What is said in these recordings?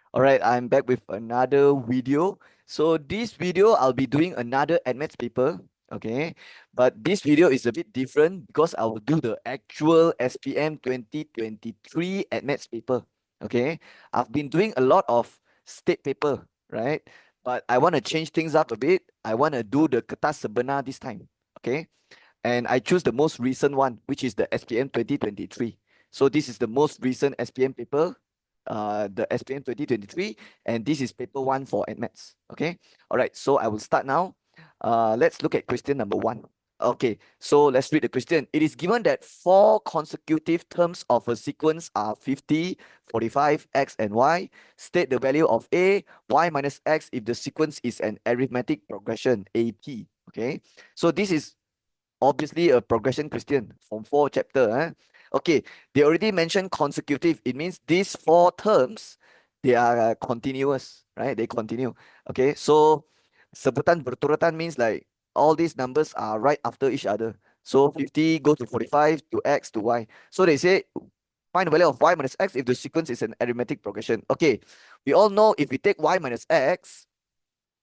All right, I'm back with another video. So this video, I'll be doing another Addmaths paper. Okay, but this video is a bit different because I will do the actual SPM 2023 Addmaths paper. Okay, I've been doing a lot of state paper, right? But I want to change things up a bit. I want to do the kertas sebenar this time. Okay, and I choose the most recent one, which is the SPM 2023. So this is the most recent SPM paper, the SPM 2023, and this is paper one for Addmaths. Okay, all right. So I will start now. Let's look at question number one. Okay, so let's read the question. It is given that four consecutive terms of a sequence are 50, 45, x, and y. State the value of a, y minus x if the sequence is an arithmetic progression, AP. Okay, so this is obviously a progression question from 4 chapter. Okay, they already mentioned consecutive. It means these four terms, they are continuous, right? They continue. Okay, so sebutan berturutan means like all these numbers are right after each other. So 50 go to 45 to x to y. So they say find the value of y minus x if the sequence is an arithmetic progression. Okay, we all know if we take y minus x,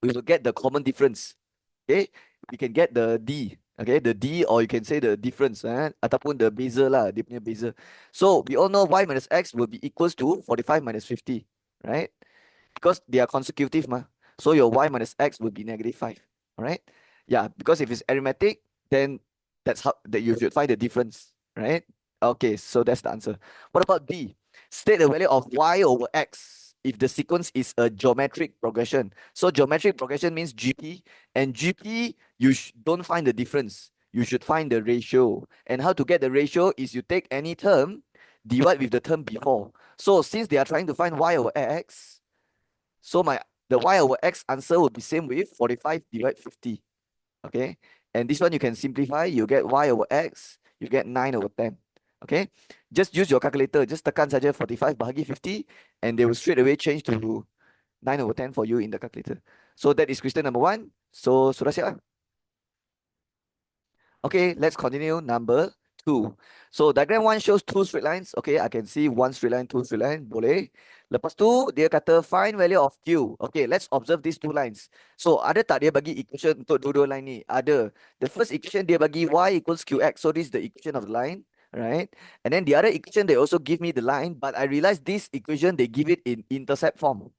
we will get the common difference. Okay, we can get the D. Okay, the D, or you can say the difference, ataupun the beza lah, dia punya beza. So we all know y minus x will be equals to 45 minus 50, right? Because they are consecutive mah. So your y minus x will be -5. All right? Yeah, because if it's arithmetic, then that's how that you should find the difference, right? Okay, so that's the answer. What about D? State the value of y over x if the sequence is a geometric progression. So geometric progression means GP, and GP you don't find the difference. You should find the ratio. And how to get the ratio is you take any term, divide with the term before. So since they are trying to find y over x, so the y over x answer will be same with 45 divide 50. Okay. And this one you can simplify. You get y over x. You get 9 over 10. Okay. Just use your calculator. Just tekan saja 45 bahagi 50. And they will straight away change to 9 over 10 for you in the calculator. So that is question number one. So sudah siap ah? Okay, let's continue. Number two. So diagram one shows two straight lines. Okay, I can see one straight line, two straight line. Boleh. Lepas tu dia kata find value of Q. Okay, let's observe these two lines. So ada tak dia bagi equation untuk dua-dua line ni? Ada. The first equation dia bagi y equals qx. So this is the equation of the line, right? And then the other equation they also give me the line, but I realize this equation they give it in intercept form.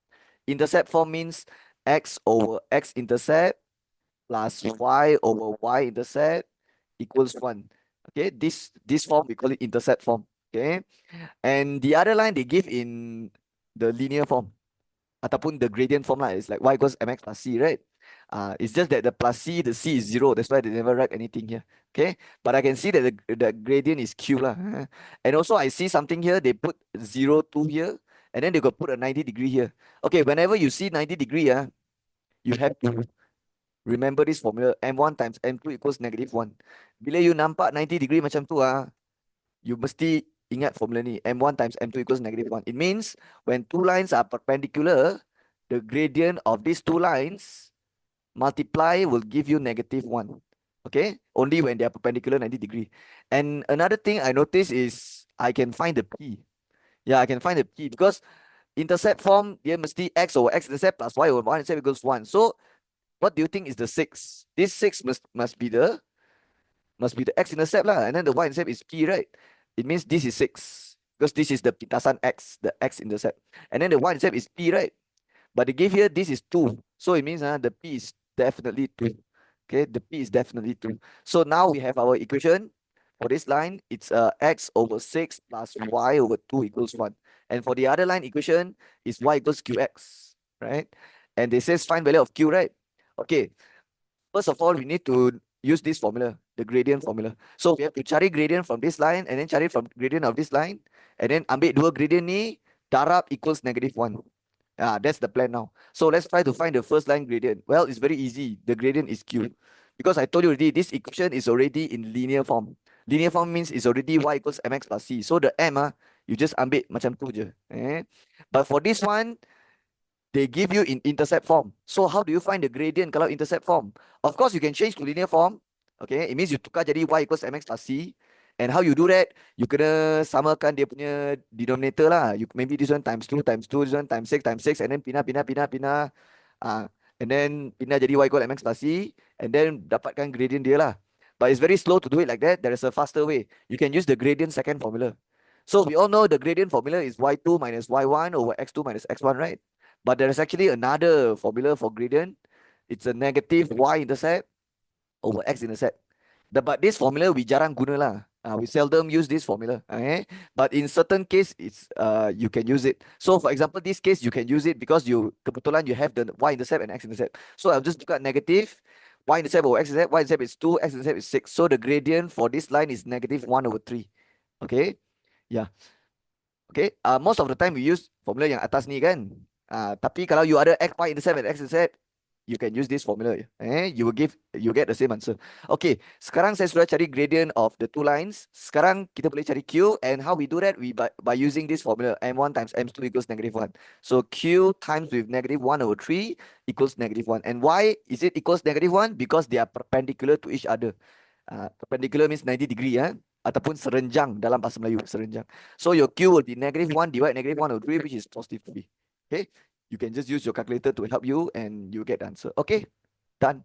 Intercept form means x over x intercept plus y over y intercept equals 1. Okay, this form we call it intercept form. Okay, and the other line they give in the linear form ataupun the gradient form lah. It's like y equals mx plus c, right? It's just that the plus c, the c is 0. That's why they never write anything here. Okay, but I can see that the gradient is q lah. And also I see something here. They put 0, 2 here, and then they got put a 90 degree here. Okay, whenever you see 90 degree, you have to remember this formula. M1 times M2 equals -1. Bila you nampak 90 degree macam tu, you mesti ingat formula ni. M1 times M2 equals -1. It means when two lines are perpendicular, the gradient of these two lines multiply will give you -1. Okay, only when they are perpendicular 90 degree. And another thing I notice is I can find the P. Yeah, I can find the P because intercept form, dia mesti x over x intercept plus y over y intercept equals 1. So what do you think is the 6? This 6 must be the x-intercept lah, and then the y-intercept is p, right? It means this is 6 because this is the pitasan x, the x-intercept, and then the y-intercept is p, right? But they give here this is 2, so it means the p is definitely 2. Okay, the p is definitely 2. So now we have our equation for this line. It's x over 6 plus y over 2 equals 1. And for the other line equation is y equals qx, right? And they says find value of q, right? Okay, first of all, we need to use this formula, the gradient formula. So we have to cari gradient from this line and then cari from gradient of this line. And then ambil dua gradient ni, darab equals -1. That's the plan now. So let's try to find the first line gradient. Well, it's very easy. The gradient is q. Because I told you already, this equation is already in linear form. Linear form means it's already y equals mx plus c. So the m, you just ambil macam tu je. But for this one, they give you in intercept form. So how do you find the gradient kalau intercept form? Of course, you can change to linear form. Okay, it means you tukar jadi y equals mx plus c. And how you do that? You kena samakan dia punya denominator lah. You maybe this one times 2 times 2, this one times 6, and then pindah. Ah, and then pindah jadi y equal mx plus c, and then dapatkan gradient dia lah. But it's very slow to do it like that. There is a faster way. You can use the gradient second formula. So we all know the gradient formula is y2 minus y1 over x2 minus x1, right? But there is actually another formula for gradient. It's a negative y-intercept over x-intercept. But this formula we jarang guna lah. We seldom use this formula. Okay? But in certain case, it's you can use it. So for example, this case you can use it because kebetulan you have the y-intercept and x-intercept. So I'll just look at negative y-intercept over x-intercept. Y-intercept is 2, x-intercept is 6. So the gradient for this line is negative 1 over 3. Okay? Yeah. Okay, most of the time we use formula yang atas ni kan. Tapi kalau you ada x, y intercept and x intercept, you can use this formula. You get the same answer. Okay, sekarang saya sudah cari gradient of the two lines. Sekarang kita boleh cari Q, and how we do that? By using this formula, m1 times m2 equals negative 1. So Q times with negative 1 over 3 equals negative 1. And why is it equals negative 1? Because they are perpendicular to each other. Perpendicular means 90 degree, ataupun serenjang dalam bahasa Melayu, serenjang. So your Q will be negative 1 divided negative 1 over 3, which is positive 3. Okay, you can just use your calculator to help you and you get the answer. Okay, done.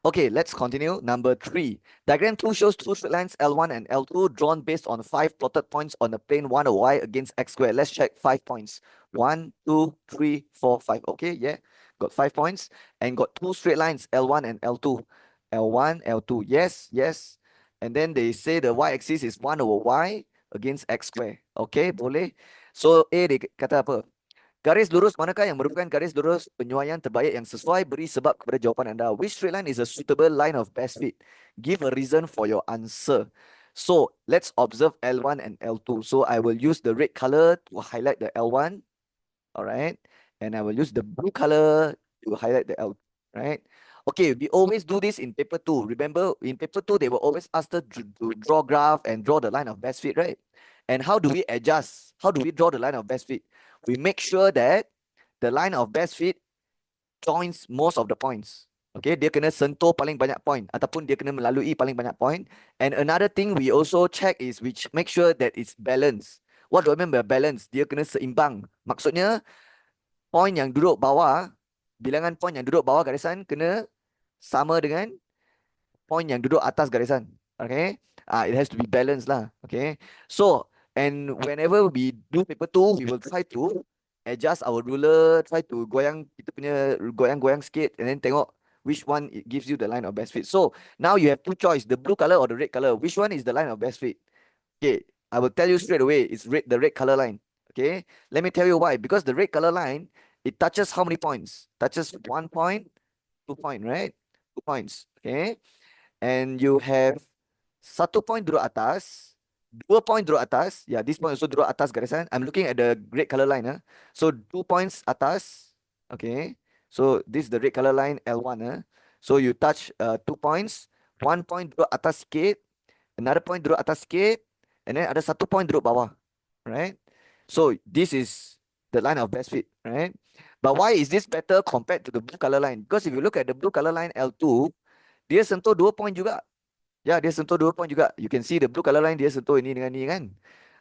Okay, let's continue. Number 3. Diagram 2 shows two straight lines L1 and L2 drawn based on 5 plotted points on the plane 1 over y against x squared. Let's check 5 points. 1, 2, 3, 4, 5. Okay, yeah. Got 5 points and got two straight lines L1 and L2. L1, L2. Yes, yes. And then they say the y-axis is 1 over y against x squared. Okay, boleh. So A dia kata apa? Garis lurus manakah yang merupakan garis lurus penyuaian terbaik yang sesuai? Beri sebab kepada jawapan anda. Which straight line is a suitable line of best fit? Give a reason for your answer. So let's observe L1 and L2. So I will use the red color to highlight the L1. All right. And I will use the blue color to highlight the L2. Right. Okay, we always do this in paper 2. Remember, in paper 2, they will always ask us to draw graph and draw the line of best fit, right? And how do we adjust? How do we draw the line of best fit? We make sure that the line of best fit joins most of the points. Okay, dia kena sentuh paling banyak point ataupun dia kena melalui paling banyak point. And another thing we also check is we make sure that it's balanced. What do I mean by balance? Dia kena seimbang. Maksudnya, point yang duduk bawah, bilangan point yang duduk bawah garisan kena sama dengan point yang duduk atas garisan. Okay, it has to be balanced lah. Okay, so and whenever we do paper 2, we will try to adjust our ruler, try to goyang kita punya goyang-goyang sikit, and then tengok which one it gives you the line of best fit. So now you have two choice, the blue color or the red color. Which one is the line of best fit? Okay, I will tell you straight away. It's the red color line. Okay, let me tell you why. Because the red color line, it touches how many points? Touches 1 point, 2 point, right? 2 points. Okay, and you have 1 point duduk atas, 2 point duduk atas. Yeah, this point also duduk atas garisan. I'm looking at the red color line. So 2 points atas. Okay. So this is the red color line L1. So you touch 2 points. 1 point duduk atas sikit. Another point duduk atas sikit. And then ada 1 point duduk bawah. Right? So this is the line of best fit. Right? But why is this better compared to the blue color line? Because if you look at the blue color line L2, dia sentuh 2 point juga. Ya, dia sentuh 2 point juga. You can see the blue color line, dia sentuh ini dengan ni kan.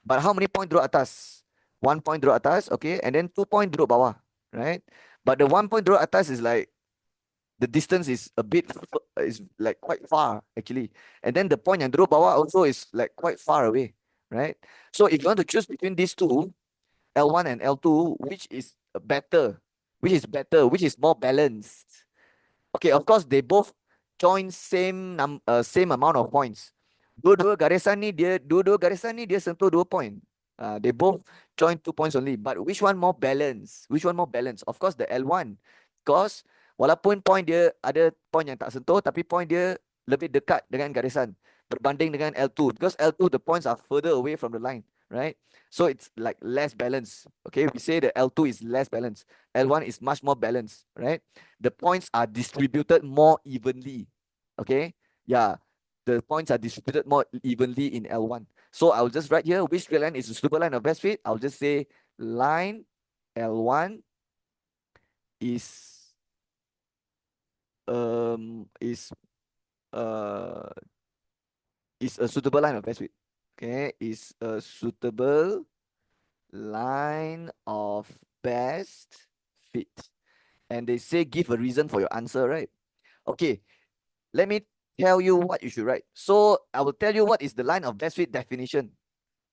But how many point duduk atas? 1 point duduk atas, okay. And then 2 point duduk bawah, right? But the 1 point duduk atas is like, the distance is a bit, is like quite far actually. And then the point yang duduk bawah also is like quite far away, right? So if you want to choose between these two, L1 and L2, which is better? Which is more balanced? Okay, of course they both join same amount of points. Dua-dua garisan ni dia sentuh 2 point. They both join 2 points only. But which one more balanced? Which one more balanced? Of course the L1. Because walaupun point dia ada point yang tak sentuh, tapi point dia lebih dekat dengan garisan berbanding dengan L2. Because L2 the points are further away from the line, right? So it's like less balanced. Okay, we say the L2 is less balanced. L1 is much more balanced, right? The points are distributed more evenly. Okay, yeah, the points are distributed more evenly in L1. So I'll just write here which straight line is the super line of best fit. I'll just say line L1 is uh is a suitable line of best fit. Okay, is a suitable line of best fit. And they say give a reason for your answer, right? Okay, let me tell you what you should write. So I will tell you what is the line of best fit definition.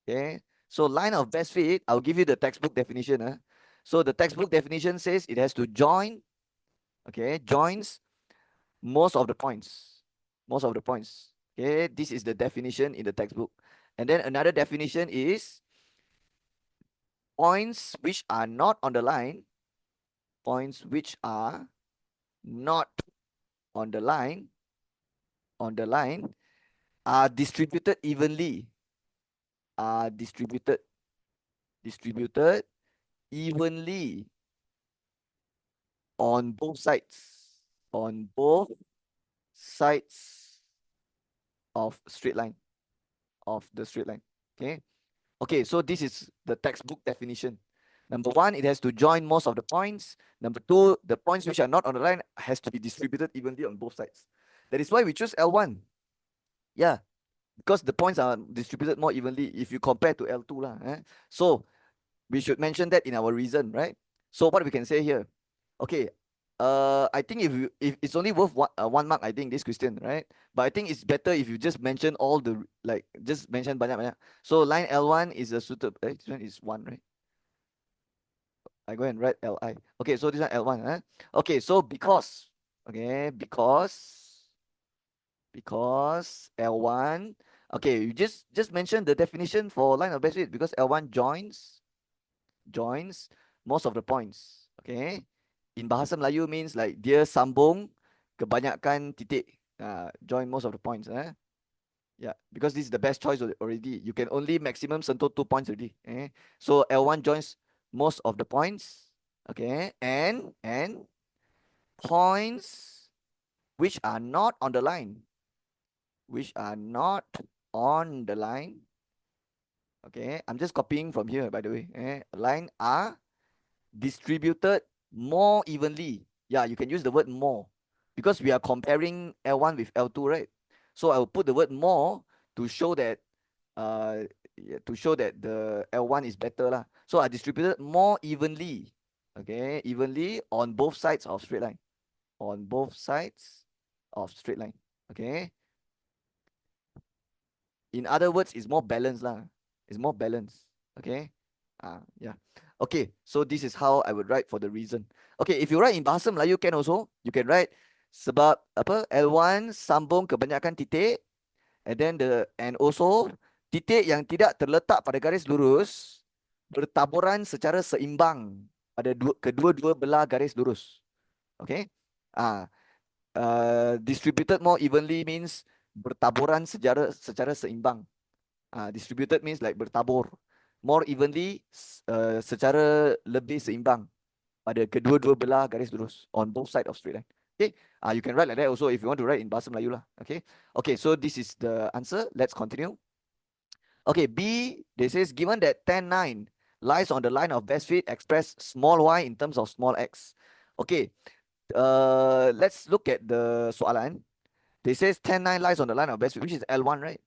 Okay, so line of best fit, I'll give you the textbook definition. So the textbook definition says it has to join, okay, joins most of the points. Most of the points. Okay, this is the definition in the textbook. And then another definition is points which are not on the line, points which are not on the line, on the line are distributed evenly, are distributed evenly on both sides, on both sides of straight line, of the straight line. Okay. Okay, so this is the textbook definition. Number one, it has to join most of the points. Number two, the points which are not on the line has to be distributed evenly on both sides. That is why we choose L1. Yeah, because the points are distributed more evenly if you compare to L2 lah. So we should mention that in our reason, right? So what we can say here, okay, I think if it's only worth 1 mark, I think this question, right? But I think it's better if you just mention all the, like, just mention banyak banyak. So line L1 is a suitable. This one is 1, right? I go and write Li. Okay, so this one L1. Okay, so because, okay, because L1. Okay, you just mention the definition for line of best fit, because L1 joins most of the points. Okay, in bahasa Melayu means like dia sambung kebanyakan titik. Join most of the points. Yeah, because this is the best choice already. You can only maximum sentuh 2 points already. So L1 joins most of the points. Okay, and points which are not on the line, which are not on the line. Okay, I'm just copying from here, by the way. Line are distributed more evenly. Yeah, you can use the word more because we are comparing L1 with L2, right? So I will put the word more to show that the L1 is better lah. So I distributed more evenly, okay, evenly on both sides of straight line, on both sides of straight line. Okay, in other words, it's more balanced lah. It's more balanced. Okay. Yeah. Okay. So this is how I would write for the reason. Okay. If you write in bahasa Melayu can also, you can write sebab apa L1 sambung kebanyakan titik, and also titik yang tidak terletak pada garis lurus bertaburan secara seimbang pada kedua-dua belah garis lurus. Okay. Distributed more evenly means bertaburan secara seimbang. Distributed means like bertabur. More evenly, secara lebih seimbang pada kedua-dua belah garis lurus on both sides of straight line. Okay, you can write like that also if you want to write in bahasa Melayu lah. Okay, so this is the answer. Let's continue. Okay, B, they says given that tan 9 lies on the line of best fit, express small y in terms of small x. Okay, let's look at the soalan. They says tan 9 lies on the line of best fit, which is L1, right?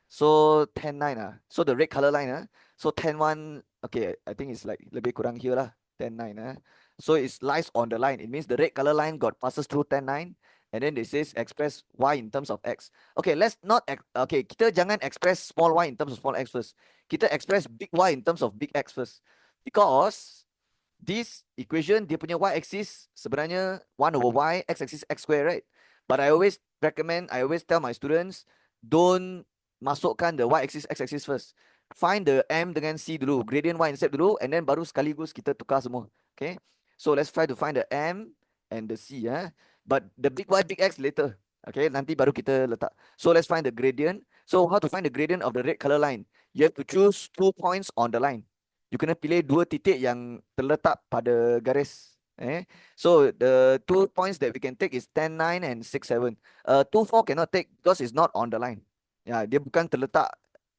So tan 9 so the red color line so tan 1, okay, I think it's like lebih kurang here lah, tan 9 so it lies on the line. It means the red color line got passes through tan 9, and then they says express y in terms of x. Okay, let's not okay, kita jangan express small y in terms of small x first. Kita express big y in terms of big x first, because this equation dia punya y-axis sebenarnya 1 over y, x-axis x square, right? But I always tell my students, don't masukkan the y-axis, x-axis first. Find the m dengan c dulu, gradient y-intercept dulu, and then baru sekaligus kita tukar semua. Okay, so let's try to find the m and the c. But the big y, big x later. Okay, nanti baru kita letak. So let's find the gradient. So how to find the gradient of the red color line? You have to choose 2 points on the line. You kena pilih 2 titik yang terletak pada garis. So the 2 points that we can take is tan 9 and 6, 7. 2, 4 cannot take because it's not on the line. Dia bukan terletak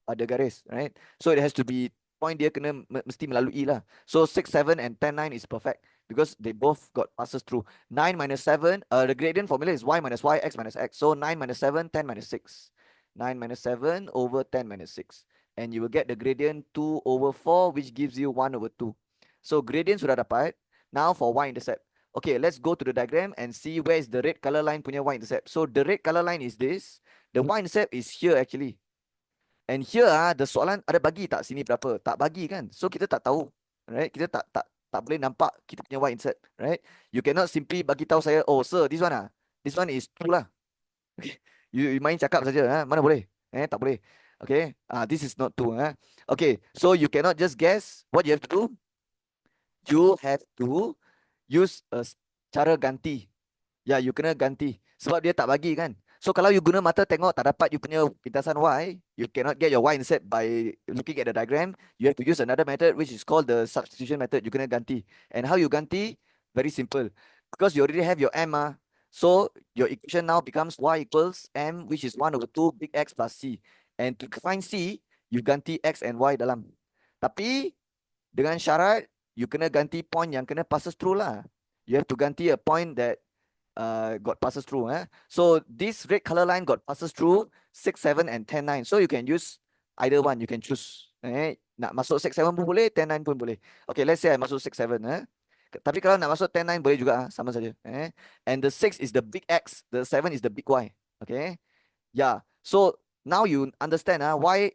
pada garis, right? So it has to be point dia kena mesti melalui lah. So 6, 7 and tan 9 is perfect because they both got passes through. 9 minus 7, the gradient formula is y minus y, x minus x. So 9 minus 7, 10 minus 6. 9 minus 7 over 10 minus 6. And you will get the gradient 2 over 4, which gives you 1 over 2. So gradient sudah dapat. Now for y-intercept. Okay, let's go to the diagram and see where is the red color line punya y-intercept. So the red color line is this. The y-intercept is here actually. And here the soalan ada bagi tak sini berapa? Tak bagi kan? So kita tak tahu. Right? Kita tak boleh nampak kita punya y-intercept. Right? You cannot simply bagi tahu saya, oh sir, this one this one is 2 lah. Okay. You main cakap saja, mana boleh? Tak boleh. Okay, this is not 2. Okay, so you cannot just guess. What you have to do? You have to use cara ganti. Ya, you kena ganti. Sebab dia tak bagi kan. So kalau you guna mata tengok tak dapat you punya pintasan y, you cannot get your y-intercept by looking at the diagram. You have to use another method which is called the substitution method. You kena ganti. And how you ganti? Very simple. Because you already have your m. So your equation now becomes y equals m, which is 1 over 2 big X plus c. And to find c, you ganti x and y dalam. Tapi dengan syarat, you kena ganti point yang kena passes through lah. You have to ganti a point that got passes through. So this red color line got passes through 6, 7 and 10, 9. So you can use either one, you can choose. Nak masuk 6, 7 pun boleh, 10, 9 pun boleh. Okay, let's say I masuk 6, 7. Tapi kalau nak masuk 10, 9 boleh juga, sama saja. And the 6 is the big X, the 7 is the big Y. Okay, yeah. So now you understand why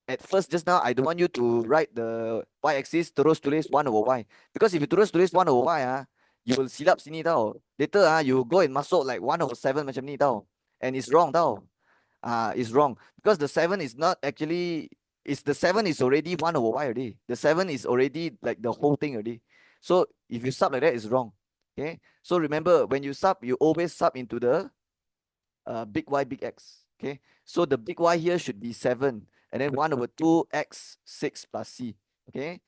at first just now I don't want you to write the y-axis terus tulis 1 over y. Because if you terus tulis 1 over y, you will silap sini tau. Later you go and masuk like 1 over 7 macam ni tau. And it's wrong tau. It's wrong. Because the 7 is not actually, the 7 is already 1 over y already. The 7 is already like the whole thing already. So if you sub like that, it's wrong. Okay. So remember, when you sub, you always sub into the big Y, big X. Okay. So the big Y here should be 7. And then 1 over 2x 6 plus c. Okay.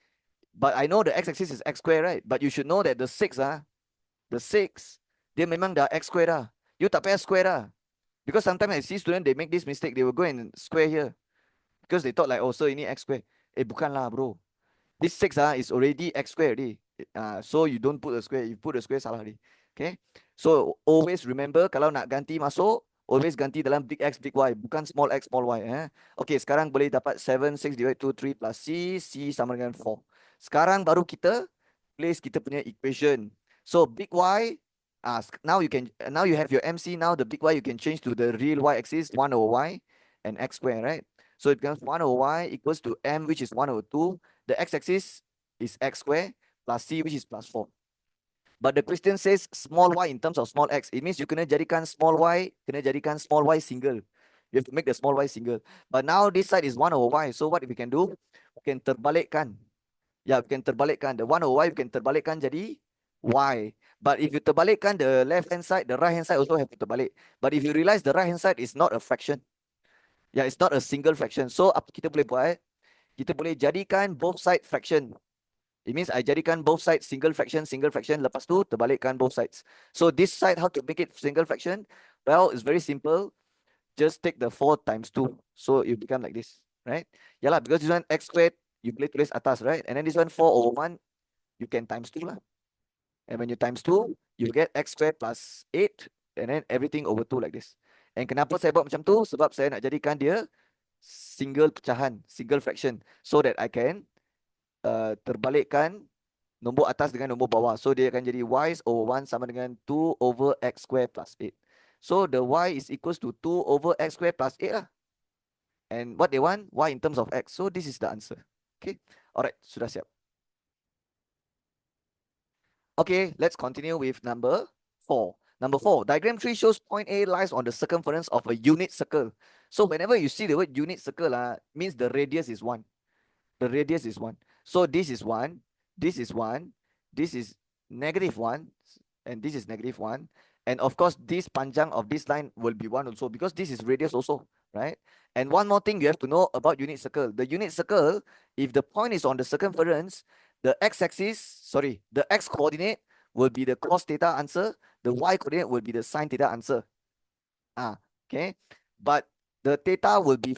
But I know the x-axis is x square, right? But you should know that the 6, the 6, dia memang dah x square dah. You tak payah square dah. Because sometimes I see students, they make this mistake. They will go and square here. Because they thought like, oh, sir, ini x square. Bukan lah, bro. This 6 is already x square already. So you don't put a square. You put a square salah already. Okay. So always remember, kalau nak ganti masuk, always ganti dalam big X, big Y. Bukan small x, small y. Okay, sekarang boleh dapat 7, 6 divided 2, 3 plus c. C sama dengan 4. Sekarang baru kita place kita punya equation. So big Y, now you have your MC. Now the big Y you can change to the real Y axis, 1 over Y and x square, right? So it becomes 1 over Y equals to M, which is 1 over 2. The x axis is x square plus c, which is plus 4. But the question says small y in terms of small x. It means you kena jadikan small y single. You have to make the small y single. But now this side is 1 over y. So what we can do? We can terbalikkan. Yeah, we can terbalikkan. The 1 over y, we can terbalikkan jadi y. But if you terbalikkan the left hand side, the right hand side also have to terbalik. But if you realize the right hand side is not a fraction. Yeah, it's not a single fraction. So apa kita boleh buat? Kita boleh jadikan both side fraction. It means I jadikan both sides single fraction, lepas tu terbalikkan both sides. So this side, how to make it single fraction? Well, it's very simple. Just take the 4 times 2. So it become like this, right? Yeah lah, because this one x squared, you boleh tulis atas, right? And then this one 4 over 1, you can times 2 lah. And when you times 2, you get x squared plus 8, and then everything over 2 like this. And kenapa saya buat macam tu? Sebab saya nak jadikan dia single pecahan, single fraction, so that I can terbalikkan nombor atas dengan nombor bawah. So dia akan jadi y over 1 sama dengan 2 over x square plus 8. So the y is equals to 2 over x square plus 8 lah. And what they want? Y in terms of x. So this is the answer. Okay. Alright, sudah siap. Okay, let's continue with number 4. Number 4, diagram 3 shows point A lies on the circumference of a unit circle. So whenever you see the word unit circle, means the radius is 1. The radius is 1. So this is 1, this is 1, this is -1, and this is -1. And of course, this panjang of this line will be 1 also, because this is radius also, right? And one more thing you have to know about unit circle. The unit circle, if the point is on the circumference, the the x coordinate will be the cos theta answer, the y coordinate will be the sin theta answer. Okay. But the theta will be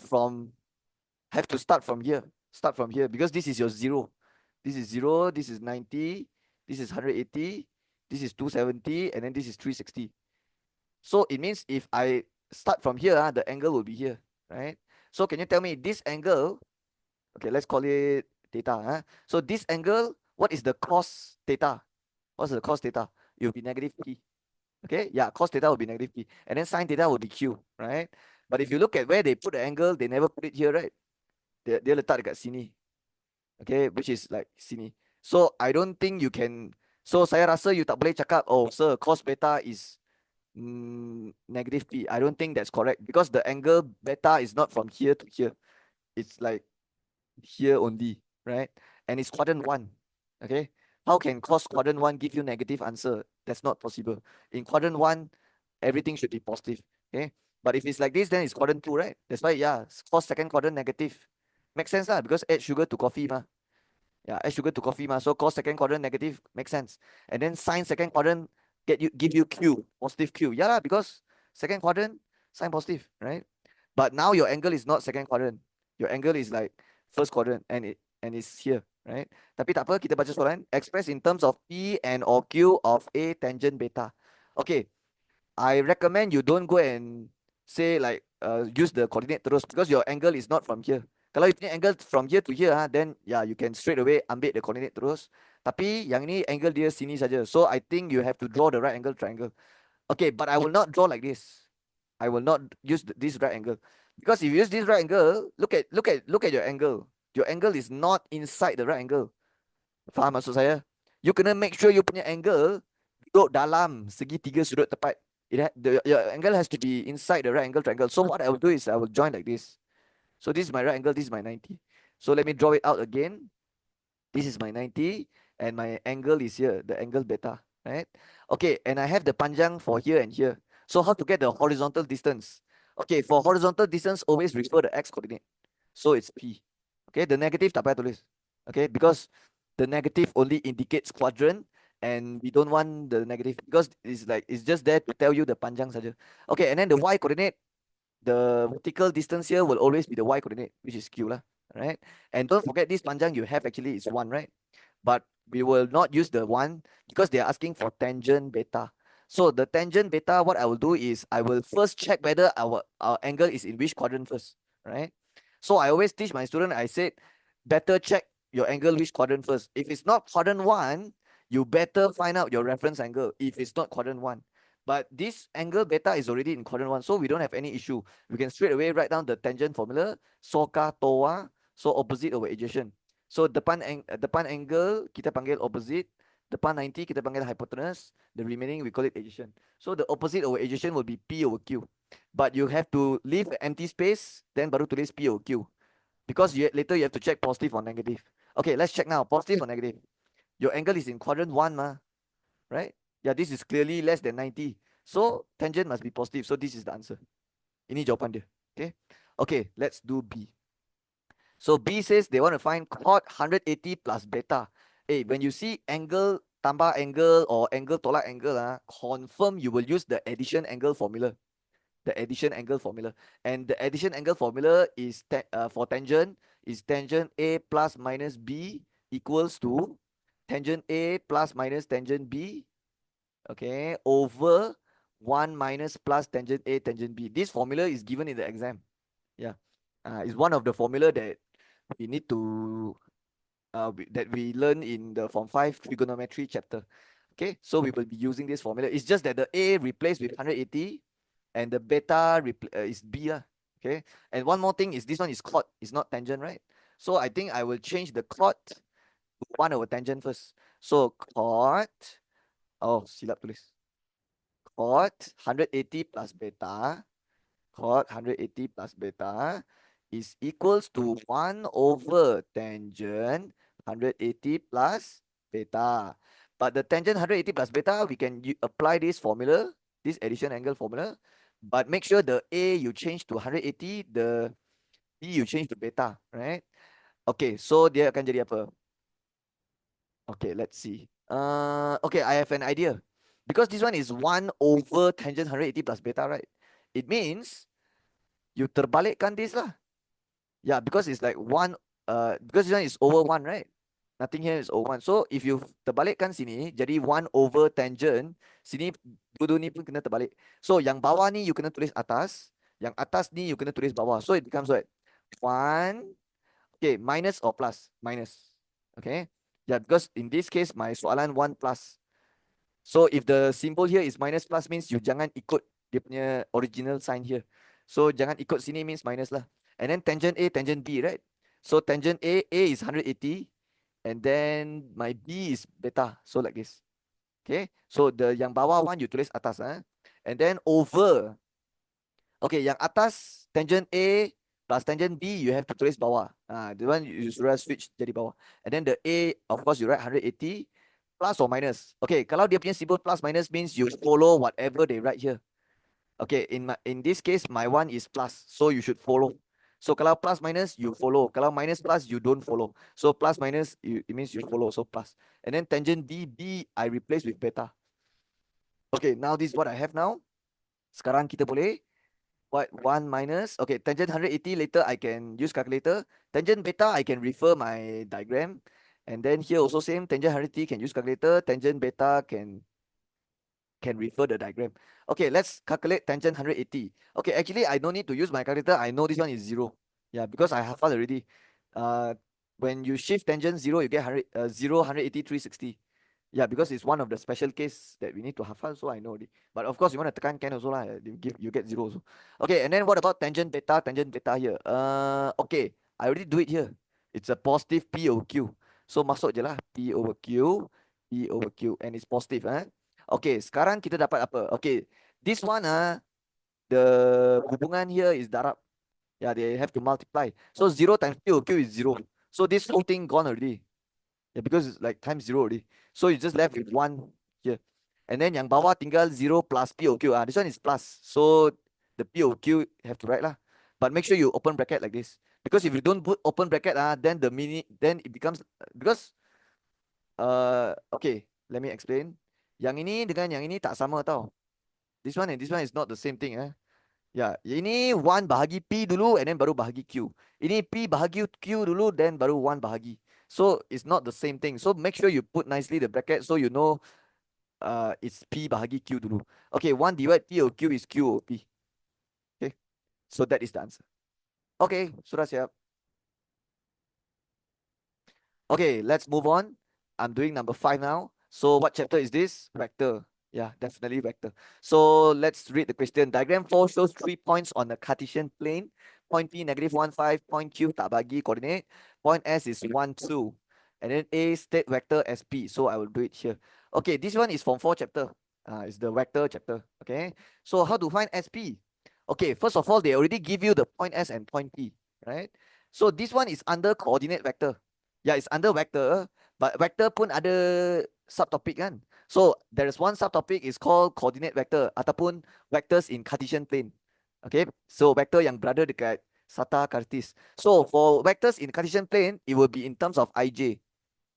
have to start from here. Start from here, because this is your 0. This is 0, this is 90, this is 180, this is 270, and then this is 360. So it means if I start from here, the angle will be here, right? So can you tell me this angle, okay, let's call it theta, huh? So this angle, what is the cos theta? What's the cos theta? It will be negative p. Okay, yeah, cos theta will be negative p, and then sin theta will be q, right? But if you look at where they put the angle, they never put it here, right? Dia letak dekat sini, okay, which is like sini. So I don't think you can. So saya rasa you tak boleh cakap, oh sir, cos beta is negative p. I don't think that's correct because the angle beta is not from here to here. It's like here only, right? And it's quadrant 1. Okay. How can cos quadrant 1 give you negative answer? That's not possible. In quadrant 1, everything should be positive. Okay. But if it's like this, then it's quadrant 2, right? That's why, yeah, cos second quadrant negative. Makes sense, lah, because add sugar to coffee, ma. Yeah, add sugar to coffee, ma. So cos second quadrant negative makes sense. And then sine second quadrant give you Q, positive Q. Yeah, lah, because second quadrant, sine positive, right? But now your angle is not second quadrant. Your angle is like first quadrant and it's here, right? Tapi tak apa, kita baca soalan. Express in terms of P and or Q of A tangent beta. Okay, I recommend you don't go and say like use the coordinate terus because your angle is not from here. Kalau you punya angle from here to here, then yeah, you can straight away ambil the coordinate terus. Tapi yang ni angle dia sini saja. So I think you have to draw the right angle triangle. Okay, but I will not draw like this. I will not use this right angle because if you use this right angle, look at your angle. Your angle is not inside the right angle. Faham maksud saya? You kena make sure you punya angle duduk dalam segitiga sudut tepat. Your angle has to be inside the right angle triangle. So what I will do is I will join like this. So this is my right angle, this is my 90. So let me draw it out again. This is my 90 and my angle is here, the angle beta, right? Okay, and I have the panjang for here and here. So how to get the horizontal distance? Okay, for horizontal distance, always refer the x coordinate. So it's P. Okay, the negative tak payah tulis. Okay, because the negative only indicates quadrant and we don't want the negative because it's just there to tell you the panjang saja. Okay, and then the y coordinate, the vertical distance here will always be the y coordinate, which is q lah, right? And don't forget this panjang you have actually is 1, right? But we will not use the 1 because they are asking for tangent beta. So the tangent beta, what I will do is I will first check whether our angle is in which quadrant first, right? So I always teach my student, I said, better check your angle which quadrant first. If it's not quadrant 1, you better find out your reference angle if it's not quadrant 1. But this angle beta is already in quadrant 1, so we don't have any issue. We can straight away write down the tangent formula, SOHCAHTOA, so opposite over adjacent. So depan angle kita panggil opposite, depan 90 kita panggil hypotenuse, the remaining we call it adjacent. So the opposite over adjacent will be P over Q. But you have to leave empty space, then baru tulis P over Q. Because later you have to check positive or negative. Okay, let's check now, positive or negative. Your angle is in quadrant 1, ma, right? Yeah, this is clearly less than 90. So tangent must be positive. So this is the answer. Ini jawapan dia. Okay. Okay, let's do B. So B says they want to find cot 180 plus beta. Hey, when you see angle, tambah angle or angle tolak angle, confirm you will use the addition angle formula. The addition angle formula. And the addition angle formula is for tangent is tangent A plus minus B equals to tangent A plus minus tangent B, okay, over 1 minus plus tangent A tangent B. This formula is given in the exam. Yeah. It's one of the formula that we need to that we learn in the Form 5 trigonometry chapter. Okay, so we will be using this formula. It's just that the A replaced with 180 and the beta is B lah. Okay, and one more thing is this one is cot, it's not tangent, right? So I think I will change the cot to 1 over tangent first. So cot, oh silap tulis, cot 180 plus beta, cot 180 plus beta is equals to 1 over tangent 180 plus beta. But the tangent 180 plus beta, we can apply this formula, this addition angle formula. But make sure the A you change to 180, the B you change to beta, right? Okay, so dia akan jadi apa? Okay, let's see. Okay, I have an idea. Because this one is 1 over tangent 180 plus beta, right? It means you terbalikkan this lah. Yeah, because it's like 1, because this one is over 1, right? Nothing here is over 1. So if you terbalikkan sini, jadi 1 over tangent, sini dua-dua ni pun kena terbalik. So yang bawah ni you kena tulis atas, Yang atas ni you kena tulis bawah. So it becomes what? 1, okay, minus or plus? Minus. Okay. Yeah, because in this case, my soalan 1 plus. So if the symbol here is minus plus means you jangan ikut dia punya original sign here. So jangan ikut sini means minus lah. And then tangent A, tangent B, right? So tangent A is 180. And then my B is beta. So like this. Okay. So the yang bawah one you tulis atas. And then over. Okay, yang atas tangent A plus tangent B you have to tulis bawah. The one you sudah switch jadi bawah. And then the A, of course you write 180 plus or minus. Okay, kalau dia punya symbol plus minus means you follow whatever they write here. Okay, in this case my one is plus, so you should follow. So kalau plus minus you follow. Kalau minus plus you don't follow. So plus minus it means you follow. So plus. And then tangent B I replace with beta. Okay, now this is what I have now. Sekarang kita boleh what 1 minus, okay, tangent 180 later I can use calculator. Tangent beta I can refer my diagram. And then here also same, tangent 180 can use calculator. Tangent beta can refer the diagram. Okay, let's calculate tangent 180. Okay, actually I don't need to use my calculator. I know this one is 0. Yeah, because I have fun already. When you shift tangent 0, you get 0, 180, 360. Yeah, because it's one of the special case that we need to hafal, so I know already. But of course, you want to tekan can also lah. You get 0 also. Okay, and then what about tangent beta? Tangent beta here. Okay, I already do it here. It's a positive P over Q. So masuk je lah P over Q, P over Q, and it's positive. Okay, sekarang kita dapat apa? Okay, this one the hubungan here is darab. Yeah, they have to multiply. So 0 times P over Q is 0. So this whole thing gone already. Yeah, because it's like times 0 already. So you just left with 1 here. And then yang bawah tinggal 0 plus P over Q. This one is plus. So the P over Q have to write lah. But make sure you open bracket like this. Because if you don't put open bracket, then then it becomes, because okay, let me explain. Yang ini dengan yang ini tak sama tau. This one and this one is not the same thing. Ya, ini 1 bahagi P dulu and then baru bahagi Q. Ini P bahagi Q dulu then baru 1 bahagi. So it's not the same thing. So make sure you put nicely the bracket so you know it's P bahagi Q dulu. Okay, 1 divide P over Q is Q over P. Okay, so that is the answer. Okay, sudah siap. Okay, let's move on. I'm doing number 5 now. So what chapter is this? Vector. Yeah, definitely vector. So let's read the question. Diagram 4 shows 3 points on the Cartesian plane. Point P negative 1, 5. Point Q tak bagi coordinate. Point S is 1, 2. And then A state vector SP. So I will do it here. Okay, this one is from 4 chapter. It's the vector chapter. Okay, so how to find SP? Okay, first of all, they already give you the point S and point P, right? So this one is under coordinate vector. Yeah, it's under vector, but vector pun ada subtopic kan. So there is one subtopic is called coordinate vector ataupun vectors in Cartesian plane. Okay, so vector yang berada dekat sata kartis. So for vectors in Cartesian plane, it will be in terms of ij.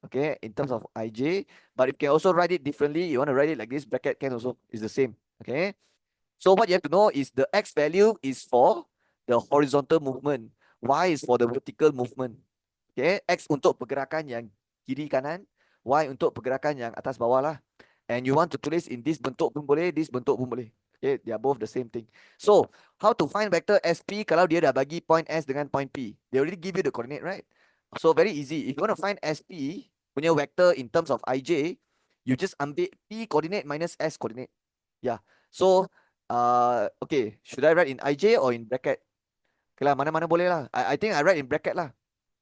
Okay, in terms of ij, but you can also write it differently. You want to write it like this, bracket can also is the same. Okay, so what you have to know is the x value is for the horizontal movement, y is for the vertical movement. Okay, X untuk pergerakan yang kiri kanan, Y untuk pergerakan yang atas bawah lah. And you want to tulis in this bentuk pun boleh, this bentuk pun boleh. Okay, they are both the same thing. So, how to find vector SP kalau dia dah bagi point S dengan point P? They already give you the coordinate, right? So, very easy. If you want to find SP punya vector in terms of IJ, you just ambil P coordinate minus S coordinate. Yeah. So, okay, should I write in IJ or in bracket? Okay lah, mana-mana boleh lah. I think I write in bracket lah.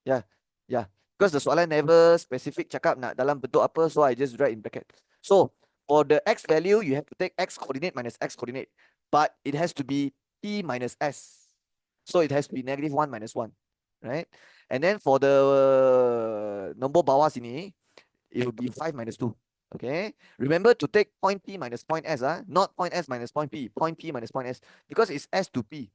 Yeah. Yeah, because the soalan never specific cakap nak dalam bentuk apa, so I just write in bracket. So for the x value, you have to take x coordinate minus x coordinate, but it has to be p minus s. So it has to be negative 1 minus 1, right? And then for the nombor bawah sini, it will be 5 minus 2. Okay, remember to take point p minus point s, not point s minus point p minus point s, because it's s to p.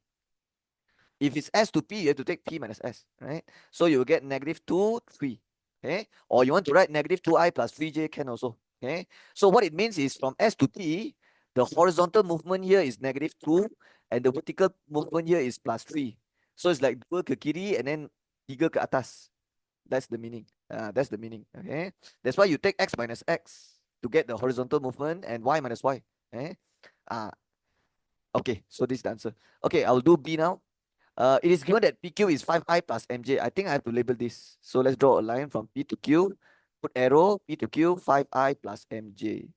If it's S to P, you have to take P minus S, right? So you will get negative 2, 3, okay? Or you want to write negative 2i plus 3j can also, okay? So what it means is from S to P, the horizontal movement here is negative 2, and the vertical movement here is plus 3. So it's like 2 ke kiri and then 3 ke atas. That's the meaning. That's the meaning, okay? That's why you take X minus X to get the horizontal movement and Y minus Y, okay? Okay, so this is the answer. Okay, I'll do B now. It is given that PQ is 5I plus MJ. I think I have to label this. So let's draw a line from P to Q. Put arrow, P to Q, 5I plus MJ.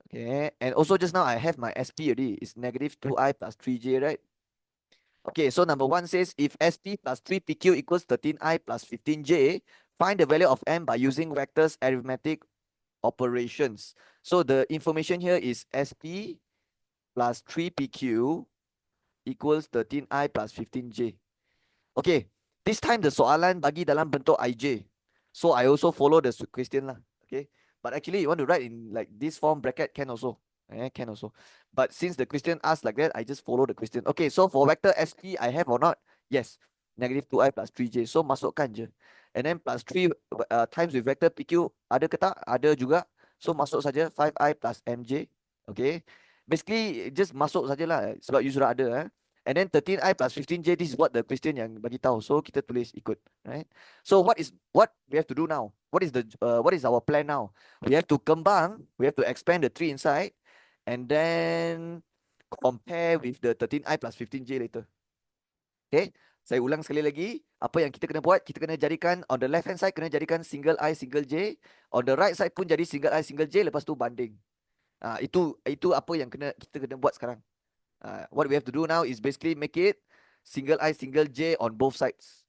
Okay, and also just now I have my SP already. It's negative 2I plus 3J, right? Okay, so number one says if SP plus 3PQ equals 13I plus 15J, find the value of M by using vectors arithmetic operations. So the information here is SP plus 3PQ equals 13I plus 15J. Okay, this time the soalan bagi dalam bentuk IJ. So I also follow the question lah. Okay, but actually you want to write in like this form bracket can also. Can also. But since the question asked like that, I just follow the question. Okay, so for vector SP I have or not? Yes, negative 2I plus 3J. So masukkan je. And then plus 3 times with vector PQ ada ke tak? Ada juga. So masuk saja 5I plus MJ. Okay. Basically just masuk sajalah sebab you sudah ada. And then 13I plus 15J, this is what the question yang bagi tahu. So kita tulis ikut, right? So what we have to do now? What is our plan now? We have to kembang, we have to expand the tree inside, and then compare with the 13I plus 15J later. Okay? Saya ulang sekali lagi. Apa yang kita kena buat? Kita kena jadikan on the left hand side kena jadikan single I single J. On the right side pun jadi single I single J. Lepas tu banding. Itu apa yang kita kena buat sekarang. What we have to do now is basically make it single I single J on both sides.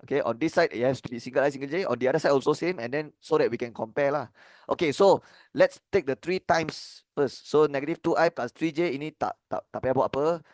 Okay, on this side it has to be single I single J. On the other side also same, and then so that we can compare lah. Okay, so let's take the 3 times first. So negative 2I plus 3J ini tak payah buat apa.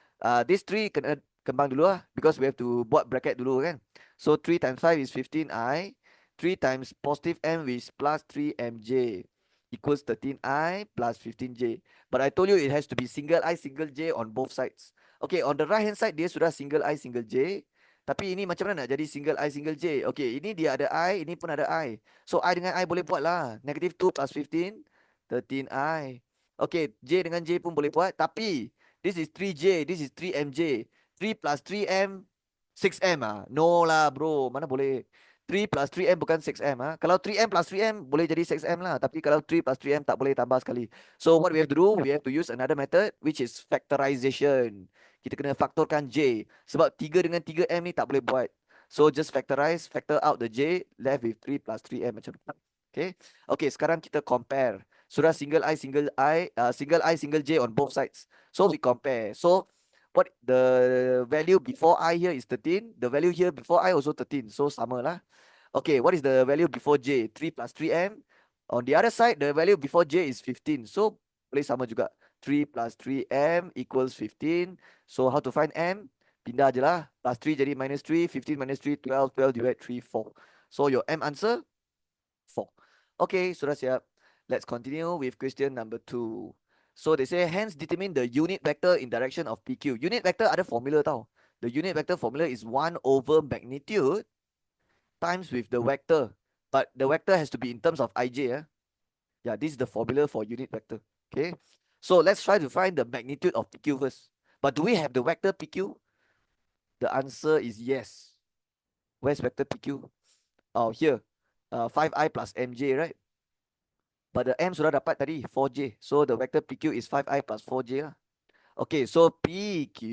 This 3 kena kembang dulu lah, because we have to buat bracket dulu kan. So 3 times 5 is 15I. 3 times positive M is plus 3MJ equals 13I plus 15J. But I told you it has to be single I single J on both sides. Okay, on the right hand side dia sudah single I single J. Tapi ini macam mana nak jadi single I single J? Okay, ini dia ada I, ini pun ada I. So I dengan I boleh buat lah. Negative 2 plus 15, 13I. Okay, J dengan J pun boleh buat. Tapi this is 3J, this is 3MJ. 3 plus 3M, 6M ah. No lah bro, mana boleh. 3 plus 3M bukan 6M. Kalau 3M plus 3M boleh jadi 6M lah. Tapi kalau 3 plus 3M tak boleh tambah sekali. So what we have to do, we have to use another method which is factorization. Kita kena faktorkan J. Sebab 3 dengan 3M ni tak boleh buat. So just factorize, factor out the J, left with 3 plus 3M macam tu. Okay. Okay, sekarang kita compare. Sudah single I, single J on both sides. So we compare. So what the value before I here is 13. The value here before I also 13. So sama lah. Okay, what is the value before J? 3 plus 3M. On the other side, the value before J is 15. So boleh sama juga. 3 plus 3M equals 15. So how to find M? Pindah je lah. Plus 3 jadi minus 3. 15 minus 3, 12. 12 divide 3, 4. So your M answer, 4. Okay, sudah siap. Let's continue with question number 2. So they say, hence determine the unit vector in direction of PQ. Unit vector ada formula tau. The unit vector formula is 1 over magnitude times with the vector. But the vector has to be in terms of IJ. Yeah, this is the formula for unit vector. Okay. So let's try to find the magnitude of PQ first. But do we have the vector PQ? The answer is yes. Where's vector PQ? Oh, here. 5I plus MJ, right? But the M sudah dapat tadi, 4J. So the vector PQ is 5I plus 4J lah. Okay, so PQ,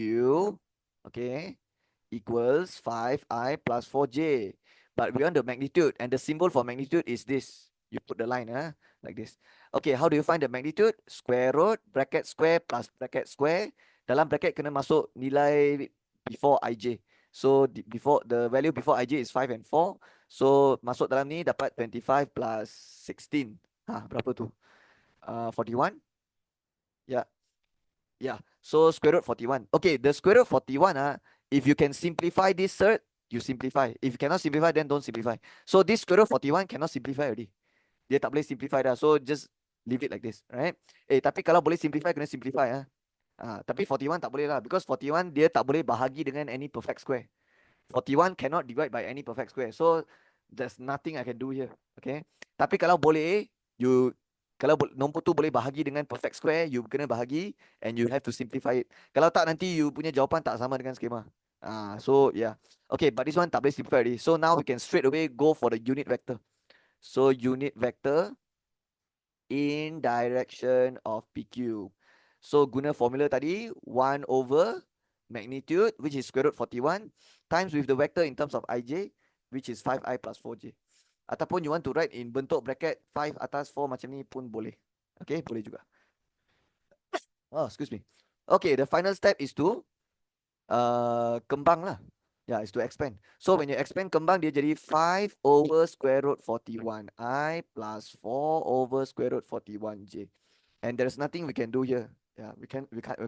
okay, equals 5I plus 4J. But we want the magnitude, and the symbol for magnitude is this. You put the line like this. Okay, how do you find the magnitude? Square root, bracket square plus bracket square. Dalam bracket kena masuk nilai before IJ. So before the value before IJ is 5 and 4. So masuk dalam ni dapat 25 plus 16. Berapa tu? 41? Yeah. Yeah. So square root 41. Okay, the square root 41, if you can simplify this third, you simplify. If you cannot simplify, then don't simplify. So this square root 41 cannot simplify already. Dia tak boleh simplify dah. So just leave it like this, right? Tapi kalau boleh simplify, kena simplify. Tapi 41 tak boleh lah. Because 41 dia tak boleh bahagi dengan any perfect square. 41 cannot divide by any perfect square. So there's nothing I can do here. Okay. Tapi kalau boleh, kalau nombor tu boleh bahagi dengan perfect square, you kena bahagi and you have to simplify it. Kalau tak, nanti you punya jawapan tak sama dengan skema. So yeah. Okay, but this one tak boleh simplify already. So now we can straight away go for the unit vector. So unit vector in direction of PQ. So guna formula tadi 1 over magnitude, which is square root 41, times with the vector in terms of ij, which is 5i plus 4j. Ataupun you want to write in bentuk bracket 5 atas 4 macam ni pun boleh. Okay, boleh juga. Oh, excuse me. Okay, the final step is to kembang lah. Yeah, is to expand. So when you expand kembang, dia jadi 5 over square root 41i plus 4 over square root 41j. And there's nothing we can do here. Yeah, we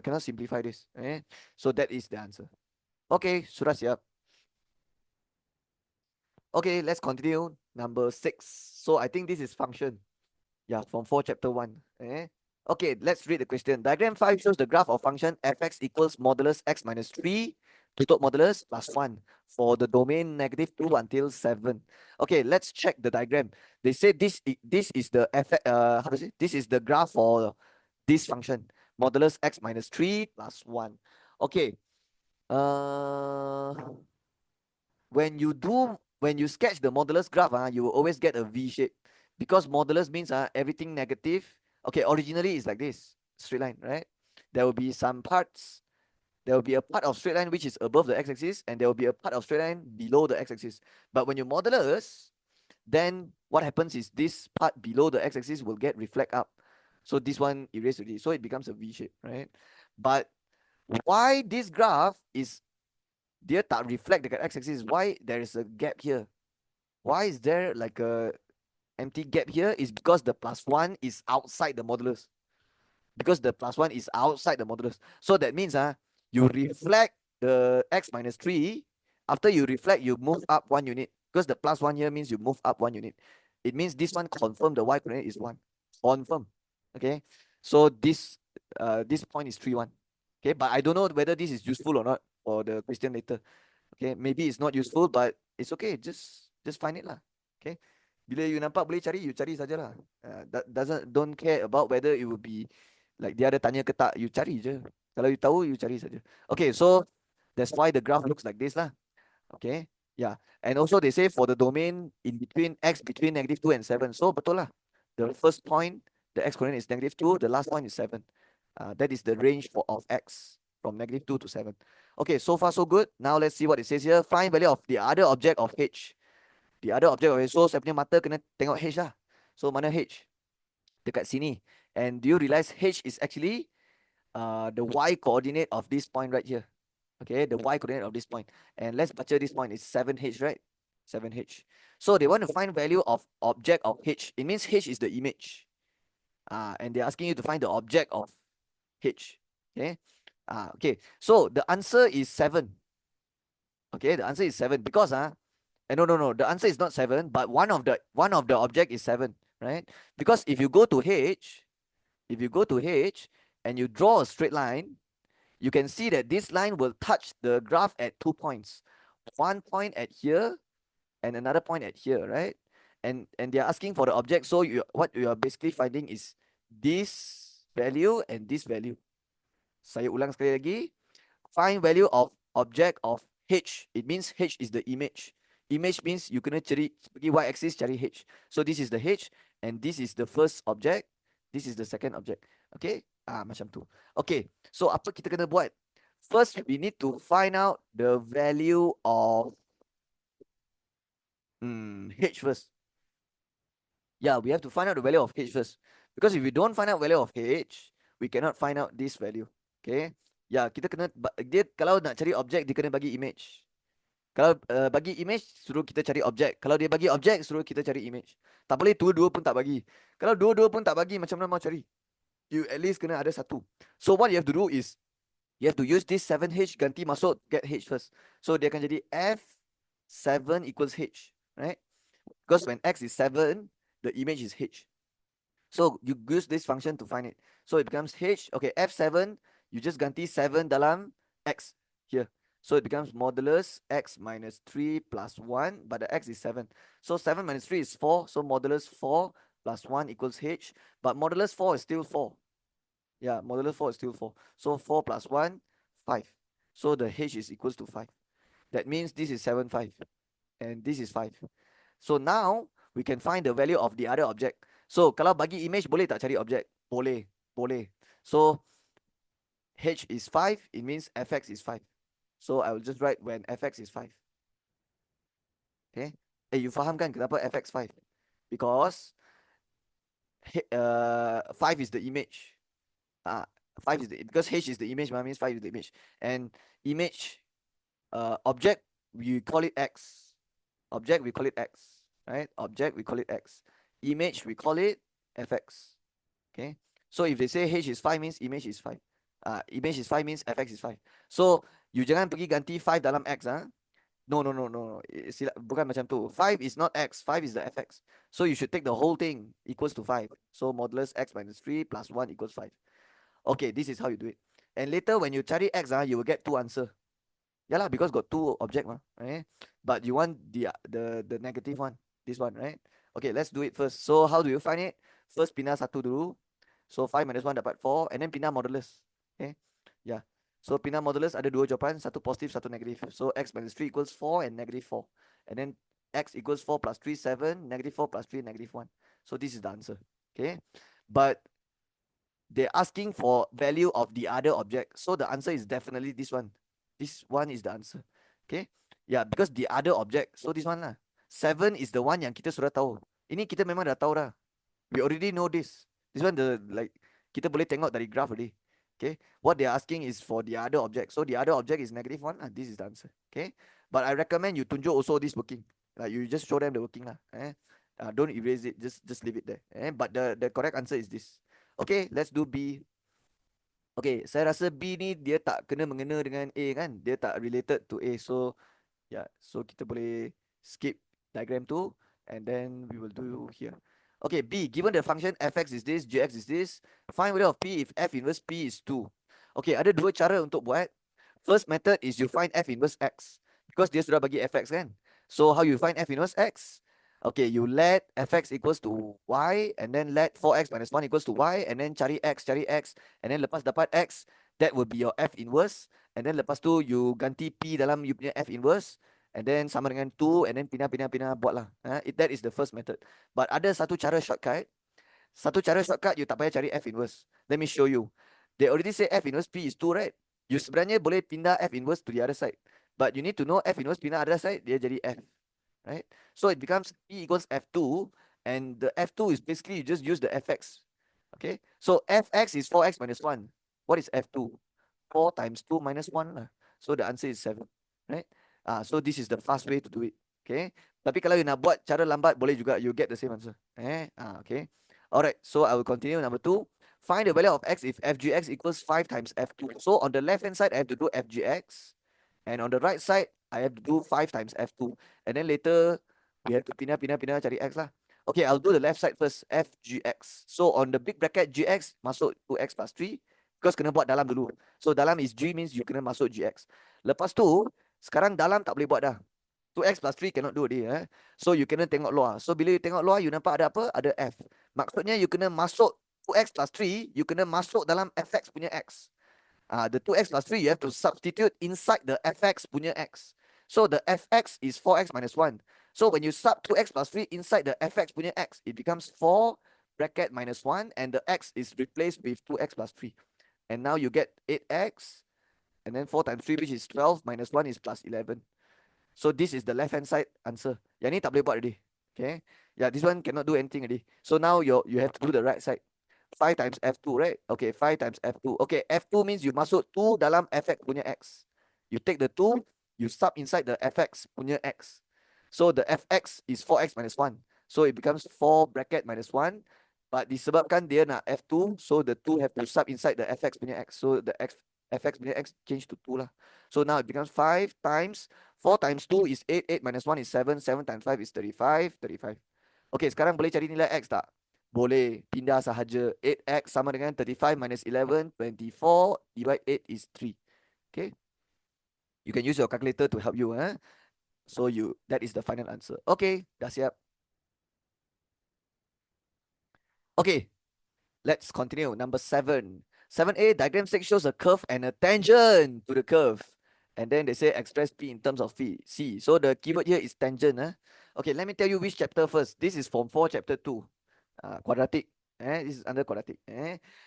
cannot simplify this. Okay? So that is the answer. Okay, sudah siap. Okay, let's continue. Number 6. So I think this is function. Yeah, from 4 chapter 1. Okay, let's read the question. Diagram 5 shows the graph of function fx equals modulus x minus 3 tutup modulus plus 1 for the domain -2 until 7. Okay, let's check the diagram. They say this is the how to say? This is the graph for this function modulus x minus 3 plus 1. Okay. Uh when you sketch the modulus graph, you will always get a V shape because modulus means everything negative. Okay, originally it's like this straight line, right? There will be some parts. There will be a part of straight line which is above the x-axis, and there will be a part of straight line below the x-axis. But when you modulus, then what happens is this part below the x-axis will get reflect up. So this one erased already. So it becomes a V shape, right? But why this graph is dia tak reflect dekat x-axis? Why there is a gap here? Why is there like a empty gap here? Is because the plus 1 is outside the modulus. Because the plus 1 is outside the modulus. So that means you reflect the x minus 3. After you reflect, you move up 1 unit. Because the plus 1 here means you move up 1 unit. It means this one confirm the y coordinate is 1. Confirm. Okay. So this point is 3, 1. Okay. But I don't know whether this is useful or not for the question later. Okay. Maybe it's not useful, but it's okay. Just find it lah. Okay. Bila you nampak boleh cari, you cari sajalah. Don't care about whether it will be like dia ada tanya ke tak, you cari je. Kalau you tahu, you cari saja. Okay, so that's why the graph looks like this lah. Okay, yeah. And also they say for the domain in between x between -2 and 7. So betul lah. The first point, the x coordinate is -2. The last point is 7. That is the range of x from -2 to 7. Okay, so far so good. Now let's see what it says here. Find value of the other object of h. The other object of h. So saya punya mata kena tengok h lah. So mana h? Dekat sini. And do you realize h is actually the y coordinate of this point right here? Okay, the y coordinate of this point. And let's baca this point is 7h, right? 7h. So they want to find value of object of h. It means h is the image. And they're asking you to find the object of h. Okay. Okay. So the answer is 7. Okay, the answer is 7 because no. The answer is not 7, but one of the object is 7, right? Because if you go to h, and you draw a straight line, you can see that this line will touch the graph at 2 points. One point at here and another point at here, right? And they're asking for the object. So what you are basically finding is this value and this value. Saya ulang sekali lagi. Find value of object of h. It means h is the image. Image means you kena cari pergi y-axis cari h. So this is the h and this is the first object. This is the second object. Okay? Macam tu. Okay. So apa kita kena buat? First, we need to find out the value of h first. Yeah, we have to find out the value of h first. Because if we don't find out value of h, we cannot find out this value. Okay? Ya, kita kena, dia kalau nak cari objek, dia kena bagi image. Kalau bagi image, suruh kita cari objek. Kalau dia bagi objek, suruh kita cari image. Tak boleh dua-dua pun tak bagi. Kalau dua-dua pun tak bagi, macam mana mau cari? You at least kena ada satu. So what you have to do is, you have to use this 7h, ganti masuk, get h first. So dia akan jadi f7 equals h, right? Because when x is 7, the image is h. So you use this function to find it. So it becomes h, okay, f7, you just ganti 7 dalam x here. So it becomes modulus x minus 3 plus 1, but the x is 7. So 7 minus 3 is 4, so modulus 4 plus 1 equals h, but modulus 4 is still 4. Yeah, modulus 4 is still 4. So 4 plus 1, 5. So the h is equals to 5. That means this is 7, 5. And this is 5. So now, we can find the value of the other object. So, kalau bagi image, boleh tak cari objek? Boleh. Boleh. So, H is 5, it means fx is 5. So I will just write when fx is 5. Okay. You faham kan kenapa fx 5? Because 5 is the image. Uh, 5 is because H is the image, means 5 is the image. And image object, we call it X. Object, we call it X. Right? Object, we call it X. Image, we call it fx. Okay. So if they say H is 5 means image is 5. Image is 5 means fx is 5. So you jangan pergi ganti 5 dalam X. No, no, no, no. Bukan macam tu. 5 is not X. 5 is the fx. So you should take the whole thing equals to 5. So modulus X minus 3 plus 1 equals 5. Okay, this is how you do it. And later when you cari X, you will get two answer. Yeah lah, because got two object right? But you want the negative one, this one, right? Okay, let's do it first. So how do you find it? First pindah satu dulu. So 5 minus 1 dapat 4, and then pindah modulus. Okay, yeah. So pindah modulus ada dua jawapan, satu positif, satu negatif. So X minus 3 equals 4 and negative 4. And then X equals 4 plus 3, 7, negative 4 plus 3, negative 1. So this is the answer. Okay, but they're asking for value of the other object. So the answer is definitely this one. This one is the answer. Okay. Yeah, because the other object. So this one lah. 7 is the one yang kita sudah tahu. Ini kita memang dah tahu dah. We already know this. This one kita boleh tengok dari graph already. Okay. What they're asking is for the other object. So the other object is negative 1. This is the answer. Okay. But I recommend you tunjuk also this working. Like you just show them the working lah. Don't erase it. Just leave it there. But the correct answer is this. Okay, let's do B. Okay, saya rasa B ni dia tak kena mengena dengan A kan. Dia tak related to A. So, yeah. So, kita boleh skip diagram tu. And then we will do here. Okay, B. Given the function fx is this, gx is this. Find value of P if f inverse P is 2. Okay, ada dua cara untuk buat. First method is you find f inverse x. Because dia sudah bagi fx kan. So, how you find f inverse x? Okay, you let fx equals to y, and then let 4x minus 1 equals to y, and then cari x, and then lepas dapat x, that would be your f inverse, and then lepas tu you ganti p dalam you punya f inverse, and then sama dengan 2, and then pindah buat lah. That is the first method. But ada satu cara shortcut. You tak payah cari f inverse. Let me show you. They already say f inverse p is 2, right? You sebenarnya boleh pindah f inverse to the other side. But you need to know f inverse pindah other side, dia jadi f. Right? So it becomes P equals F2, and the F2 is basically you just use the Fx. Okay, so Fx is 4x minus 1. What is F2? 4 times 2 minus 1. So the answer is 7. Right? So this is the fast way to do it. Okay. Tapi kalau you nak buat cara lambat, boleh juga, you get the same answer. Okay. Alright, so I will continue. Number 2. Find the value of x if fgx equals 5 times f2. So on the left hand side, I have to do fgx. And on the right side, I have to do 5 times f2. And then later, we have to pindah cari x lah. Okay, I'll do the left side first, fgx. So on the big bracket, gx masuk 2x plus 3. Because kena buat dalam dulu. So dalam is g means you kena masuk gx. Lepas tu, sekarang dalam tak boleh buat dah. 2x plus 3 cannot do dia. So you kena tengok luar. So bila you tengok luar, you nampak ada apa? Ada f. Maksudnya you kena masuk 2x plus 3, you kena masuk dalam fx punya x. The 2x plus 3, you have to substitute inside the fx punya x. So the fx is 4x minus 1. So when you sub 2x plus 3 inside the fx punya x, it becomes 4 bracket minus 1, and the x is replaced with 2x plus 3. And now you get 8x, and then 4 times 3, which is 12, minus 1 is plus 11. So this is the left hand side answer. Yang ni tak boleh buat already. Okay. Yeah, this one cannot do anything already. So now you have to do the right side. 5 times F2, right? Okay, 5 times F2. Okay, F2 means you masuk 2 dalam fx punya x. You take the 2, you sub inside the fx punya x. So the fx is 4x minus 1. So it becomes 4 bracket minus 1. But disebabkan dia nak F2, so the 2 have to sub inside the fx punya x. So the fx punya x change to 2 lah. So now it becomes 5 times 4 times 2 is 8. 8 minus 1 is 7. 7 times 5 is 35. 35. Okay, sekarang boleh cari nilai x tak? Boleh, pindah sahaja. 8x sama dengan 35 minus 11, 24, divide 8 is 3. Okay. You can use your calculator to help you. So that is the final answer. Okay, dah siap. Okay, let's continue. Number 7. 7a, diagram 6 shows a curve and a tangent to the curve. And then they say express P in terms of phi. C. So the keyword here is tangent. Okay, let me tell you which chapter first. This is Form 4, Chapter 2. Quadratic. This is under quadratic.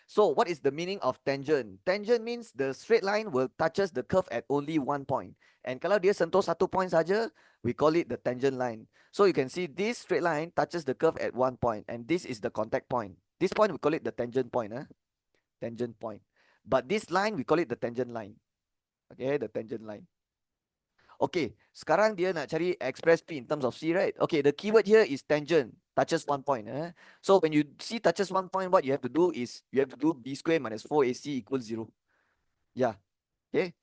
So what is the meaning of tangent? Tangent means the straight line will touches the curve at only one point. And kalau dia sentuh satu point saja, we call it the tangent line. So you can see this straight line touches the curve at one point, and this is the contact point. This point we call it the tangent point. Tangent point. But this line we call it the tangent line. Okay, the tangent line. Okay, sekarang dia nak cari express P in terms of C, right? Okay, the keyword here is tangent, touches one point. So when you see touches one point, what you have to do is you have to do B square minus 4AC equals 0. Yeah, okay.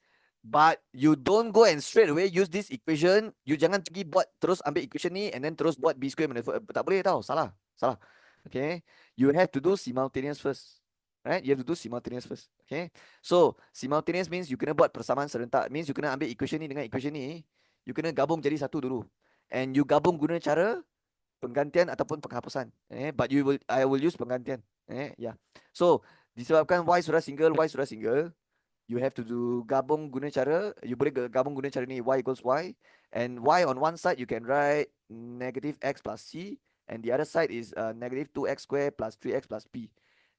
But you don't go and straight away use this equation. You jangan pergi buat terus ambil equation ni and then terus buat B square minus 4. Tak boleh tau, salah. Okay, you have to do simultaneous first. Right, you have to do simultaneous first. Okay, so simultaneous means you kena buat persamaan serentak. Means you kena ambil equation ni dengan equation ni, you kena gabung jadi satu dulu. And you gabung guna cara penggantian ataupun penghapusan. But I will use penggantian. Yeah. So disebabkan y sudah single, you have to do gabung guna cara, you boleh gabung guna cara ni, y equals y, and y on one side you can write negative x plus c, and the other side is negative 2x square plus 3x plus p.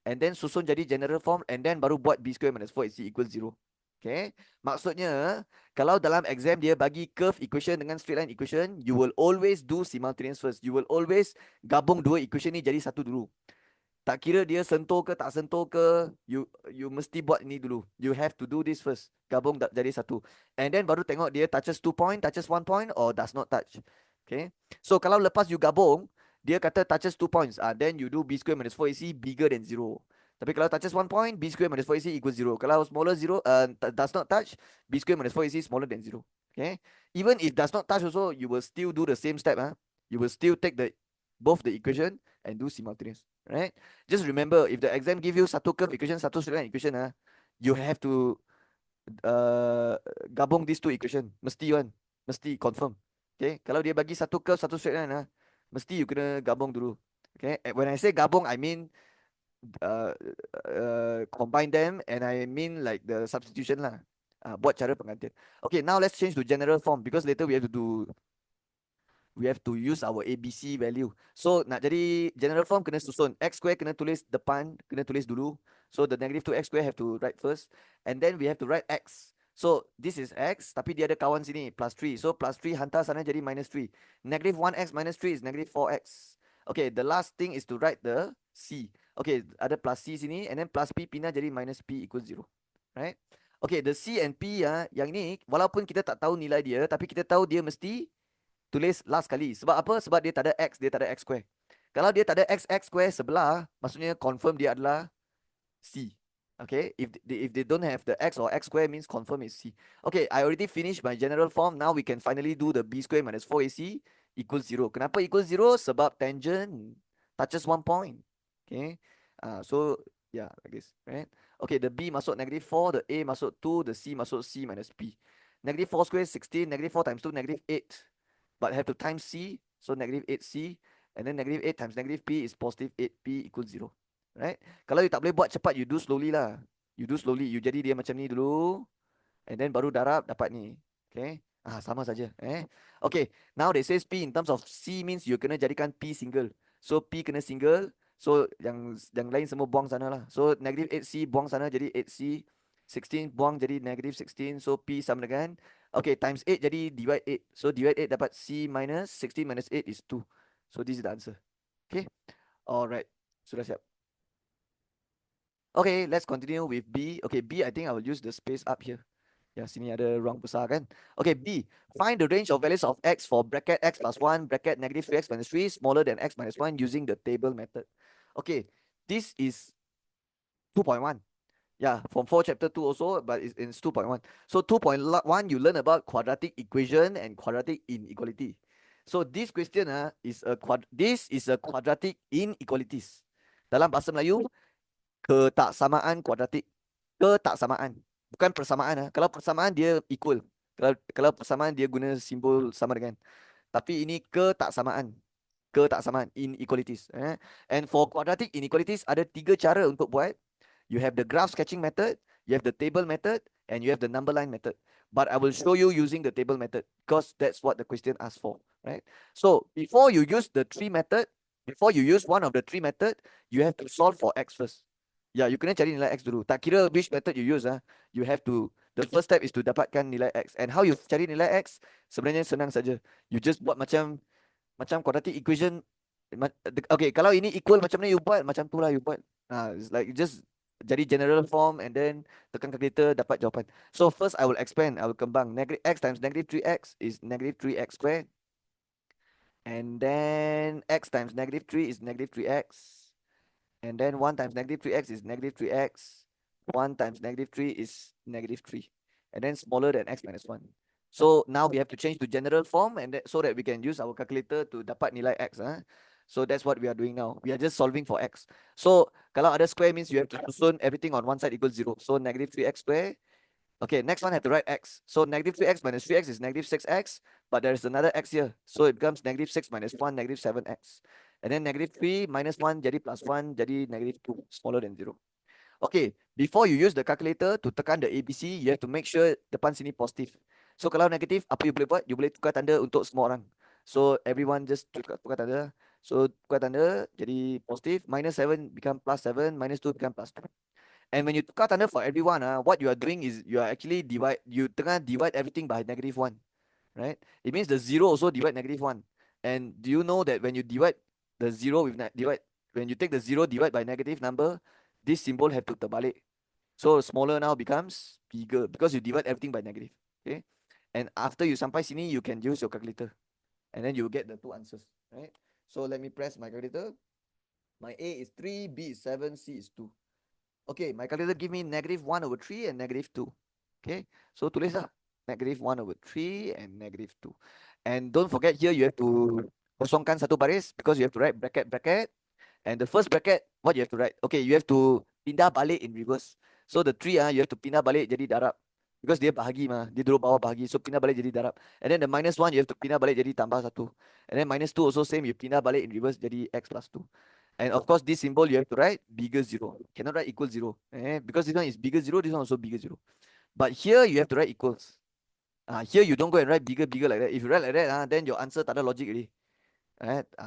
And then susun jadi general form, and then baru buat b square minus 4ac equals 0. Okay, maksudnya kalau dalam exam dia bagi curve equation dengan straight line equation, you will always do simultaneous first. You will always gabung dua equation ni jadi satu dulu. Tak kira dia sentuh ke tak sentuh ke, you mesti buat ini dulu. You have to do this first. Gabung jadi satu. And then baru tengok dia touches 2 point, touches 1 point, or does not touch. Okay. So kalau lepas you gabung, dia kata touches 2 points. Then you do b square minus 4ac bigger than 0. Tapi kalau touches 1 point, b square minus 4ac equals 0. Kalau smaller 0, does not touch, b square minus 4ac smaller than 0. Okay. Even if does not touch also, you will still do the same step. You will still take both the equation and do simultaneous. Right? Just remember, if the exam give you satu curve equation, satu straight line equation, you have to gabung these two equation. Mesti one. Mesti confirm. Okay? Kalau dia bagi satu curve, satu straight line, mesti you kena gabung dulu. Okay? And when I say gabung, I mean combine them, and I mean like the substitution lah. Buat cara penggantian. Okay, now let's change to general form, because later we have to use our ABC value. So nak jadi general form kena susun. X square kena tulis depan, kena tulis dulu. So the negative 2x square have to write first. And then we have to write x. So this is x, tapi dia ada kawan sini, plus 3. So plus 3 hantar sana jadi minus 3. Negative 1x minus 3 is negative 4x. Okay, the last thing is to write the c. Okay, ada plus c sini, and then plus p pindah jadi minus p equals 0. Right? Okay, the c and p yang ni, walaupun kita tak tahu nilai dia, tapi kita tahu dia mesti tulis last kali. Sebab apa? Sebab dia tak ada x, dia tak ada x square. Kalau dia tak ada x square sebelah, maksudnya confirm dia adalah c. Okay, if they don't have the x or x square, means confirm is c. Okay, I already finished my general form. Now we can finally do the b square minus 4ac equals 0. Kenapa equals 0? Sebab tangent touches 1 point. Okay, so yeah, like this, right? Okay, the b masuk negative 4, the a masuk 2, the c masuk c minus p. Negative 4 square 16, negative 4 times 2, negative 8. But have to times c, so negative 8c, and then negative 8 times negative p is positive 8p equals 0. Right? Kalau you tak boleh buat cepat, you do slowly lah. You do slowly. You jadi dia macam ni dulu, and then baru darab dapat ni. Okay? Sama saja. Okay. Now they says p in terms of c means you kena jadikan p single. So p kena single. So yang lain semua buang sana lah. So negative 8c buang sana jadi 8c. 16 buang jadi negative 16. So p sama dengan, okay, times 8 jadi divide 8. So divide 8 dapat c minus 16 minus 8 is 2. So this is the answer. Okay. Alright. Sudah siap. Okay, let's continue with B. Okay, B, I think I will use the space up here. Ya, sini ada ruang besar kan. Okay, B. Find the range of values of x for bracket x plus 1, bracket negative 3x minus 3, smaller than x minus 1 using the table method. Okay, this is 2.1. Yeah, from 4 chapter 2 also, but it's 2.1. So 2.1, you learn about quadratic equation and quadratic inequality. So this question is a quadratic inequalities. Dalam bahasa Melayu, ketaksamaan kuadratik. Ketaksamaan. Bukan persamaan. Kalau persamaan dia equal. Kalau persamaan dia guna simbol sama dengan. Tapi ini ketaksamaan. Ketaksamaan, inequalities. And for quadratic inequalities, ada 3 cara untuk buat. You have the graph sketching method, you have the table method, and you have the number line method. But I will show you using the table method, because that's what the question asks for, right? So before you use the tree method, before you use one of the three method, you have to solve for x first. Ya, you kena cari nilai x dulu. Tak kira which method you use, you have to, the first step is to dapatkan nilai x. And how you cari nilai x? Sebenarnya senang saja. You just buat macam quadratic equation. Okay, kalau ini equal macam ni you buat, macam tu lah you buat. It's like just jadi general form and then tekan calculator dapat jawapan. So first I will expand, I will kembang. Negative x times negative 3x is negative 3x squared. And then x times negative 3 is negative 3x. And then 1 times negative 3x is negative 3x. 1 times negative 3 is negative 3. And then smaller than x minus 1. So now we have to change to general form and so that we can use our calculator to dapat nilai x. So that's what we are doing now. We are just solving for x. So kalau ada square means you have to susun everything on one side equals 0. So negative 3x square. Okay, next one have to write x. So negative 3x minus 3x is negative 6x, but there is another x here. So it becomes negative 6 minus 1, negative 7x. And then negative 3 minus 1 jadi plus 1 jadi negative 2, smaller than 0. Okay, before you use the calculator to tekan the ABC, you have to make sure depan sini positive. So kalau negatif, apa you boleh buat? You boleh tukar tanda untuk semua orang. So everyone just tukar tanda. So tukar tanda jadi positive, minus 7 become plus 7, minus 2 become plus 2. And when you tukar tanda for everyone, what you are doing is you are actually you tengah divide everything by negative 1, right? It means the 0 also divide negative 1. And do you know that when you divide the 0 with when you take the 0 divide by negative number, this symbol have to terbalik. So smaller now becomes bigger because you divide everything by negative. Okay. And after you sampai sini, you can use your calculator. And then you get the two answers, right? So let me press my calculator. My A is 3, B is 7, C is 2. Okay, my calculator give me negative 1 over 3 and negative 2. Okay, so tulis lah. Negative 1 over 3 and negative 2. And don't forget here you have to kosongkan satu baris because you have to write bracket, bracket. And the first bracket, what you have to write? Okay, you have to pindah balik in reverse. So the 3, you have to pindah balik jadi darab. Because dia bahagi mah, dia duduk bawah bahagi. So pindah balik jadi darab. And then the minus 1, you have to pindah balik jadi tambah 1. And then minus 2 also same, you pindah balik in reverse jadi x plus 2. And of course, this symbol you have to write bigger 0. Cannot write equal 0. Because this one is bigger 0, this one also bigger 0. But here you have to write equals. Here you don't go and write bigger, bigger like that. If you write like that, then your answer tak ada logic already.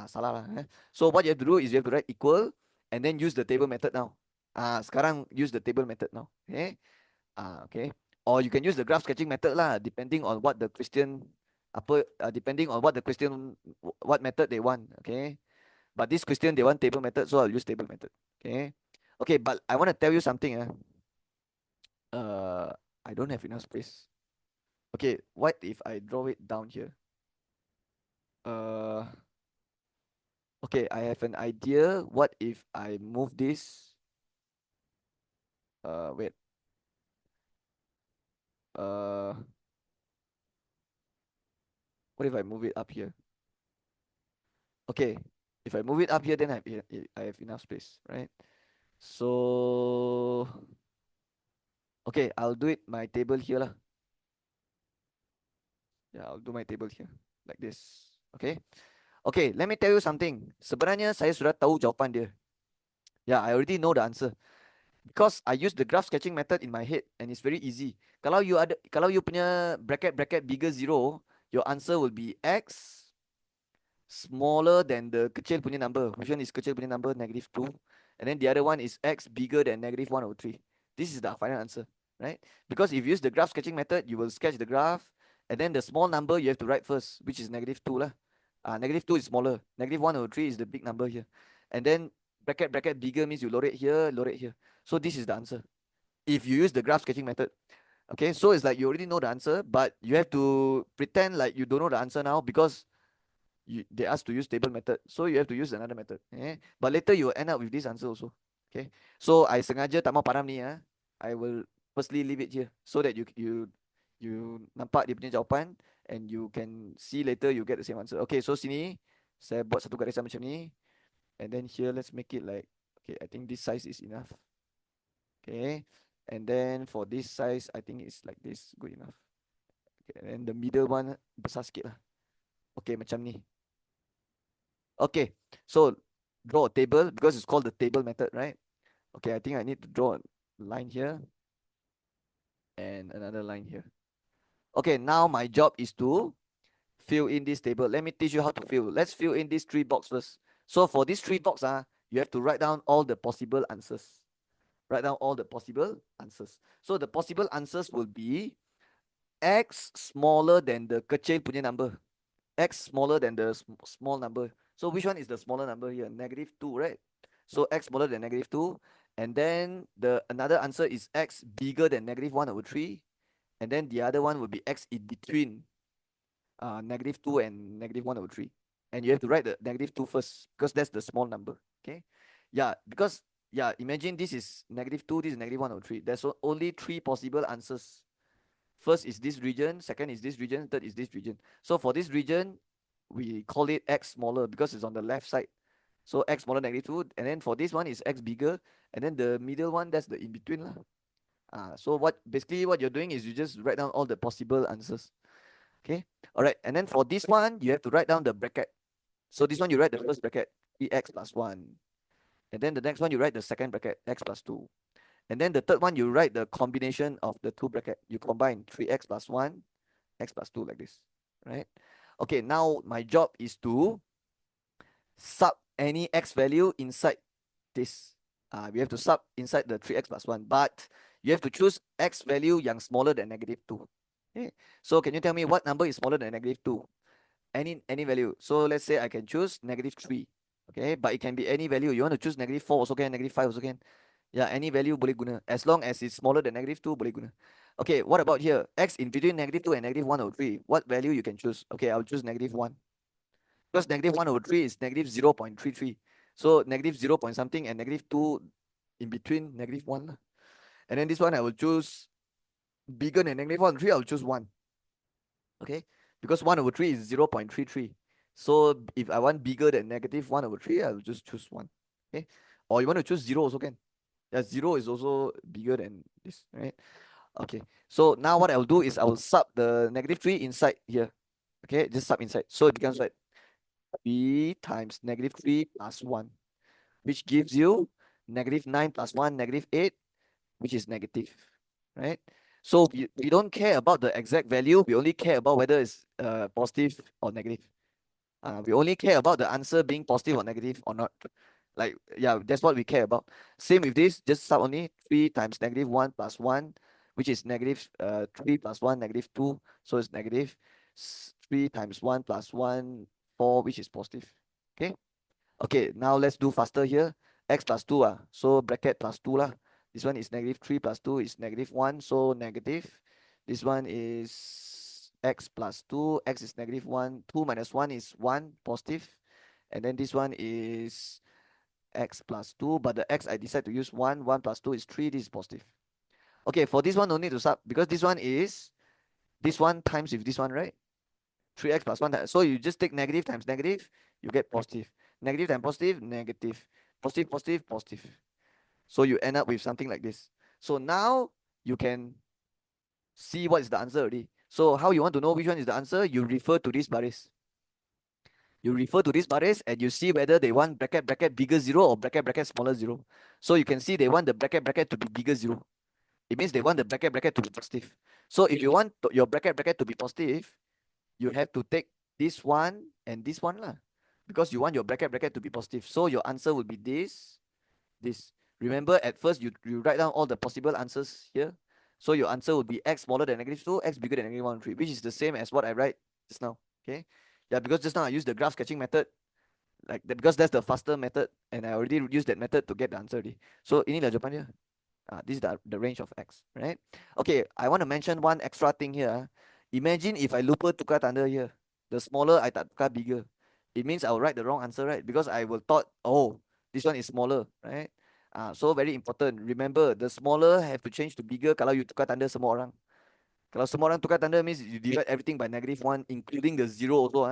Salah lah. So what you have to do is you have to write equal and then use the table method now. Sekarang use the table method now. Okay. Or you can use the graph sketching method lah, depending on what the question, depending on what the question, what method they want. Okay. But this question they want table method, so I'll use table method. Okay. Okay, but I want to tell you something. I don't have enough space. Okay, what if I draw it down here? Okay, I have an idea. What if I move this? Wait. What if I move it up here? Okay, if I move it up here, then I have enough space, right? So, okay, I'll do it my table here lah. Yeah, I'll do my table here like this. Okay. Okay, let me tell you something. Sebenarnya saya sudah tahu jawapan dia. Yeah, I already know the answer. Because I use the graph sketching method in my head and it's very easy. Kalau you punya bracket bigger 0, your answer will be x smaller than the kecil punya number. Which one is kecil punya number? Negative 2. And then the other one is x bigger than negative 1 over 3. This is the final answer, right? Because if you use the graph sketching method, you will sketch the graph. And then the small number you have to write first, which is negative 2 lah. Negative 2 is smaller. Negative 1 over 3 is the big number here. And then bracket bigger means you load it here, load it here. So this is the answer. If you use the graph sketching method. Okay, so it's like you already know the answer, but you have to pretend like you don't know the answer now because they ask to use table method. So you have to use another method. But later you will end up with this answer also. Okay, so I sengaja tak mau padam ni. I will firstly leave it here so that you nampak dia punya jawapan and you can see later you get the same answer. Okay, so sini saya buat satu garisan macam ni. And then here let's make it like, okay, I think this size is enough. Okay, and then for this size I think it's like this, good enough. Okay, and then the middle one besar sikit lah. Okay, macam ni. Okay, so draw a table because it's called the table method, right? Okay, I think I need to draw a line here and another line here. Okay, now my job is to fill in this table. Let me teach you how to fill. Let's fill in these 3 boxes first. So for this three box, you have to write down all the possible answers. Write down all the possible answers. So the possible answers will be X smaller than the kecil punya number. X smaller than the small number. So which one is the smaller number here? -2, right? So X smaller than -2. And then the another answer is X bigger than -1/3. And then the other one will be X in between -2 and -1/3. And you have to write the -2 first because that's the small number. Okay. Yeah, because imagine this is -2, this is -1/3. There's only three possible answers. First is this region, second is this region, third is this region. So for this region, we call it X smaller because it's on the left side. So X smaller than -2, and then for this one is X bigger, and then the middle one, that's the in between lah. So what you're doing is you just write down all the possible answers. Okay, all right, and then for this one, you have to write down the bracket. So this one you write the first bracket, 3x plus 1, and then the next one you write the second bracket, x plus 2. And then the third one, you write the combination of the two bracket. You combine 3x plus 1, x plus 2 like this, right? Okay, now my job is to sub any x value inside this. We have to sub inside the 3x plus 1, but you have to choose x value yang smaller than -2. Okay, so can you tell me what number is smaller than -2? Any value. So let's say I can choose -3. Okay, but it can be any value. You want to choose -4 also can, -5 also can. Yeah, any value boleh guna. As long as it's smaller than -2, boleh guna. Okay, what about here? X in between -2 and -1/3. What value you can choose? Okay, I'll choose -1. Because -1/3 is -0.33. So -0 point something and -2 in between -1 lah. And then this one I will choose bigger than -1/3, I'll choose 1. Okay, because 1/3 is 0.33. So if I want bigger than -1/3, I'll just choose 1. Okay, or you want to choose 0 also can. Yeah, 0 is also bigger than this, right? Okay, so now what I'll do is I will sub the -3 inside here. Okay, just sub inside. So it becomes like b times -3 plus 1, which gives you -9 plus 1, -8, which is negative, right? So we don't care about the exact value. We only care about whether it's positive or negative. We only care about the answer being positive or negative or not. Like, yeah, that's what we care about. Same with this, just sub only 3 times -1 plus 1, which is -3 plus 1, -2. So it's negative 3 times 1 plus 1, 4, which is positive. Okay. Okay, now let's do faster here. X plus 2, so bracket plus 2 lah. This one is -3 plus 2 is -1, so negative. This one is x plus 2, x is -1, 2 minus 1 is 1, positive. And then this one is x plus 2, but the x I decide to use 1, 1 plus 2 is 3, this is positive. Okay, for this one no need to sub, because this one is this one times with this one, right? 3x plus 1, so you just take negative times negative, you get positive. Negative times positive, negative. Positive, positive, positive. So you end up with something like this. So now you can see what is the answer already. So how you want to know which one is the answer? You refer to this baris. You refer to this baris and you see whether they want bracket bracket bigger 0 or bracket bracket smaller 0. So you can see they want the bracket bracket to be bigger 0. It means they want the bracket bracket to be positive. So if you want your bracket bracket to be positive, you have to take this one and this one lah, because you want your bracket bracket to be positive. So your answer will be this. Remember at first you write down all the possible answers here. So your answer would be x smaller than -2, x bigger than -1/3, which is the same as what I write just now. Okay, yeah, because just now I used the graph sketching method, like that, because that's the faster method, and I already used that method to get the answer already. So inilah jawapannya. This is the range of x, right? Okay, I want to mention one extra thing here. Imagine if I lupa tukar tanda here. The smaller I tak tukar bigger. It means I will write the wrong answer, right? Because I will thought, oh, this one is smaller, right? So very important. Remember, the smaller have to change to bigger kalau you tukar tanda semua orang. Kalau semua orang tukar tanda means you divide everything by -1, including the 0 also.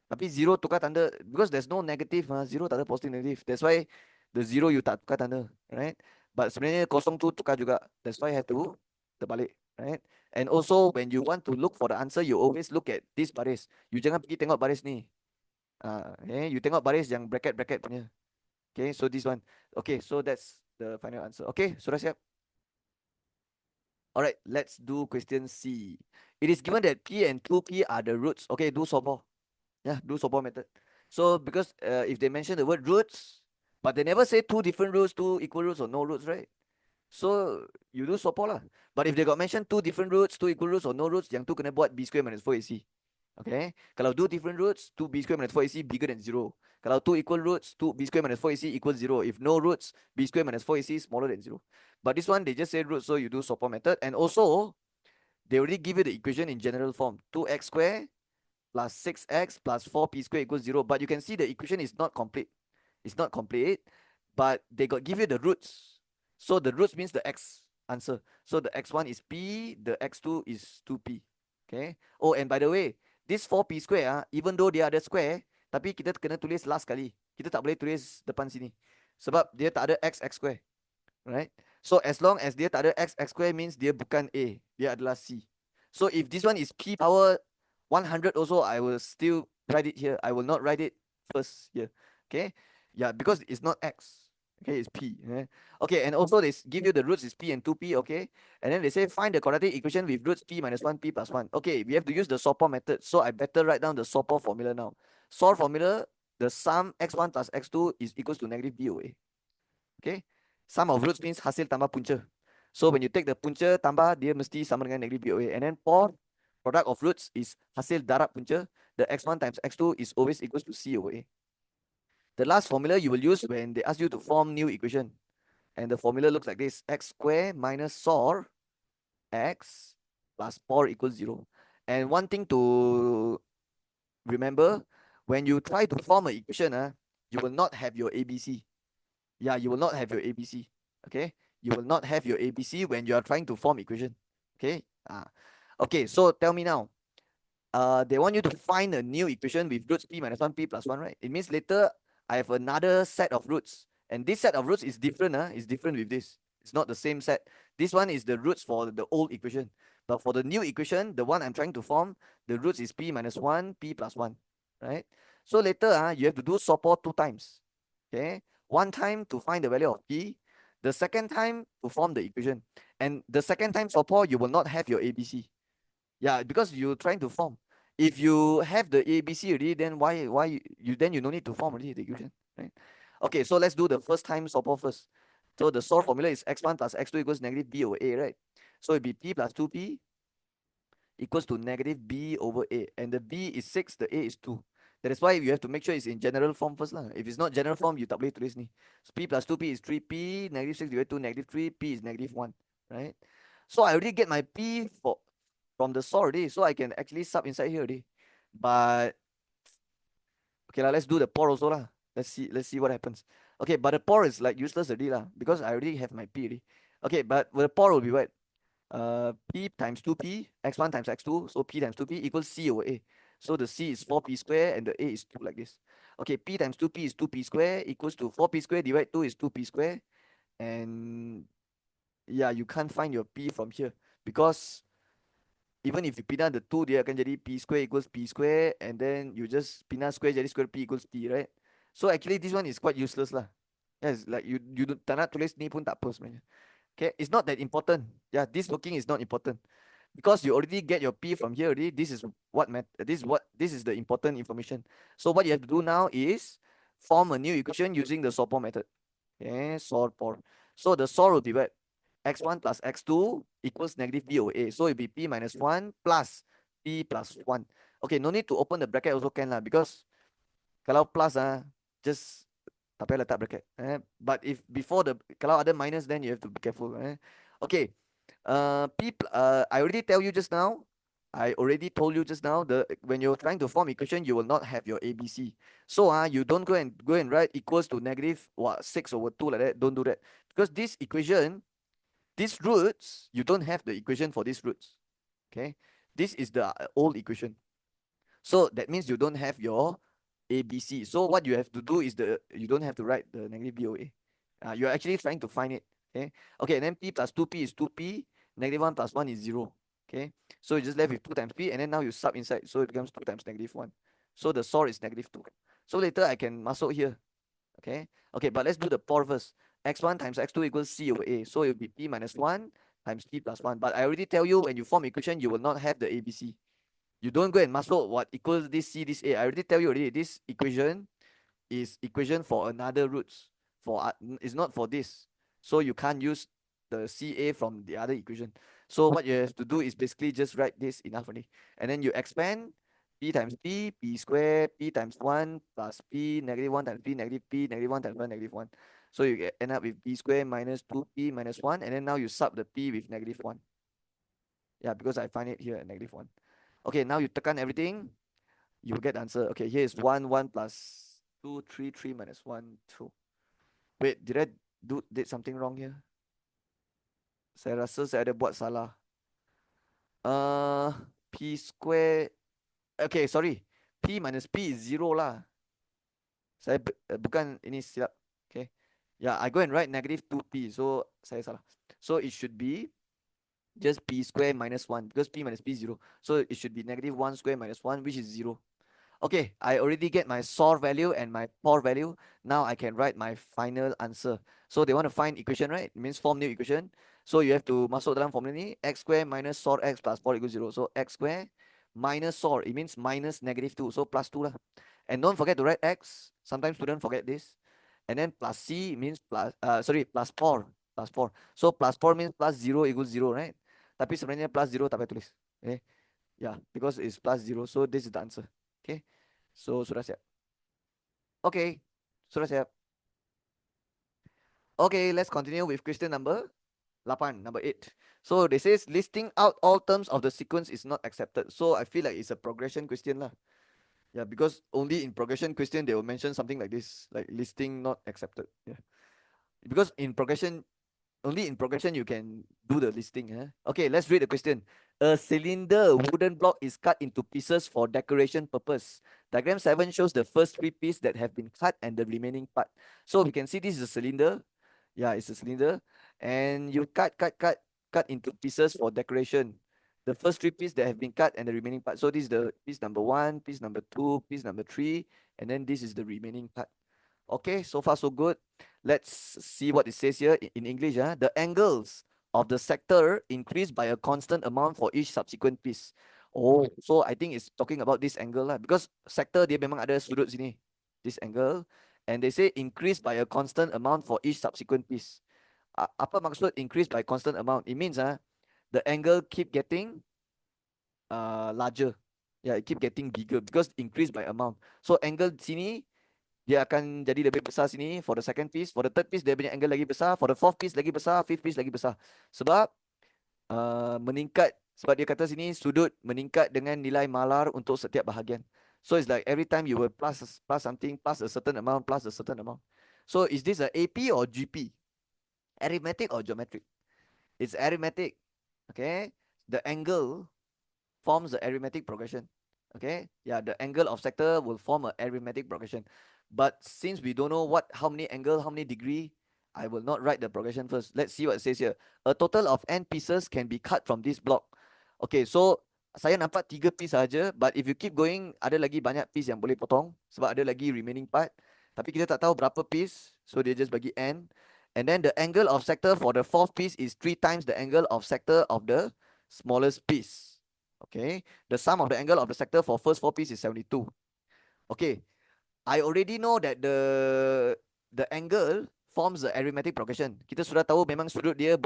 Tapi 0 tukar tanda, because there's no negative, 0 tak ada positive negative. That's why the 0 you tak tukar tanda, right? But sebenarnya kosong tu tukar juga. That's why have to terbalik, right? And also when you want to look for the answer, you always look at this baris. You jangan pergi tengok baris ni. Okay, you tengok baris yang bracket punya. Okay, so this one. Okay, so that's the final answer. Okay, sudah siap? Alright, let's do question C. It is given that P and 2P are the roots. Okay, do sobo. Yeah, do sobo method. So because if they mention the word roots, but they never say two different roots, two equal roots, or no roots, right? So you do sopo lah. But if they got mentioned two different roots, two equal roots, or no roots, yang tu kena buat b square minus 4ac. Okay. Kalau two different roots, 2b square minus 4ac bigger than 0. Kalau two equal roots, 2b square minus 4ac equals 0. If no roots, b square minus 4ac smaller than 0. But this one, they just say roots, so you do sopo method. And also, they already give you the equation in general form. 2x square plus 6x plus 4p square equals 0. But you can see the equation is not complete. It's not complete, but they got give you the roots. So the roots means the x answer. So the x1 is p, the x2 is 2p. Okay. Oh, and by the way, this 4p square, even though dia ada square, tapi kita kena tulis last kali. Kita tak boleh tulis depan sini. Sebab dia tak ada x square. Right? So as long as dia tak ada x square means dia bukan A, dia adalah C. So if this one is p power 100 also, I will still write it here. I will not write it first here. Okay? Yeah, because it's not x. Okay, it's p. Okay, and also they give you the roots is p and 2p, okay? And then they say find the quadratic equation with roots p minus 1, p plus 1. Okay, we have to use the SOPOR method. So I better write down the SOPOR formula now. SOR formula, the sum x1 plus x2 is equals to negative b over a. Okay? Sum of roots means hasil tambah punca. So when you take the punca tambah, dia mesti sama dengan negative b over a. And then for product of roots is hasil darab punca. The x1 times x2 is always equals to c over a. The last formula you will use when they ask you to form new equation. And the formula looks like this. X square minus SOR x plus POR equals 0. And one thing to remember, when you try to form an equation, you will not have your ABC. Yeah, you will not have your ABC. Okay, you will not have your ABC when you are trying to form equation. Okay. Okay, so tell me now. They want you to find a new equation with roots p minus 1, p plus 1, right? It means later I have another set of roots. And this set of roots is different. It's different with this. It's not the same set. This one is the roots for the old equation. But for the new equation, the one I'm trying to form, the roots is p minus 1, p plus 1, right? So later, you have to do SOPOR 2 times. Okay? One time to find the value of p, the second time to form the equation. And the second time SOPOR, you will not have your ABC. Yeah, because you're trying to form. If you have the ABC already, then why you then you no need to form already the equation, right? Okay, so let's do the first time SOPOR first. So the SOR formula is x1 plus x2 equals negative b over a, right? So it'd be p plus 2p equals to negative b over a. And the b is 6, the a is 2. That is why you have to make sure it's in general form first lah. If it's not general form, you tak boleh tulis ni. So p plus 2p is 3p, negative 6 divided 2, negative 3, p is negative 1, right? So I already get my p from the SOR already, so I can actually sub inside here already. But okay lah, let's do the POR also lah. Let's see what happens. Okay, but the POR is like useless already lah, because I already have my p already. Okay, but the POR will be what? P times 2p, x1 times x2, so p times 2p equals c over a. So the c is 4p square and the a is 2 like this. Okay, p times 2p is 2p square equals to 4p square divided 2 is 2p square. And yeah, you can't find your p from here because even if you pindah the 2, dia akan jadi p square equals p square, and then you just pindah square jadi square p equals p, right? So actually this one is quite useless lah. Yes, like you tak nak tulis ni pun tak apa sebenarnya. Okay, it's not that important. Yeah, this working is not important because you already get your p from here already. This is this is the important information. So what you have to do now is form a new equation using the SOPOR method. Okay, SOPOR. So the SOR will be what? X1 plus x2 equals negative b over a. So it will be p minus 1 plus p plus 1. Okay, no need to open the bracket also can lah, because kalau plus just tak payah letak bracket. But if before kalau ada minus, then you have to be careful. Okay, I already tell you just now. I already told you just now, when you're trying to form equation, you will not have your ABC. So you don't go and write equals to negative 6 over 2 like that. Don't do that, because this equation, these roots, you don't have the equation for these roots. Okay, this is the old equation. So that means you don't have your ABC. So what you have to do is you don't have to write the negative BOA. You're actually trying to find it. Okay. Okay, and then p plus 2p is 2p, negative 1 plus 1 is 0. Okay. So you just left with 2 times p, and then now you sub inside. So it becomes 2 times negative 1. So the SOR is negative 2. So later I can masuk here. Okay. Okay, but let's do the POR first. X1 times x2 equals c over a. So it will be p minus 1 times p plus 1. But I already tell you, when you form equation, you will not have the ABC. You don't go and masuk what equals this C, this A. I already tell you already. This equation is equation for another roots. It's not for this. So you can't use the CA from the other equation. So what you have to do is basically just write this enough only. And then you expand P times P square, P times 1 plus P, negative 1 times P, negative 1 times 1, negative 1. So you end up with P square minus 2P minus 1. And then now you sub the P with negative 1. Yeah, because I find it here at negative 1. Okay, now you tekan everything. You will get the answer. Okay, here is 1 plus 2 3 minus 1 2. Wait, did something wrong here? Saya rasa saya ada buat salah. Uh, P square. Okay, sorry. P minus P is 0 lah. Saya bukan ini silap. Okay. Yeah, I go and write negative 2P. So saya salah. So it should be just P square minus 1 because P minus P is 0. So it should be negative 1 square minus 1, which is 0. Okay, I already get my SOR value and my POR value. Now I can write my final answer. So they want to find equation, right? It means form new equation. So you have to masuk dalam formula ni, x square minus SOR x plus POR equals 0. So x square minus SOR, it means minus negative 2. So plus 2 lah. And don't forget to write x. Sometimes students forget this. And then plus C means plus POR. Plus 4. So plus 4 means plus 0 equals 0, right? Tapi sebenarnya plus 0 tak payah tulis. Okay. Yeah, because it's plus 0. So this is the answer. Okay. So sudah siap. Okay. Sudah siap. Okay, let's continue with question number 8, number 8. So they says listing out all terms of the sequence is not accepted. So I feel like it's a progression question lah. Yeah, because only in progression question they will mention something like this, like listing not accepted. Yeah. Because only in progression you can do the listing. Huh? Okay, let's read the question. A cylinder wooden block is cut into pieces for decoration purpose. Diagram 7 shows the first 3 pieces that have been cut and the remaining part. So we can see this is a cylinder. Yeah, it's a cylinder. And you cut into pieces for decoration. The first 3 pieces that have been cut and the remaining part. So this is the piece number 1, piece number 2, piece number 3, and then this is the remaining part. Okay, so far so good. Let's see what it says here in English. The angles of the sector increase by a constant amount for each subsequent piece. Oh, so I think it's talking about this angle lah. Because sector dia memang ada sudut sini. This angle. And they say increase by a constant amount for each subsequent piece. Apa maksud increase by constant amount? It means the angle keep getting larger. Yeah, it keep getting bigger because increase by amount. So angle sini dia akan jadi lebih besar sini for the second piece. For the third piece, dia punya angle lagi besar. For the fourth piece lagi besar. Fifth piece lagi besar. Sebab meningkat. Sebab dia kata sini sudut meningkat dengan nilai malar untuk setiap bahagian. So it's like every time you will plus something, plus a certain amount, plus a certain amount. So is this a AP or GP? Arithmetic or geometric? It's arithmetic. Okay. The angle forms the arithmetic progression. Okay. Yeah, the angle of sector will form an arithmetic progression. But since we don't know how many angle, how many degree, I will not write the progression first. Let's see what it says here. A total of n pieces can be cut from this block. Okay, so saya nampak 3 piece saja, but if you keep going, ada lagi banyak piece yang boleh potong sebab ada lagi remaining part. Tapi kita tak tahu berapa piece, so dia just bagi n. And then the angle of sector for the fourth piece is 3 times the angle of sector of the smallest piece. Okay, the sum of the angle of the sector for first 4 piece is 72. Okay, I already know that the angle forms the arithmetic progression. Kita sudah tahu memang sudut dia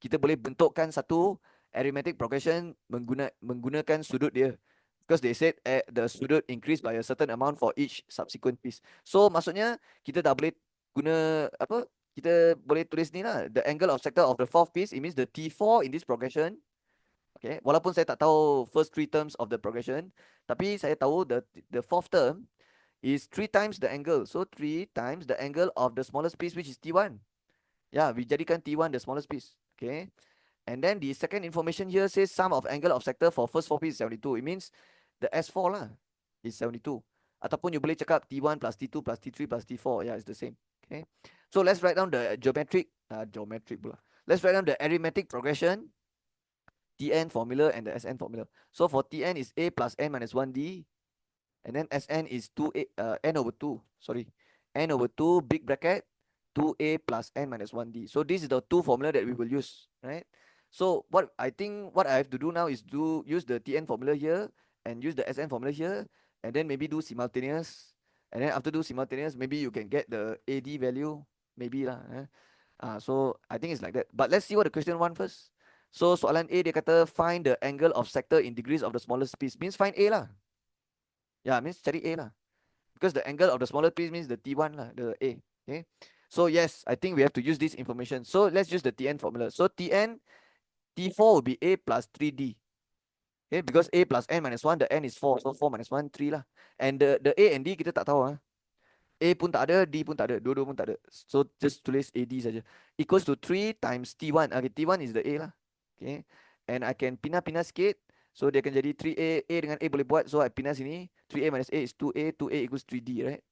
kita boleh bentukkan satu arithmetic progression menggunakan sudut dia. Because they said the sudut increase by a certain amount for each subsequent piece. So maksudnya kita dah boleh guna apa? Kita boleh tulis ni lah. The angle of sector of the fourth piece, it means the T4 in this progression. Okay, walaupun saya tak tahu first 3 terms of the progression, tapi saya tahu the fourth term is 3 times the angle. So 3 times the angle of the smallest piece, which is T1. Yeah, we jadikan T1 the smallest piece. Okay. And then the second information here says sum of angle of sector for first 4 piece is 72. It means the S4 lah is 72. Ataupun you boleh cakap T1 plus T2 plus T3 plus T4. Yeah, it's the same. Okay. So let's write down the geometric pula. Let's write down the arithmetic progression, Tn formula and the Sn formula. So for Tn is A plus n minus 1D. And then Sn is n over 2. Sorry. N over 2 big bracket 2a plus n minus 1d. So this is the 2 formula that we will use, right? So what I have to do now is use the Tn formula here and use the SN formula here, and then maybe do simultaneous, and then after do simultaneous, maybe you can get the AD value, maybe lah. So I think it's like that. But let's see what the question want first. So soalan A dia kata find the angle of sector in degrees of the smallest piece. Means find A lah. Yeah, means cari A lah. Because the angle of the smaller piece means the T1 lah, the A. Okay. So yes, I think we have to use this information. So let's use the Tn formula. So Tn, T4 will be A plus 3D. Okay, because A plus N minus 1, the N is 4. So 4 minus 1, 3 lah. And the A and D kita tak tahu. A pun tak ada, D pun tak ada. Dua-dua pun tak ada. So just tulis AD saja. Equals to 3 times T1. Okay, T1 is the A lah. Okay. And I can pindah-pindah sikit. So dia akan jadi 3A. A dengan A boleh buat. So I pindah sini. 3A minus A is 2A. 2A equals 3D, right?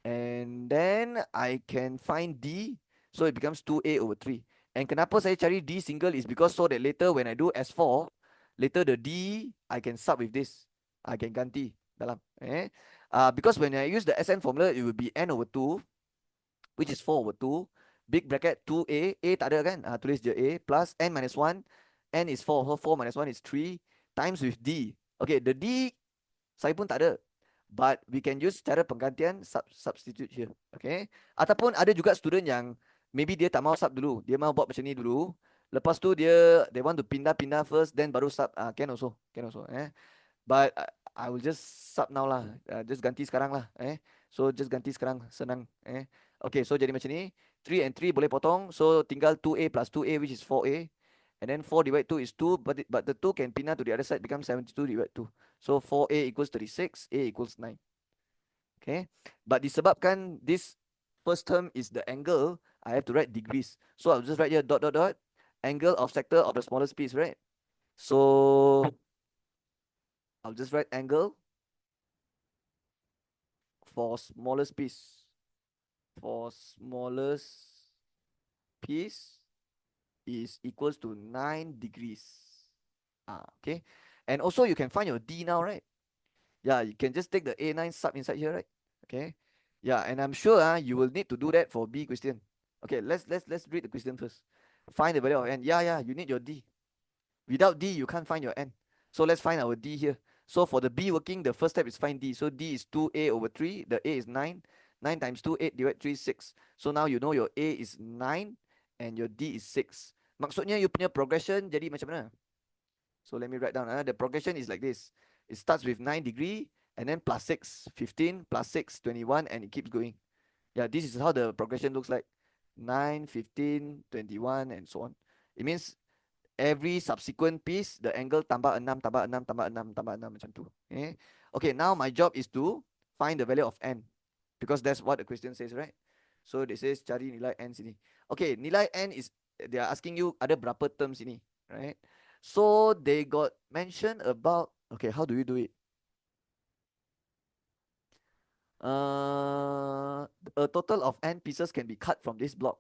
And then I can find D. So it becomes 2A over 3. And kenapa saya cari D single is because so that later when I do S4, later the D, I can sub with this. I can ganti dalam. Because when I use the SN formula, it will be N over 2, which is 4 over 2. Big bracket 2A. A tak ada kan? Tulis je A. Plus N minus 1. N is 4. So 4 minus 1 is 3. Times with D. Okay, the D, saya pun tak ada. But we can use cara penggantian substitute here. Okay. Ataupun ada juga student yang maybe dia tak mau sub dulu. Dia mau buat macam ni dulu. Lepas tu they want to pindah-pindah first, then baru sub. Can also. Can also. But I will just sub now lah. Just ganti sekarang lah. So just ganti sekarang. Senang. Okay, so jadi macam ni. 3 and 3 boleh potong. So tinggal 2A plus 2A, which is 4A. And then 4 divided 2 is 2, but the 2 can pindah to the other side, becomes 72 divided 2. So 4A equals 36, A equals 9. Okay, but disebabkan this first term is the angle, I have to write degrees. So I'll just write here dot dot dot, angle of sector of the smallest piece, right? So I'll just write angle for smallest piece. For smallest piece is equals to 9 degrees. Okay. And also you can find your D now, right? Yeah, you can just take the A9 sub inside here, right? Okay. Yeah, and I'm sure you will need to do that for B question. Okay, let's read the question first. Find the value of N. Yeah, you need your D. Without D, you can't find your N. So let's find our D here. So for the B working, the first step is find D. So D is 2A over 3. The A is 9. 9 times 2, 8 divided 3, 6. So now you know your A is 9 and your D is 6. Maksudnya you punya progression jadi macam mana? So let me write down. The progression is like this. It starts with 9 degree and then plus 6, 15, plus 6, 21, and it keeps going. Yeah, this is how the progression looks like. 9, 15, 21, and so on. It means every subsequent piece, the angle tambah 6, tambah 6, tambah 6, tambah 6 macam tu. Okay, now my job is to find the value of N. Because that's what the question says, right? So they says cari nilai N sini. Okay, nilai N is, they are asking you ada berapa terms ini, right? So they got mentioned about, okay, how do you do it? A total of N pieces can be cut from this block.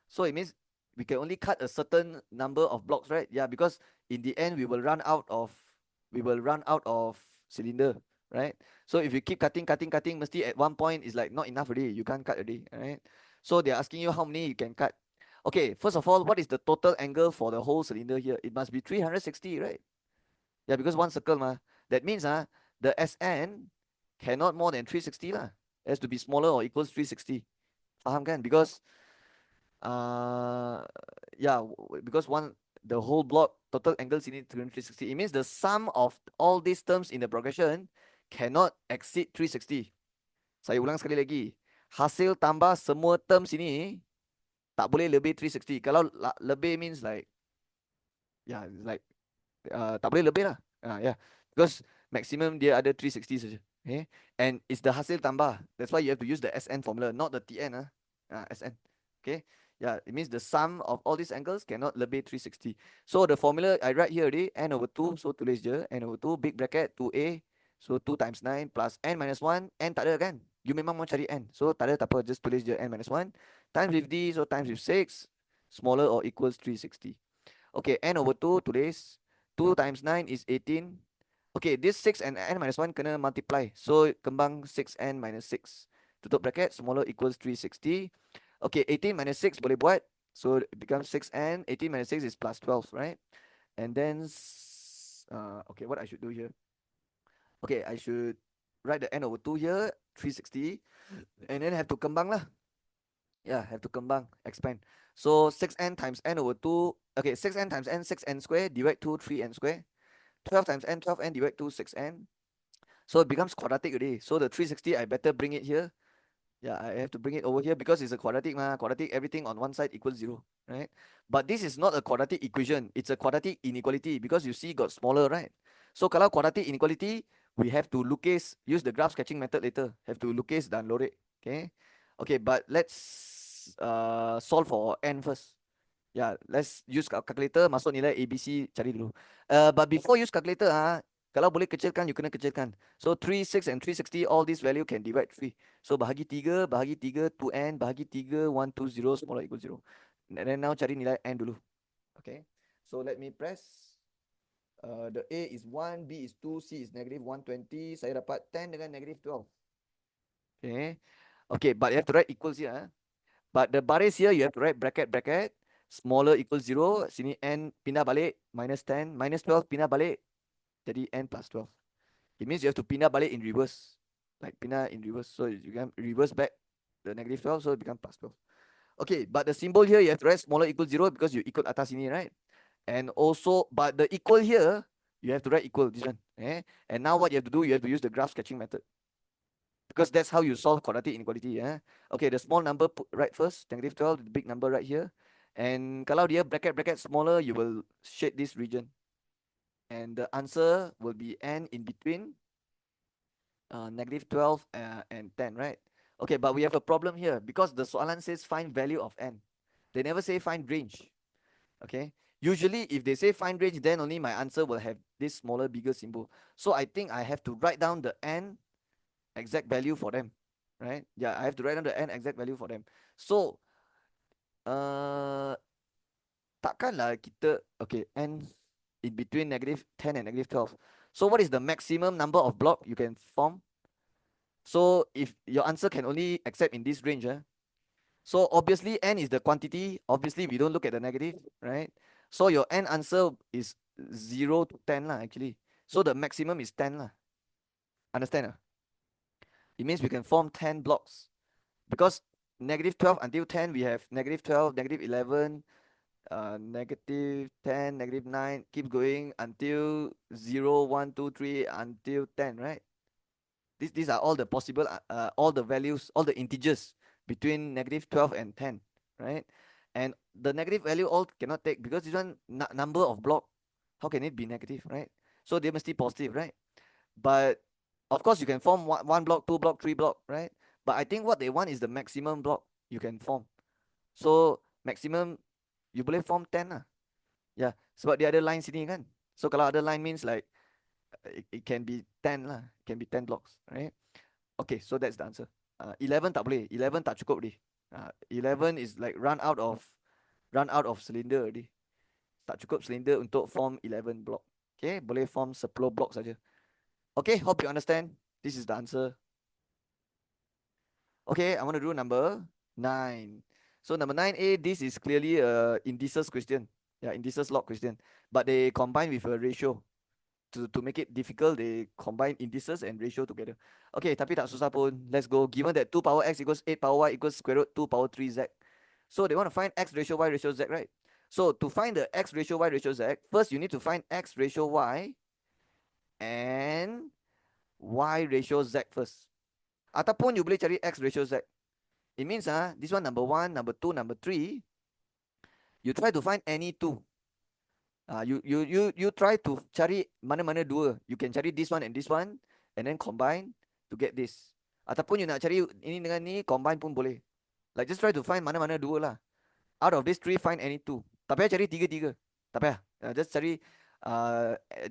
So it means we can only cut a certain number of blocks, right? Yeah, because in the end we will run out of cylinder, right? So if you keep cutting, mesti at one point is like not enough already. You can't cut already, right? So they're asking you how many you can cut. Okay, first of all, what is the total angle for the whole cylinder here? It must be 360, right? Yeah, because one circle ma. That means the SN cannot more than 360 lah. It has to be smaller or equals 360. Faham kan? Because yeah, because the whole block total angle sini 360. It means the sum of all these terms in the progression cannot exceed 360. Saya ulang sekali lagi. Hasil tambah semua term sini tak boleh lebih 360. Kalau lebih means like, yeah, like tak boleh lebih lah. Yeah, because maximum dia ada 360 saja. Okay, and it's the hasil tambah. That's why you have to use the SN formula, not the TN. SN. Okay, yeah, it means the sum of all these angles cannot lebih 360. So the formula I write here already, N over 2. So tulis je N over 2, big bracket 2A. So 2 times 9 plus N minus 1. N tak ada kan? You memang mau cari N. So tak ada tak apa, just tulis je N minus 1. Times with D, so times with 6. Smaller or equals 360. Okay, N over 2 tulis. 2 times 9 is 18. Okay, this 6 and N minus 1 kena multiply. So kembang 6N minus 6. Tutup bracket, smaller equals 360. Okay, 18 minus 6 boleh buat. So it becomes 6N. 18 minus 6 is plus 12, right? And then, okay, what I should do here? Okay, I should write the n over 2 here, 360, and then have to kembang lah. Yeah, have to kembang, expand. So 6n times n over 2, okay, 6n times n, 6n square, divide 2, 3n square. 12 times n, 12n, divide 2, 6n. So it becomes quadratic already. So the 360, I better bring it here. Yeah, I have to bring it over here because it's a quadratic, quadratic, everything on one side equals 0, right? But this is not a quadratic equation. It's a quadratic inequality because you see got smaller, right? So kalau quadratic inequality, we have to lukis, use the graph sketching method later. Have to lukis dan lorek, okay? Okay, but let's solve for n first. Yeah, let's use calculator, masuk nilai ABC, cari dulu. But before use calculator, kalau boleh kecilkan, you kena kecilkan. So 3, 6 and 360, all this value can divide 3. So bahagi 3, 2n, bahagi 3, 1, 2, 0, smaller equal 0. And then now cari nilai n dulu. Okay, so let me press. The A is 1, B is 2, C is negative 120. Saya dapat 10 dengan negative 12. Okay, okay, but you have to write equals here. But the baris here, you have to write bracket, bracket. Smaller equals 0. Sini n pindah balik. Minus 10. Minus 12 pindah balik. Jadi n plus 12. It means you have to pindah balik in reverse. Like pindah in reverse. So you can reverse back the negative 12. So it becomes plus 12. Okay, but the symbol here, you have to write smaller equals 0 because you equal atas sini, right? And also, but the equal here, you have to write equal, this one. And now what you have to do, you have to use the graph sketching method. Because that's how you solve quadratic inequality. Okay, the small number put right first, negative 12, the big number right here. And kalau dia bracket bracket smaller, you will shade this region. And the answer will be n in between negative 12 and 10, right? Okay, but we have a problem here because the soalan says find value of n. They never say find range. Okay, usually if they say find range, then only my answer will have this smaller, bigger symbol. So I think I have to write down the n exact value for them, right? Yeah, I have to write down the n exact value for them. So takkanlah kita, okay, n in between negative 10 and negative 12. So what is the maximum number of block you can form? So if your answer can only accept in this range, so obviously n is the quantity. Obviously we don't look at the negative, right? So your n answer is 0 to 10 lah, actually. So the maximum is 10 lah. Understand? It means we can form 10 blocks. Because negative 12 until 10, we have negative 12, negative 11, negative 10, negative 9, keep going until 0, 1, 2, 3, until 10, right? These are all the possible, all the values, all the integers between negative 12 and 10, right? And the negative value all cannot take because this one number of block, how can it be negative, right? So they must be positive, right? But of course, you can form one block, two block, three block, right? But I think what they want is the maximum block you can form. So maximum, you boleh form 10 lah. Yeah, sebab dia ada line sini kan. So kalau ada line means like it can be 10 lah. It can be 10 blocks, right? Okay, so that's the answer. 11 tak boleh. 11 tak cukup di. 11 is like run out of cylinder already. Tak cukup cylinder untuk form 11 block. Okay, boleh form 10 block saja. Okay, hope you understand. This is the answer. Okay, I want to do number 9. So number 9A, this is clearly a indices question. Yeah, indices log question. But they combine with a ratio. To make it difficult, they combine indices and ratio together. Okay, tapi tak susah pun. Let's go. Given that 2 power x equals 8 power y equals square root 2 power 3z. So they want to find x ratio y ratio z, right? So to find the x ratio y ratio z, first you need to find x ratio y and y ratio z first. Ataupun you boleh cari x ratio z. It means this one number 1, number 2, number 3. You try to find any two. You try to cari mana-mana dua. You can cari this one and then combine to get this. Ataupun you nak cari ini dengan ni, combine pun boleh. Like just try to find mana-mana dua lah. Out of these three, find any two. Tak payah cari tiga-tiga. Tak payah. Just cari,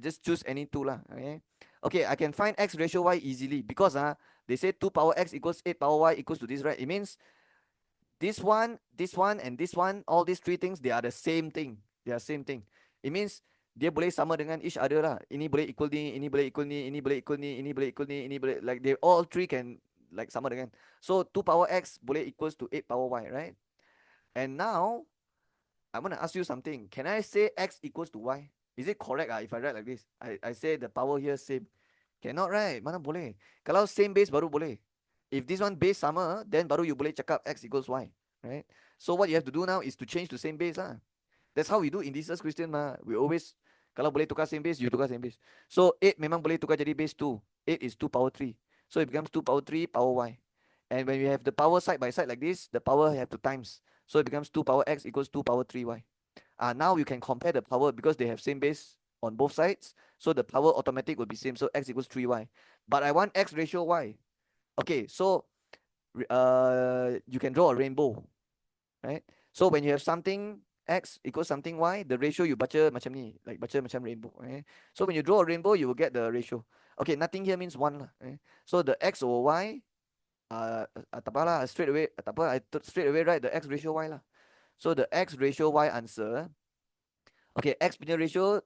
just choose any two lah. Okay. Okay, I can find x ratio y easily because they say 2 power x equals 8 power y equals to this, right? It means this one, and this one, all these three things, they are the same thing. They are same thing. It means dia boleh sama dengan each other lah. Ini boleh equal ni, ini boleh equal ni, ini boleh equal ni, ini boleh equal ni, ini boleh, like they all three can like sama dengan. So 2 power x boleh equals to 8 power y, right? And now I want to ask you something. Can I say x equals to y? Is it correct if I write like this? I say the power here same. Cannot, right? Mana boleh. Kalau same base baru boleh. If this one base sama, then baru you boleh cakap x equals y, right? So what you have to do now is to change to same base lah. That's how we do indices question mah. We always, kalau boleh tukar same base, you tukar same base. So 8 memang boleh tukar jadi base 2. 8 is 2 power 3. So it becomes 2 power 3 power y. And when we have the power side by side like this, the power have to times. So it becomes 2 power x equals 2 power 3y. Now you can compare the power because they have same base on both sides. So the power automatic will be same. So x equals 3y. But I want x ratio y. Okay, so you can draw a rainbow, right? So when you have something x equals something y, the ratio you baca macam ni, like baca macam rainbow. Okay? So when you draw a rainbow, you will get the ratio. Okay, nothing here means 1 lah. Okay? So the x over y, tak apa lah, straight away, tak apa, straight away write the x ratio y lah. So the x ratio y answer, okay, x punya ratio,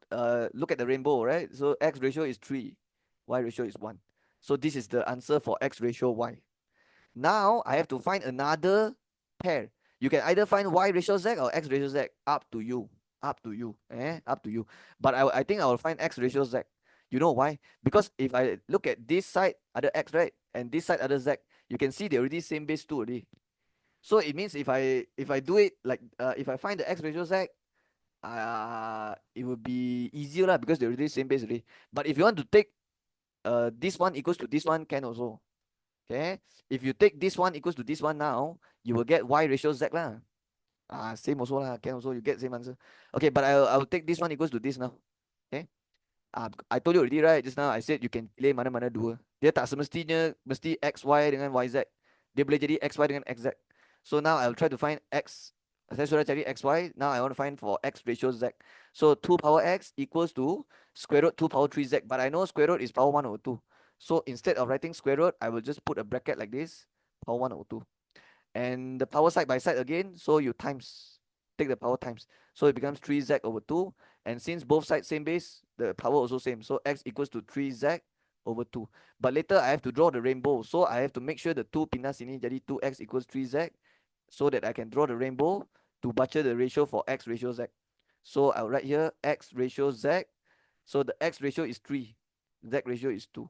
look at the rainbow, right? So x ratio is 3, y ratio is 1. So this is the answer for x ratio y. Now I have to find another pair. You can either find y ratio z or x ratio z. Up to you. Up to you. Up to you. But I think I will find x ratio z. You know why? Because if I look at this side, other x, right? And this side, other z, you can see they already same base 2 already. So it means if I do it like if I find the x ratio z, it would be easier lah because they're already same base already. But if you want to take this one equals to this one, can also. Okay, if you take this one equals to this one now, you will get y ratio z lah. Same also lah, can also, you get same answer. Okay, but I'll take this one equals to this now. Okay. I told you already, right? Just now I said you can pilih mana-mana dua. Dia tak semestinya mesti xy dengan yz. Dia boleh jadi xy dengan xz. So now I'll try to find x. Saya sudah cari xy. Now I want to find for x ratio z. So 2 power x equals to square root 2 power 3z. But I know square root is power 1 over 2. So instead of writing square root, I will just put a bracket like this. Power 1 over 2. And the power side by side again. So you times. Take the power times. So it becomes 3z over 2. And since both sides same base, the power also same. So x equals to 3z over 2. But later I have to draw the rainbow. So I have to make sure the 2 pindah sini jadi 2x equals 3z. So that I can draw the rainbow to baca the ratio for x ratio z. So I'll write here x ratio z. So the x ratio is 3. Z ratio is 2.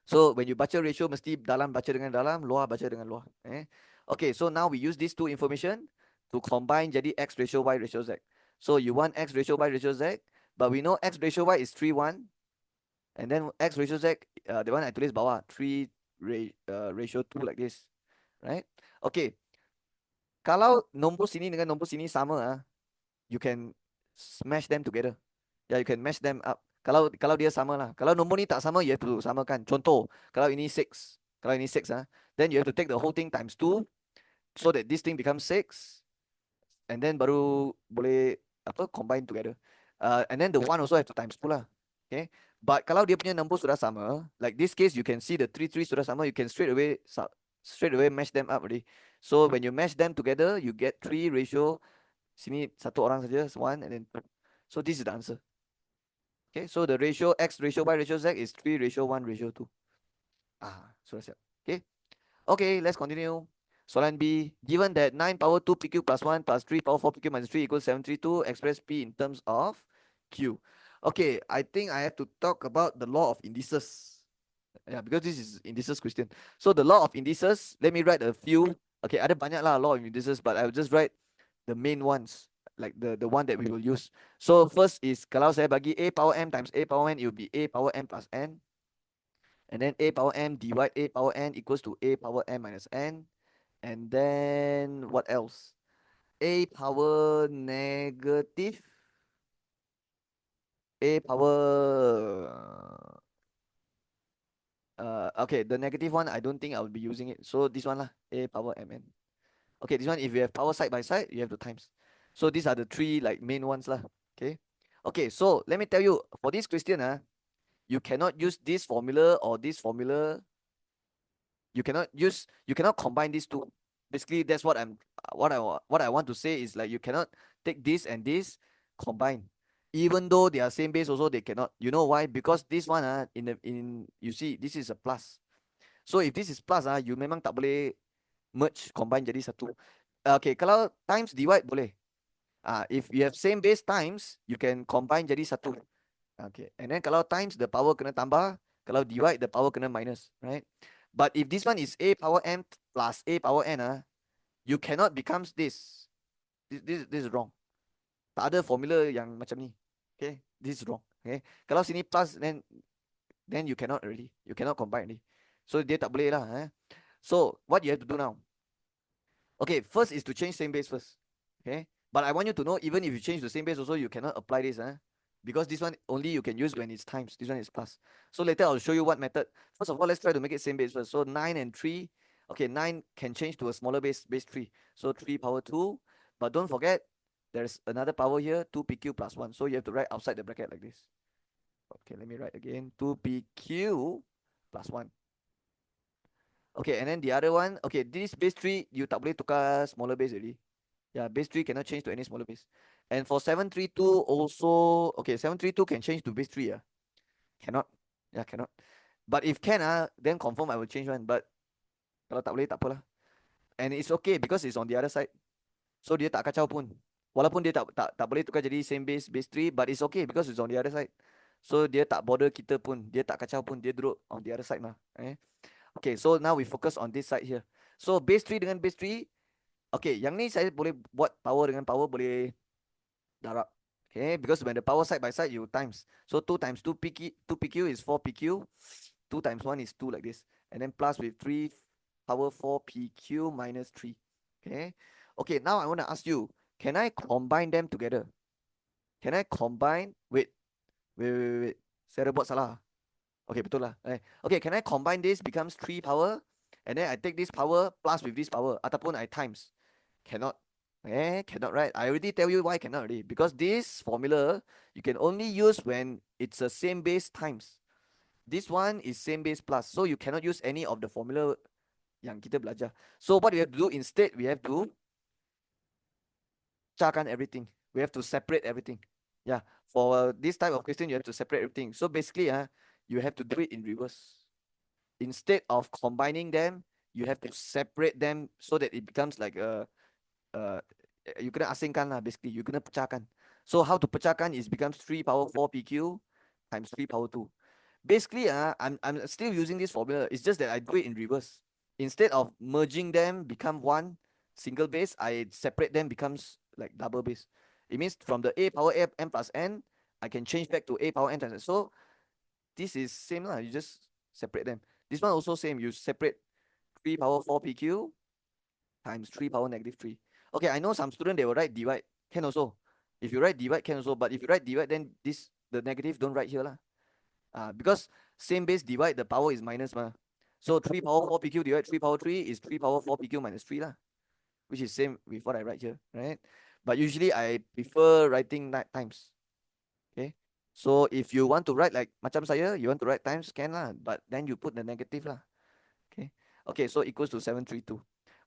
So when you baca ratio, mesti dalam baca dengan dalam, luar baca dengan luar. Okay, so now we use these two information to combine jadi x ratio y ratio z. So you want x ratio y ratio z, but we know x ratio y is 3, 1. And then x ratio z, the one I tulis bawah, 3 ratio 2 like this. Right? Okay. Kalau nombor sini dengan nombor sini sama, you can smash them together. Yeah, you can mash them up. Kalau dia sama lah. Kalau nombor ni tak sama, you have to samakan. Contoh, kalau ini 6, then you have to take the whole thing times 2, so that this thing becomes 6, and then baru boleh combine together. And then the 1 also have to times 2 lah. Okay. But kalau dia punya nombor sudah sama, like this case, you can see the 3 sudah sama, you can straight away mash them up already. So when you mash them together, you get 3 ratio. Sini satu orang saja, 1 and then 2. So this is the answer. Okay, so the ratio x ratio y ratio z is 3 ratio 1 ratio 2. Sudah siap. Okay. Okay, let's continue. Soalan B. Given that 9 power 2 pq plus 1 plus 3 power 4 pq minus 3 equals 732, express p in terms of q. Okay, I think I have to talk about the law of indices. Yeah, because this is indices question. So the law of indices, let me write a few. Okay, ada banyak lah law of indices, but I will just write the main ones, like the one that we will use. So first is, kalau saya bagi a power m times a power n, it will be a power m plus n. And then a power m divide a power n equals to a power m minus n. And then what else? A power negative. A power... okay, the negative one, I don't think I will be using it. So this one lah, a power mn. Okay, this one, if you have power side by side, you have to times. So these are the 3 like main ones lah. Okay. Okay, so let me tell you, for this question, you cannot use this formula or this formula. You cannot combine these two. Basically, that's what I want to say is, like, you cannot take this and this combine. Even though they are same base also, they cannot. You know why? Because this one you see, this is a plus. So if this is plus, you memang tak boleh merge combine jadi satu. Okay, kalau times divide boleh. If you have same base times, you can combine jadi satu. Okay, and then kalau times, the power kena tambah, Kalau divide, the power kena minus, right? But if this one is a power m plus a power n, you cannot become this. This is wrong. Tak ada formula yang macam ni. Okay, this is wrong. Okay, kalau sini plus, then you cannot already. You cannot combine already. So dia tak boleh lah. So what you have to do now? Okay, first is to change same base first. Okay, but I want you to know, even if you change the same base also, you cannot apply this. Because this one only you can use when it's times. This one is plus. So later I'll show you what method. First of all, let's try to make it same base first. So 9 and 3. Okay, 9 can change to a smaller base 3. So 3 power 2. But don't forget, there's another power here, 2pq plus 1. So you have to write outside the bracket like this. Okay, let me write again. 2pq plus 1. Okay, and then the other one, okay, this base 3, you tak boleh tukar smaller base already. Yeah, base 3 cannot change to any smaller base. And for 732 also, okay, 732 can change to base 3. Cannot. Yeah, cannot. But if can, then confirm I will change one. But kalau tak boleh, tak apalah. And it's okay because it's on the other side. So dia tak kacau pun. Walaupun dia tak boleh tukar jadi same base 3, but it's okay because it's on the other side. So dia tak bother kita pun, dia tak kacau pun, dia duduk on the other side mah. Okay, so now we focus on this side here. So base 3 dengan base 3, okay, yang ni saya boleh buat power dengan power boleh darab. Okay, because when the power side by side, you times. So 2 times 2pq is 4pq. 2 times 1 is 2 like this. And then plus with 3 power 4pq minus 3. Okay. Okay, now I want to ask you, can I combine them together? Can I combine? Wait. Saya buat salah. Okay, betul lah. Okay, can I combine this becomes 3 power? And then I take this power plus with this power. Ataupun I times. Cannot. Cannot, right? I already tell you why cannot already. Because this formula, you can only use when it's a same base times. This one is same base plus. So you cannot use any of the formula yang kita belajar. So what we have to do instead, we have to pecahkan everything. We have to separate everything. Yeah, for this type of question, you have to separate everything. So basically, you have to do it in reverse. Instead of combining them, you have to separate them so that it becomes like you kena asingkan lah, basically. You kena pecahkan. So how to pecahkan is becomes 3 power 4pq times 3 power 2. Basically, I'm still using this formula. It's just that I do it in reverse. Instead of merging them become one single base, I separate them becomes like double base. It means from the a power m plus n, I can change back to a power n times n. So this is same lah. You just separate them. This one also same. You separate 3 power 4pq times 3 power negative 3. Okay, I know some student, they will write divide. Can also. If you write divide, can also. But if you write divide, then the negative don't write here lah. Because same base divide, the power is minus mah. So 3 power 4pq divide 3 power 3 is 3 power 4pq minus 3 lah. Which is same with what I write here, right? But usually I prefer writing times. Okay. So if you want to write like macam saya, you want to write times, can lah. But then you put the negative lah. Okay. Okay, so equals to 732.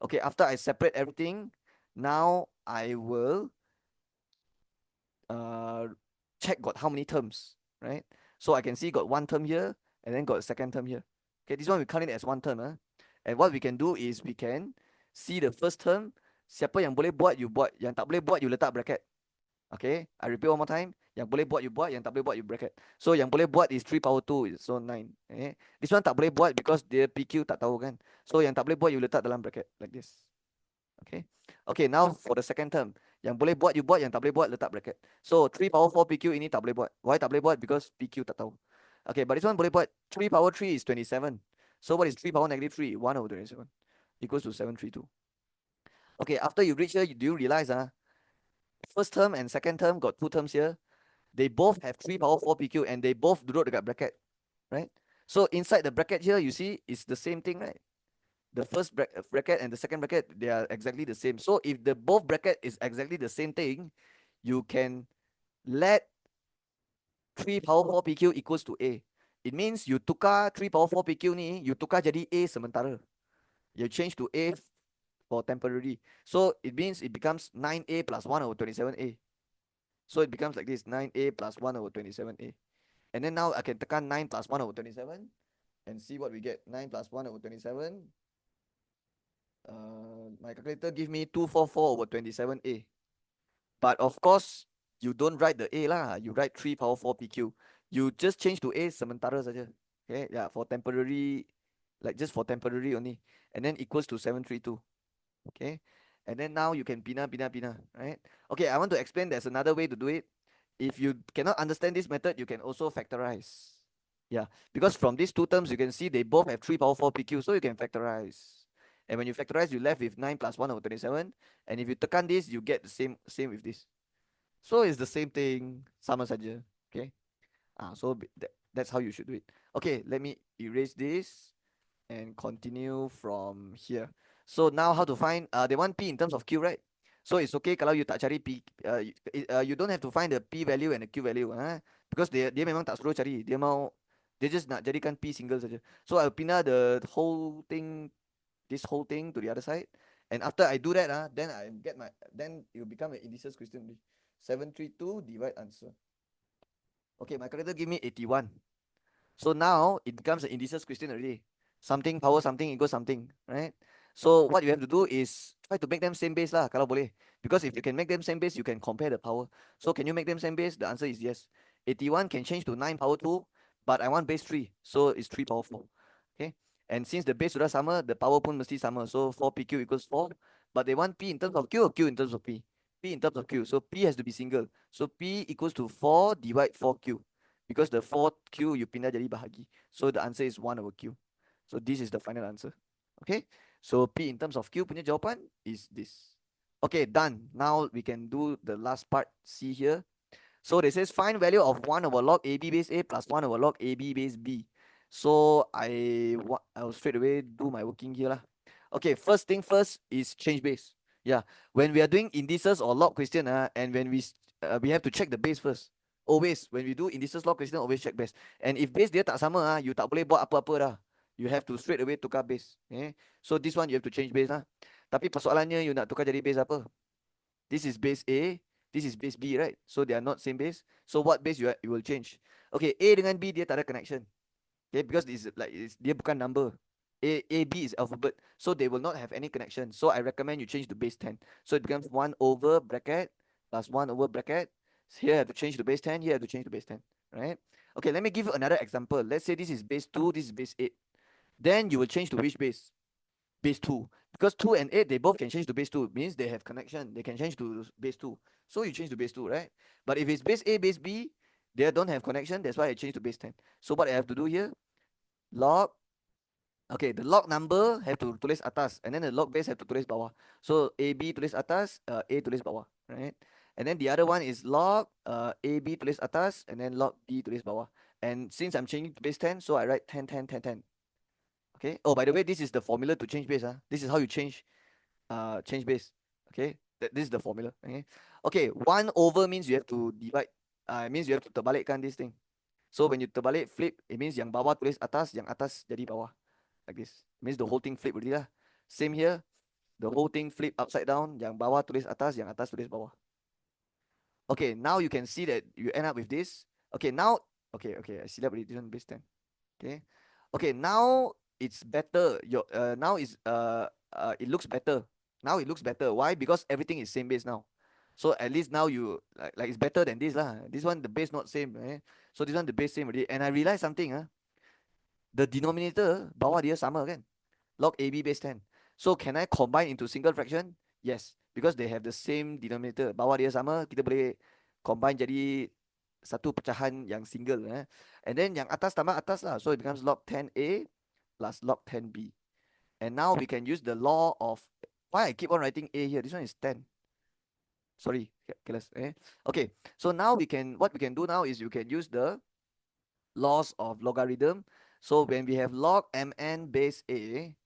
Okay, after I separate everything, now I will check got how many terms, right? So I can see got one term here and then got a second term here. Okay, this one we count it as one term. And what we can do is we can see the first term. Siapa yang boleh buat, you buat. Yang tak boleh buat, you letak bracket. Okay, I repeat one more time. Yang boleh buat, you buat. Yang tak boleh buat, you bracket. So yang boleh buat is 3 power 2. So 9. This one tak boleh buat because dia PQ tak tahu kan. So yang tak boleh buat, you letak dalam bracket like this. Okay. Okay, now for the second term. Yang boleh buat, you buat. Yang tak boleh buat, letak bracket. So 3 power 4 PQ ini tak boleh buat. Why tak boleh buat? Because PQ tak tahu. Okay, but this one boleh buat. 3 power 3 is 27. So what is 3 power negative 3? 1 over 27. Equals to 732. Okay, after you reach here, do you realize first term and second term got two terms here. They both have 3 power 4 PQ and they both duduk dekat bracket. Right? So inside the bracket here, you see, it's the same thing, right? The first bracket and the second bracket, they are exactly the same. So if the both bracket is exactly the same thing, you can let 3 power 4 PQ equals to A. It means you tukar 3 power 4 PQ ni, you tukar jadi A sementara. You change to A for temporary. So it means it becomes 9A plus 1 over 27A. So it becomes like this, 9A plus 1 over 27A. And then now I can tekan 9 plus 1 over 27 and see what we get. 9 plus 1 over 27. My calculator give me 244 over 27A. But of course, you don't write the A lah. You write 3 power 4 PQ. You just change to A sementara saja. Okay, yeah, for temporary, like just for temporary only, and then equals to 732. Okay, and then now you can pina, right? Okay, I want to explain there's another way to do it. If you cannot understand this method, you can also factorize. Yeah, because from these two terms, you can see they both have 3 power 4 PQ, so you can factorize. And when you factorize, you left with 9 plus 1 over 27. And if you tekan this, you get the same with this. So it's the same thing, sama saja. Okay. So that's how you should do it. Okay, let me erase this and continue from here. So now how to find they want P in terms of Q, right? So it's okay kalau you tak cari P, you don't have to find the P value and the Q value, because dia memang tak suruh cari, dia just nak jadikan P single saja. So I'll pindah the whole thing, this whole thing to the other side, and after I do that, then it will become an indices question. 732 divide answer. Okay, my calculator give me 81. So now it becomes an indices question already. Something power something equals something, right? So what you have to do is try to make them same base lah, kalau boleh. Because if you can make them same base, you can compare the power. So can you make them same base? The answer is yes. 81 can change to 9 power 2, but I want base 3. So it's 3 power 4. Okay? And since the base sudah sama, the power pun mesti sama. So 4PQ equals 4. But they want P in terms of Q or Q in terms of P? P in terms of Q. So P has to be single. So P equals to 4 divide 4Q. Because the 4Q you pindah jadi bahagi. So the answer is 1 over Q. So this is the final answer. Okay. So P in terms of Q punya jawapan is this. Okay, done. Now we can do the last part, C here. So they says find value of 1 over log AB base A plus 1 over log AB base B. So I'll straight away do my working here lah. Okay, first thing first is change base. Yeah, when we are doing indices or log question, and when we have to check the base first. Always when we do indices log question, always check base. And if base dia tak sama, you tak boleh buat apa-apa dah. You have to straight away tukar base. Okay? So this one you have to change base lah. Tapi persoalannya you nak tukar jadi base apa? This is base A, this is base B, right? So they are not same base. So what base you will change? Okay, A dengan B dia tak ada connection. Okay, because dia bukan number. B is alphabet, so they will not have any connection. So I recommend you change to base 10. So it becomes 1 over bracket plus 1 over bracket. So here I have to change to base 10. Here I have to change to base 10. Right? Okay, let me give you another example. Let's say this is base 2, this is base 8. Then you will change to which base? Base 2. Because 2 and 8, they both can change to base 2. Means they have connection. They can change to base 2. So you change to base 2, right? But if it's base A, base B, they don't have connection. That's why I change to base 10. So what I have to do here? Log. Okay, the log number have to tulis atas. And then the log base have to tulis bawah. So AB tulis atas, A tulis bawah. Right? And then the other one is log AB tulis atas. And then log B tulis bawah. And since I'm changing to base 10, so I write 10, 10, 10, 10. Okay. Oh, by the way, this is the formula to change base. This is how you change base. Okay. This is the formula. Okay. Okay. 1 over means you have to divide. It means you have to terbalikkan this thing. So when you terbalik flip, it means yang bawah tulis atas, yang atas jadi bawah. Like this. It means the whole thing flip already lah. Same here. The whole thing flip upside down. Yang bawah tulis atas, yang atas tulis bawah. Okay. Now you can see that you end up with this. Okay. Now. Okay. I see that already. This one base 10. Okay. Okay. Now it's better. Now it looks better. Now it looks better. Why? Because everything is same base now. So at least now you like it's better than this lah. This one the base not same, eh? So this one the base same already. And I realized something, the denominator bawah dia sama kan? Log AB base 10. So can I combine into single fraction? Yes, because they have the same denominator. Bawah dia sama, kita boleh combine jadi satu pecahan yang single, eh? And then yang atas tambah atas lah. So it becomes log 10A plus log 10B. And now we can use the law of, why I keep on writing A here? This one is 10. Sorry, careless. Okay, so now what we can do now is you can use the laws of logarithm. So when we have log mn base A,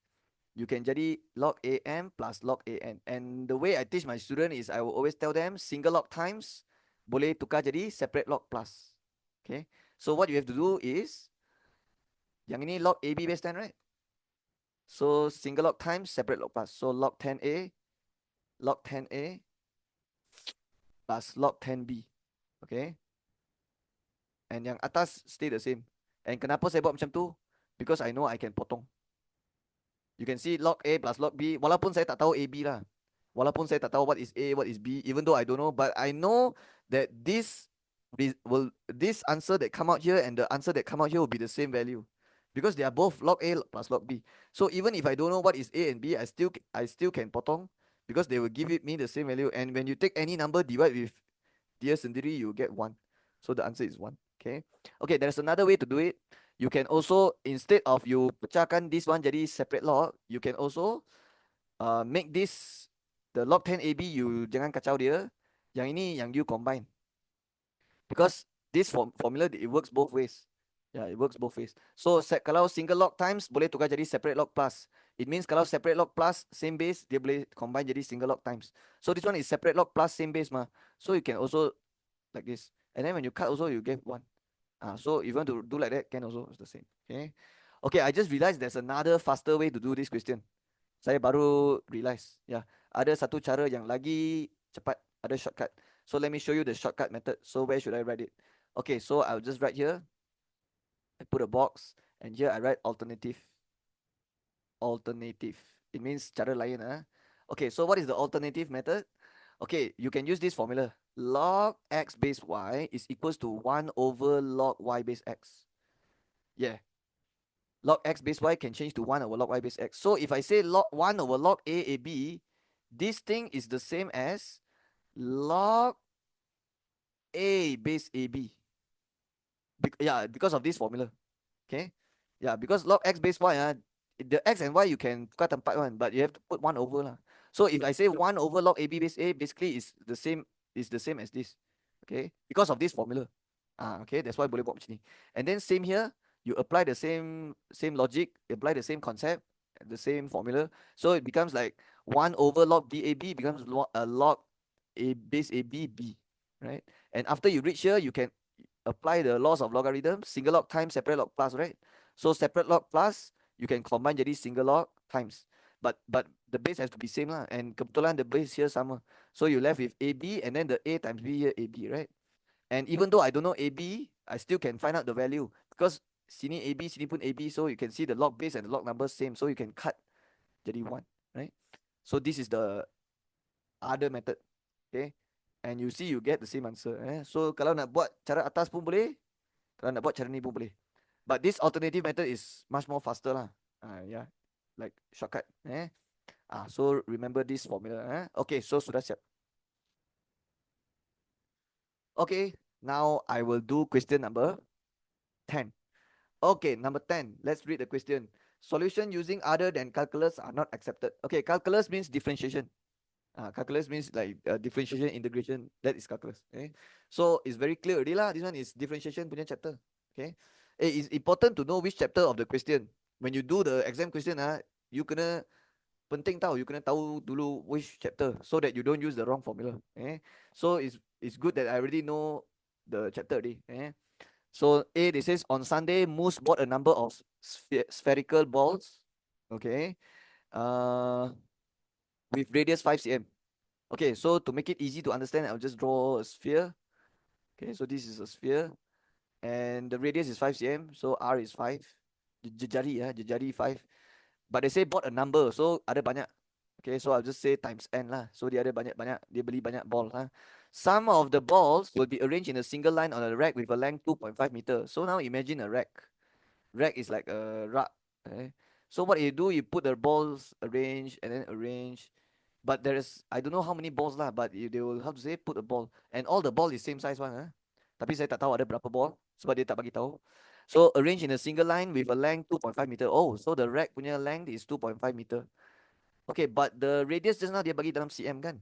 you can jadi log am plus log an. And the way I teach my student is I will always tell them single log times boleh tukar jadi separate log plus. Okay, so what you have to do is yang ini log AB base 10, right? So single log times separate log plus. So log 10A plus log 10B. Okay. And yang atas stay the same. And kenapa saya buat macam tu? Because I know I can potong. You can see log A plus log B. Walaupun saya tak tahu AB lah. Walaupun saya tak tahu what is A, what is B. Even though I don't know. But I know that this answer that come out here and the answer that come out here will be the same value. because they are both log A plus log B. So even if I don't know what is A and B, I still can potong because they will give it me the same value. And when you take any number divide with dia sendiri, you get 1. So the answer is 1. Okay. Okay, there's another way to do it. You can also, instead of you pecahkan this one jadi separate log, you can also make this the log 10AB, you jangan kacau dia. Yang ini yang you combine. Because this formula it works both ways. Yeah, it works both ways. So kalau single log times boleh tukar jadi separate log plus. It means kalau separate log plus same base dia boleh combine jadi single log times. So this one is separate log plus same base mah. So you can also like this. And then when you cut also you get 1. So if you want to do like that can also, it's the same. Okay. Okay, I just realized there's another faster way to do this question. Saya baru realize. Yeah. Ada satu cara yang lagi cepat. Ada shortcut. So let me show you the shortcut method. So where should I write it? Okay, so I'll just write here. I put a box. And here I write alternative. Alternative. It means cara lain. Okay, so what is the alternative method? Okay, you can use this formula. Log x base y is equals to 1 over log y base x. Yeah. Log x base y can change to 1 over log y base x. So if I say log 1 over log a b, this thing is the same as log a base ab. Yeah, because of this formula. Okay. Yeah, because log x base y, the x and y you can tukar tempat one, but you have to put 1 over lah. So if I say 1 over log ab base a, basically is the same as this. Okay, because of this formula. Okay, that's why boleh buat macam ni. And then same here, you apply the same logic, apply the same concept, the same formula. So it becomes like 1 over log bab becomes log a base ab b, right? And after you reach here, you can apply the laws of logarithm, single log times separate log plus, right? So separate log plus, you can combine jadi single log times. But the base has to be same lah. And kebetulan the base here sama. So you left with AB and then the A times B here AB, right? And even though I don't know AB, I still can find out the value. Because sini AB, sini pun AB, so you can see the log base and the log number same. So you can cut jadi 1, right? So this is the other method. Okay? And you see you get the same answer. So kalau nak buat cara atas pun boleh, kalau nak buat cara ni pun boleh. But this alternative method is much more faster lah. Yeah, like shortcut. So remember this formula. Okay, so sudah siap. Okay, now I will do question number 10. Okay, number 10. Let's read the question. Solution using other than calculus are not accepted. Okay, calculus means differentiation. Calculus means like differentiation, integration. That is calculus. Okay, so it's very clear already lah. This one is differentiation punya chapter. Okay, it's important to know which chapter of the question. When you do the exam question, you kena penting tahu. You kena tahu dulu which chapter so that you don't use the wrong formula. So it's good that I already know the chapter already. So A, they says on Sunday, Moose bought a number of spherical balls. Okay. With radius 5 cm. Okay, so to make it easy to understand, I'll just draw a sphere. Okay, so this is a sphere. And the radius is 5 cm, so R is 5. Jejari 5. But they say bought a number, so ada banyak. Okay, so I'll just say times n lah. So dia ada banyak-banyak, dia beli banyak ball. Some of the balls will be arranged in a single line on a rack with a length 2.5 meters. So now imagine a rack. Rack is like a rak. Okay? So what you do, you put the balls arrange and then arrange. But there is, I don't know how many balls lah, but they will, how to say, put a ball. And all the ball is same size one. Tapi saya tak tahu ada berapa ball, sebab dia tak bagi tahu. So arrange in a single line with a length 2.5 meter. Oh, so the rack punya length is 2.5 meter. Okay, but the radius just now dia bagi dalam cm kan.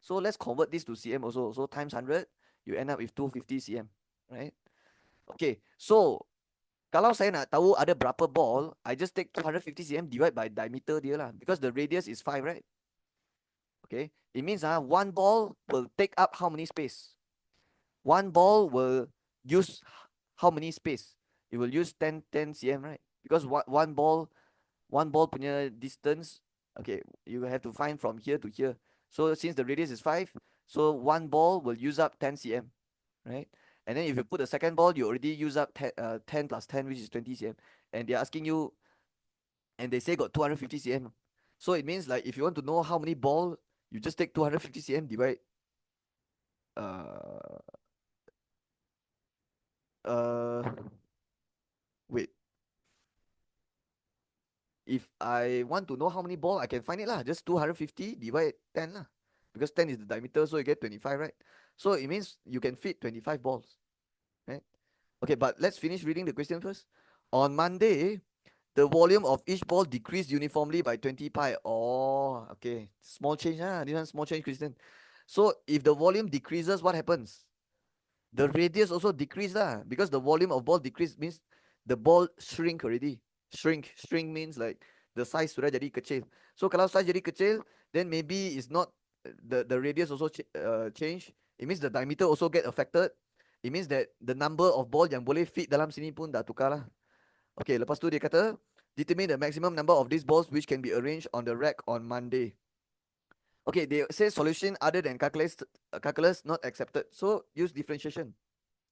So let's convert this to cm also. So times 100, you end up with 250 cm, right? Okay, so kalau saya nak tahu ada berapa ball, I just take 250 cm divide by diameter dia lah. Because the radius is 5, right? Okay, it means one ball will take up how many space? One ball will use how many space? It will use 10 cm, right? Because one ball punya distance, okay, you have to find from here to here. So since the radius is 5, so one ball will use up 10 cm, right? And then if you put the second ball, you already use up 10 plus 10, which is 20 cm. And they're asking you, and they say got 250 cm. So it means like if you want to know how many ball, you just take 250 cm divide uh uh wait I want to know how many ball, I can find it lah. Just 250 divide 10 lah. Because 10 is the diameter, so you get 25, right? So it means you can fit 25 balls, right? Okay, but let's finish reading the question first. On Monday, the volume of each ball decreased uniformly by 20 pi. Oh, okay. Small change, this one small change, Christian. So if the volume decreases, what happens? The radius also decrease lah, because the volume of ball decrease means the ball shrink already. Shrink means like the size sudah jadi kecil. So kalau size jadi kecil, then maybe it's not the radius also change. It means the diameter also get affected. It means that the number of ball yang boleh fit dalam sini pun dah tukar lah. Okay, lepas tu dia kata determine the maximum number of these balls which can be arranged on the rack on Monday. Okay, they say solution other than calculus not accepted. So use differentiation.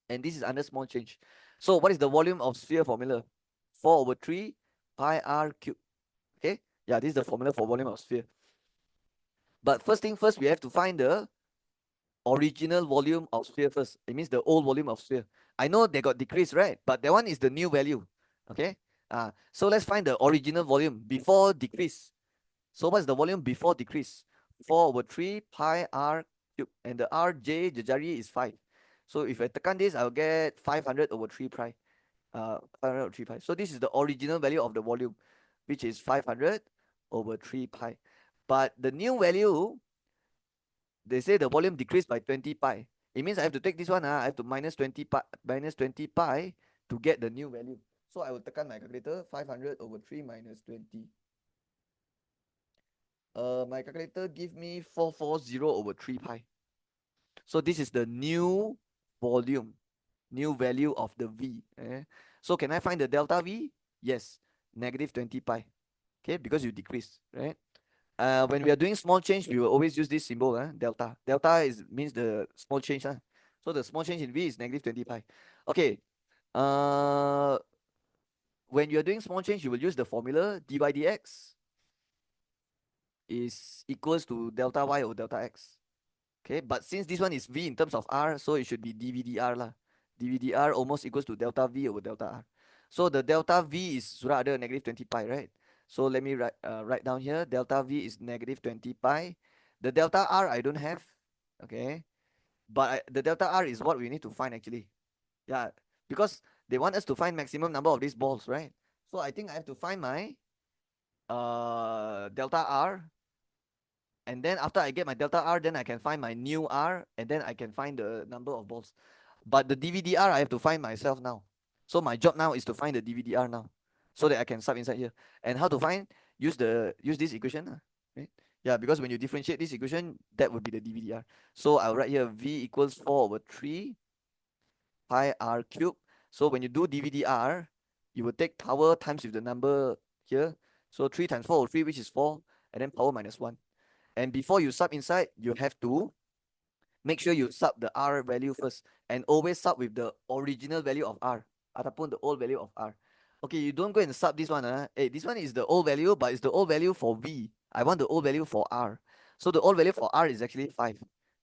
And this is under small change. So what is the volume of sphere formula? 4 over 3 pi r cube. Okay, yeah, this is the formula for volume of sphere. But first thing first, we have to find the original volume of sphere first. It means the old volume of sphere. I know they got decreased, right? But that one is the new value. Okay, so let's find the original volume before decrease. So what's the volume before decrease? 4 over 3 pi r cube. And the rj, jejari, is 5. So if I tekan this, I'll get 500 over 3 pi. 500 over 3 pi. So this is the original value of the volume, which is 500 over 3 pi. But the new value, they say the volume decreased by 20 pi. It means I have to take this one, I have to minus 20 pi to get the new value. So I will tekan my calculator, 500 over 3 minus 20. My calculator give me 440 over 3 pi. So this is the new volume, new value of the V. So can I find the delta V? Yes, negative 20 pi. Okay, because you decrease, right? When we are doing small change, we will always use this symbol, delta. Delta means the small change. So the small change in V is negative 20 pi. Okay. When you are doing small change, you will use the formula dy dx is equals to delta y over delta x. Okay, but since this one is V in terms of R, so it should be dVdr lah. dVdr almost equals to delta V over delta R. So the delta V is sudah ada negative 20 pi, right? So let me write down here. Delta V is negative 20 pi. The delta R I don't have, okay? But the delta R is what we need to find actually. Yeah, because they want us to find maximum number of these balls, right? So I think I have to find my delta R. And then after I get my delta R, then I can find my new R, and then I can find the number of balls. But the dVdr, I have to find myself now. So my job now is to find the dVdr now, so that I can sub inside here. And how to find? Use this equation, right? Yeah, because when you differentiate this equation, that would be the dVdr. So I'll write here V equals 4 over 3 pi r cube. So when you do dVdr, you will take power times with the number here. So 3 times 4 over 3, which is 4, and then power minus 1. And before you sub inside, you have to make sure you sub the R value first. And always sub with the original value of R. Ataupun the old value of R. Okay, you don't go and sub this one. Hey, this one is the old value, but it's the old value for V. I want the old value for R. So the old value for R is actually 5.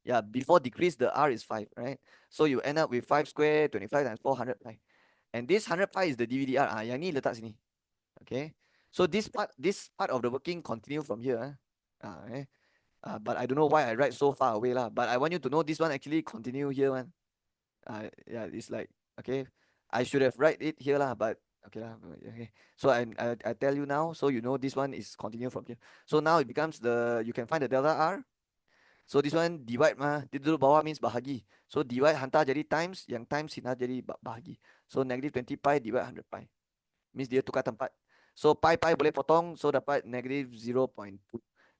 Yeah, before decrease, the R is 5, right? So you end up with 5 square, 25 times 400 pi. And this 100 pi is the dVdr. Yang ni letak sini. Okay. So this part of the working continue from here. But I don't know why I write so far away lah. But I want you to know this one actually continue here one. Yeah, it's like okay. I should have write it here lah, but okay lah. Okay. So I tell you now, so you know this one is continue from here. So now it becomes you can find the delta R. So this one divide dia duduk bawah means bahagi. So divide hantar jadi times, yang times sini jadi bahagi. So negative 20 pi divide 100 pi. Means dia tukar tempat. So pi boleh potong, so dapat negative 0.2.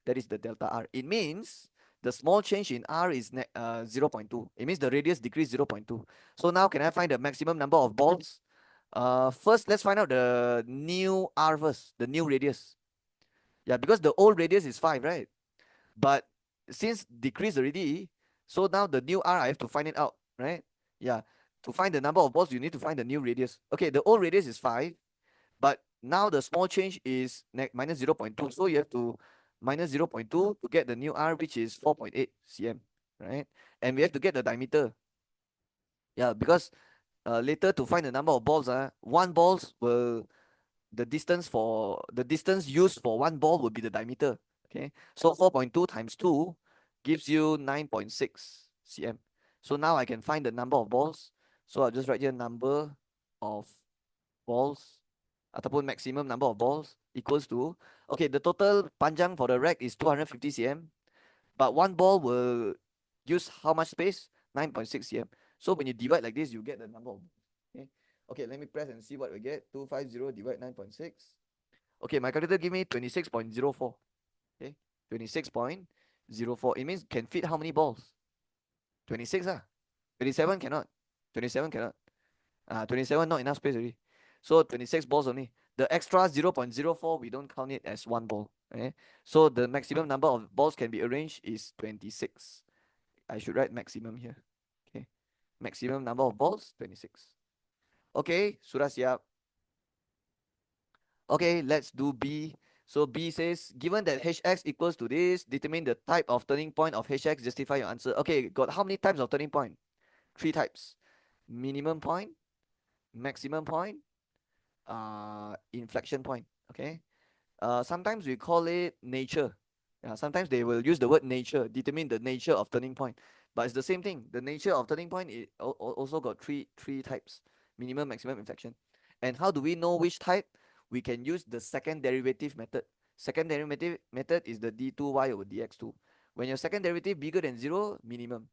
That is the delta R. It means the small change in R is 0.2. It means the radius decrease 0.2. So now can I find the maximum number of balls? First, let's find out the new R first, the new radius. Yeah, because the old radius is 5, right? But since decrease already, so now the new R, I have to find it out, right? Yeah, to find the number of balls, you need to find the new radius. Okay, the old radius is 5, but now the small change is minus 0.2. So you have to minus 0.2 to get the new R, which is 4.8 cm, right? And we have to get the diameter. Yeah, because later to find the number of balls, one balls will the distance used for one ball would be the diameter. Okay, so 4.2 times 2 gives you 9.6 cm. So now I can find the number of balls. So I'll just write here number of balls ataupun maximum number of balls equals to, okay, the total panjang for the rack is 250 cm, but one ball will use how much space? 9.6 cm. So when you divide like this, you get the number of, okay. Okay, let me press and see what we get. 250 divide 9.6. Okay, my calculator give me 26.04. Okay, 26.04. It means can fit how many balls? 26 ah. 27 cannot. 27 cannot. 27 not enough space already. So 26 balls only. The extra 0.04, we don't count it as one ball. Okay? So the maximum number of balls can be arranged is 26. I should write maximum here. Okay. Maximum number of balls, 26. Okay, sudah siap. Okay, let's do B. So B says, given that hx equals to this, determine the type of turning point of hx, justify your answer. Okay, got how many types of turning point? 3 types. Minimum point, maximum point, inflection point. Okay. Sometimes we call it nature. Sometimes they will use the word nature, determine the nature of turning point. But it's the same thing. The nature of turning point also got three types: minimum, maximum, inflection. And how do we know which type? We can use the second derivative method. Second derivative method is the d2y over dx2. When your second derivative bigger than 0, minimum.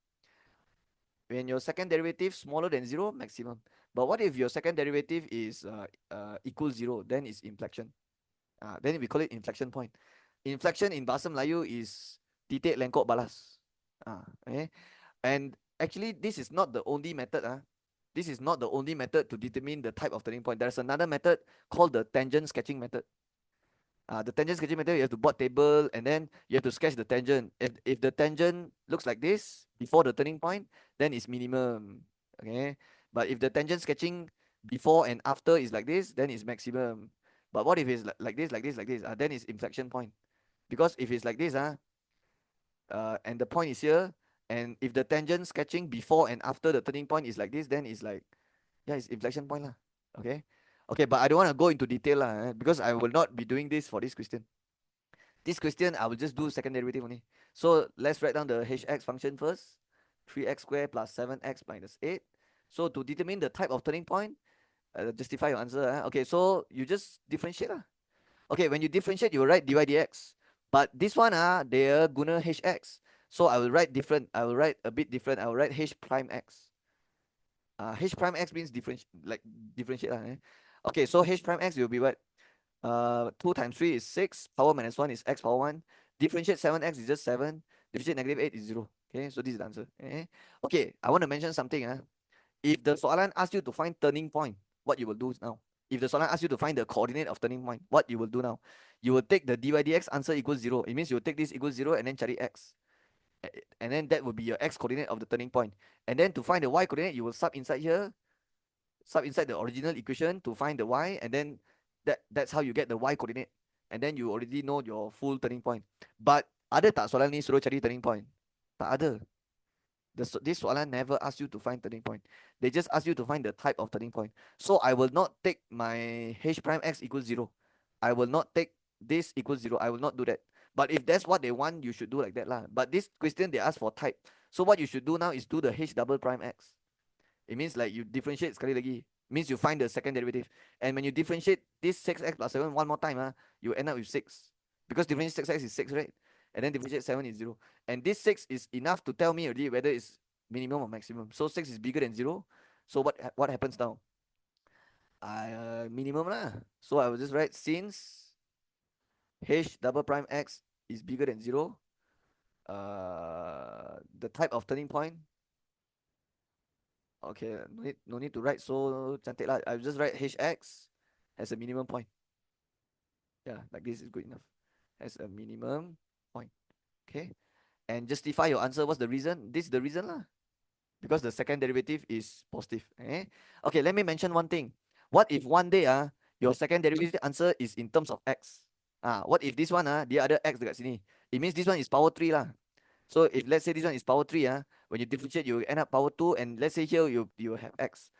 When your second derivative smaller than 0, maximum. But what if your second derivative is equals 0? Then it's inflection. Then we call it inflection point. Inflection in Bahasa Melayu is titik lengkok balas. Okay. And actually, this is not the only method. This is not the only method to determine the type of turning point. There's another method called the tangent sketching method. The tangent sketching method, you have to board table and then you have to sketch the tangent. If the tangent looks like this before the turning point, then it's minimum. Okay. But if the tangent sketching before and after is like this, then it's maximum. But what if it's like this, like this, like this? Then it's inflection point. Because if it's like this, and the point is here, and if the tangent sketching before and after the turning point is like this, then it's like, yeah, it's inflection point lah. Okay. Okay, but I don't want to go into detail lah, because I will not be doing this for this question. This question, I will just do second derivative only. So let's write down the hx function first. 3x squared plus 7x minus 8. So to determine the type of turning point, justify your answer. Okay, so you just differentiate lah. Okay, when you differentiate, you will write dy dx. But this one, they are guna hx. So I will write different. I will write a bit different. I will write h prime x. H prime x means differentiate lah. Okay, so h prime x will be what? 2 times 3 is 6. Power minus 1 is x power 1. Differentiate 7x is just 7. Differentiate negative 8 is 0. Okay, so this is the answer. Okay, I want to mention something. If the soalan asks you to find turning point, what you will do now? If the soalan asks you to find the coordinate of turning point, what you will do now? You will take the dy dx answer equals 0. It means you will take this equals 0 and then cari x. And then that will be your x coordinate of the turning point. And then to find the y coordinate, you will sub inside here, sub inside the original equation to find the y, and then that's how you get the y coordinate. And then you already know your full turning point. But ada tak soalan ni suruh cari turning point? Tak ada. This soalan never ask you to find turning point. They just ask you to find the type of turning point. So I will not take my h prime x equals 0. I will not take this equals 0. I will not do that. But if that's what they want, you should do like that lah. But this question, they ask for type. So what you should do now is do the h double prime x. It means like you differentiate sekali lagi. Means you find the second derivative. And when you differentiate this 6x plus 7 one more time, you end up with 6. Because differentiate 6x is 6, right? And then differentiate 7 is 0. And this 6 is enough to tell me already whether it's minimum or maximum. So 6 is bigger than 0. So what happens now? Minimum lah. So I will just write, since h double prime x is bigger than 0, the type of turning point, okay, no need to write so cantik lah. I'll just write hx has a minimum point. Yeah, like this is good enough. Has a minimum point. Okay. And justify your answer. What's the reason? This is the reason lah. Because the second derivative is positive. Okay, let me mention one thing. What if one day your second derivative answer is in terms of x? What if this one the other x dekat sini? It means this one is power 3 lah. So if let's say this one is power 3, when you differentiate, you end up power 2, and let's say here you have x.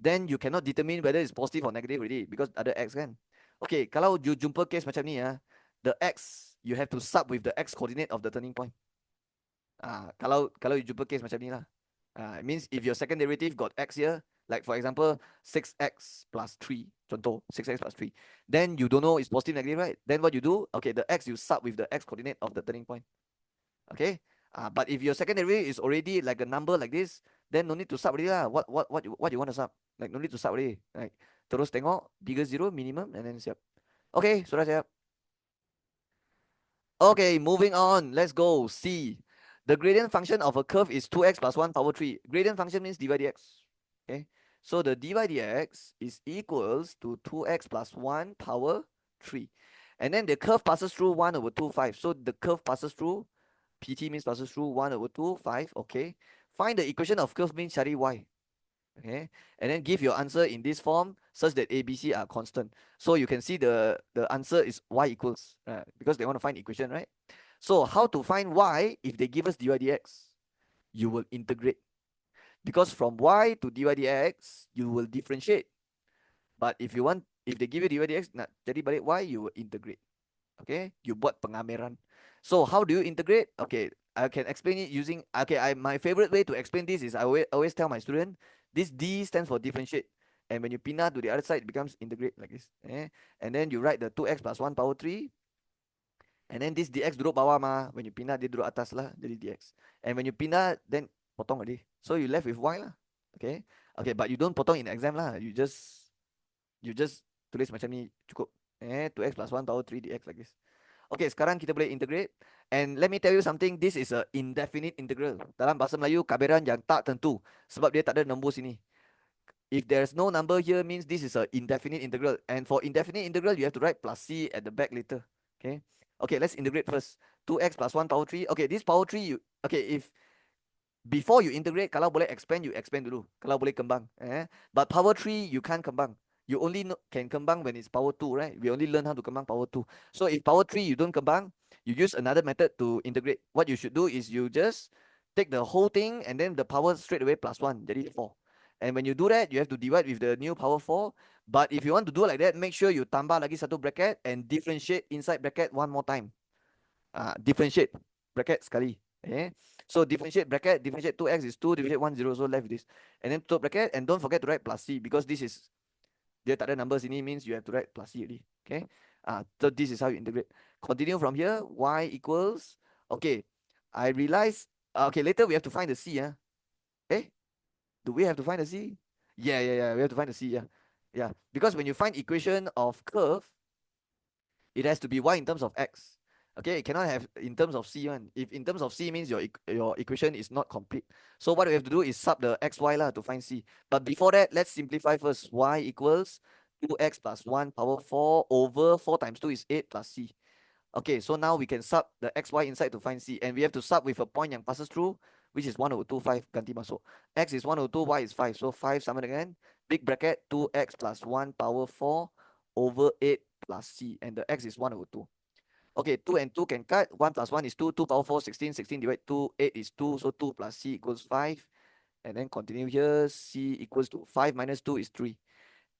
Then you cannot determine whether it's positive or negative already because other x can. Okay, kalau you jumpa case macam ni the x you have to sub with the x coordinate of the turning point. Kalau you jumpa case macam ni lah. It means if your second derivative got x here, like for example 6x plus 3, contoh 6x plus 3, then you don't know it's positive negative, right? Then what you do? Okay, the x you sub with the x coordinate of the turning point. Okay. But if your second derivative is already like a number like this, then no need to sub already lah. What you want to sub? Like no need to sub already. Like terus tengok bigger zero minimum and then siap. Okay, sudah siap. Okay, moving on. Let's go. C. The gradient function of a curve is 2x plus 1 power 3. Gradient function means dy dx. Okay. So the dy dx is equals to 2x plus 1 power 3. And then the curve passes through 1 over 2, 5. So the curve passes through, pt means passes through 1 over 2, 5. Okay. Find the equation of curve means cari y. Okay, and then give your answer in this form such that a, b, c are constant. So you can see the answer is y equals, because they want to find equation, right? So how to find y if they give us dy dx? You will integrate, because from y to dy dx you will differentiate. But if they give you dy dx nak jadi balik y, you will integrate. Okay, you buat pengameran. So how do you integrate? Okay, I can explain it using, okay, my favorite way to explain this is I always tell my student, this d stands for differentiate, and when you pindah to the other side it becomes integrate like this. And then you write the 2x plus 1 power 3, and then this dx duduk bawah mah, when you pindah dia duduk atas lah, jadi dx. And when you pindah then potong already, so you left with y lah. Okay, but you don't potong in exam lah, you just tulis macam ni cukup. 2x plus 1 power 3 dx like this. Okay, sekarang kita boleh integrate. And let me tell you something, this is a indefinite integral. Dalam bahasa Melayu, kaberan yang tak tentu. Sebab dia tak ada nombor sini. If there's no number here, means this is a indefinite integral. And for indefinite integral, you have to write plus c at the back later. Okay, let's integrate first. 2x plus 1 power 3. Okay, this power 3, if before you integrate, kalau boleh expand, you expand dulu. Kalau boleh kembang. But power 3, you can't kembang. You only can kembang when it's power 2, right? We only learn how to kembang power 2. So if power 3 you don't kembang, you use another method to integrate. What you should do is you just take the whole thing and then the power straight away plus 1, jadi 4. And when you do that, you have to divide with the new power 4. But if you want to do like that, make sure you tambah lagi satu bracket and differentiate inside bracket one more time. Differentiate bracket sekali. So differentiate bracket, differentiate 2x is 2, differentiate 1, 0, so left with this. And then tutup bracket, and don't forget to write plus c, because this is, dia tak ada numbers ini, means you have to write plus c already. Okay, so this is how you integrate. Continue from here. Y equals, okay, I realize, okay, later we have to find the c. Do we have to find the c? Yeah, we have to find the c. Yeah, because when you find equation of curve, it has to be y in terms of x. Okay, it cannot have in terms of c one. If in terms of c means your equation is not complete. So what we have to do is sub the xy lah to find c. But before that, let's simplify first. Y equals 2x plus 1 power 4 over 4 times 2 is 8 plus c. Okay, so now we can sub the xy inside to find c. And we have to sub with a point yang passes through, which is 1 over 2, 5, ganti masuk. X is 1 over 2, y is 5. So 5 sama dengan, big bracket, 2x plus 1 power 4 over 8 plus c. And the x is 1 over 2. Okay, 2 and 2 can cut. 1 plus 1 is 2. 2 power 4, 16. 16 divided 2, 8 is 2. So 2 plus c equals 5. And then continue here. C equals to 5 minus 2 is 3.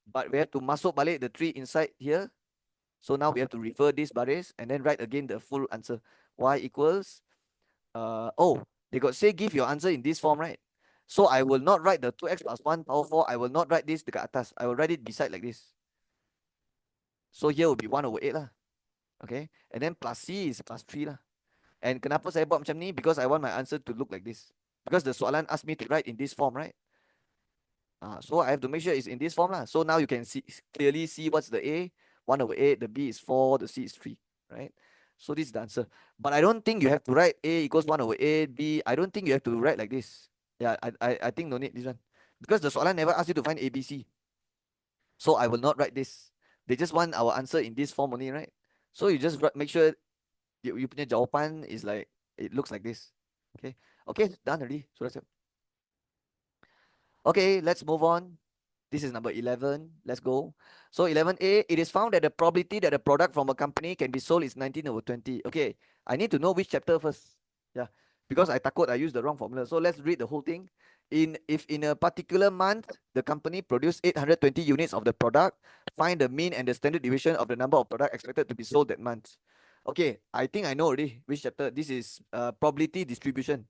But we have to masuk balik the 3 inside here. So now we have to refer this baris and then write again the full answer. Y equals, they got say give your answer in this form, right? So I will not write the 2x plus 1 power 4. I will not write this dekat atas. I will write it beside like this. So here will be 1 over 8 lah. Okay, and then plus c is plus 3 lah. And kenapa saya buat macam ni? Because I want my answer to look like this. Because the soalan asked me to write in this form, right? So I have to make sure it's in this form lah. So now you can clearly see what's the A, 1 over 8, the B is 4, the C is 3, right? So this is the answer. But I don't think you have to write A equals 1 over 8, B. I don't think you have to write like this. Yeah, I think no need this one. Because the soalan never asked you to find A, B, C. So I will not write this. They just want our answer in this form only, right? So you just make sure you punya jawapan is like, it looks like this. Okay, done already. Sudah siap. Okay, let's move on. This is number 11. Let's go. So 11A, it is found that the probability that a product from a company can be sold is 19 over 20. Okay, I need to know which chapter first. Yeah, because I takut I use the wrong formula. So let's read the whole thing. if in a particular month the company produced 820 units of the product, find the mean and the standard deviation of the number of product expected to be sold that month. Okay, I think I know already which chapter. This is probability distribution,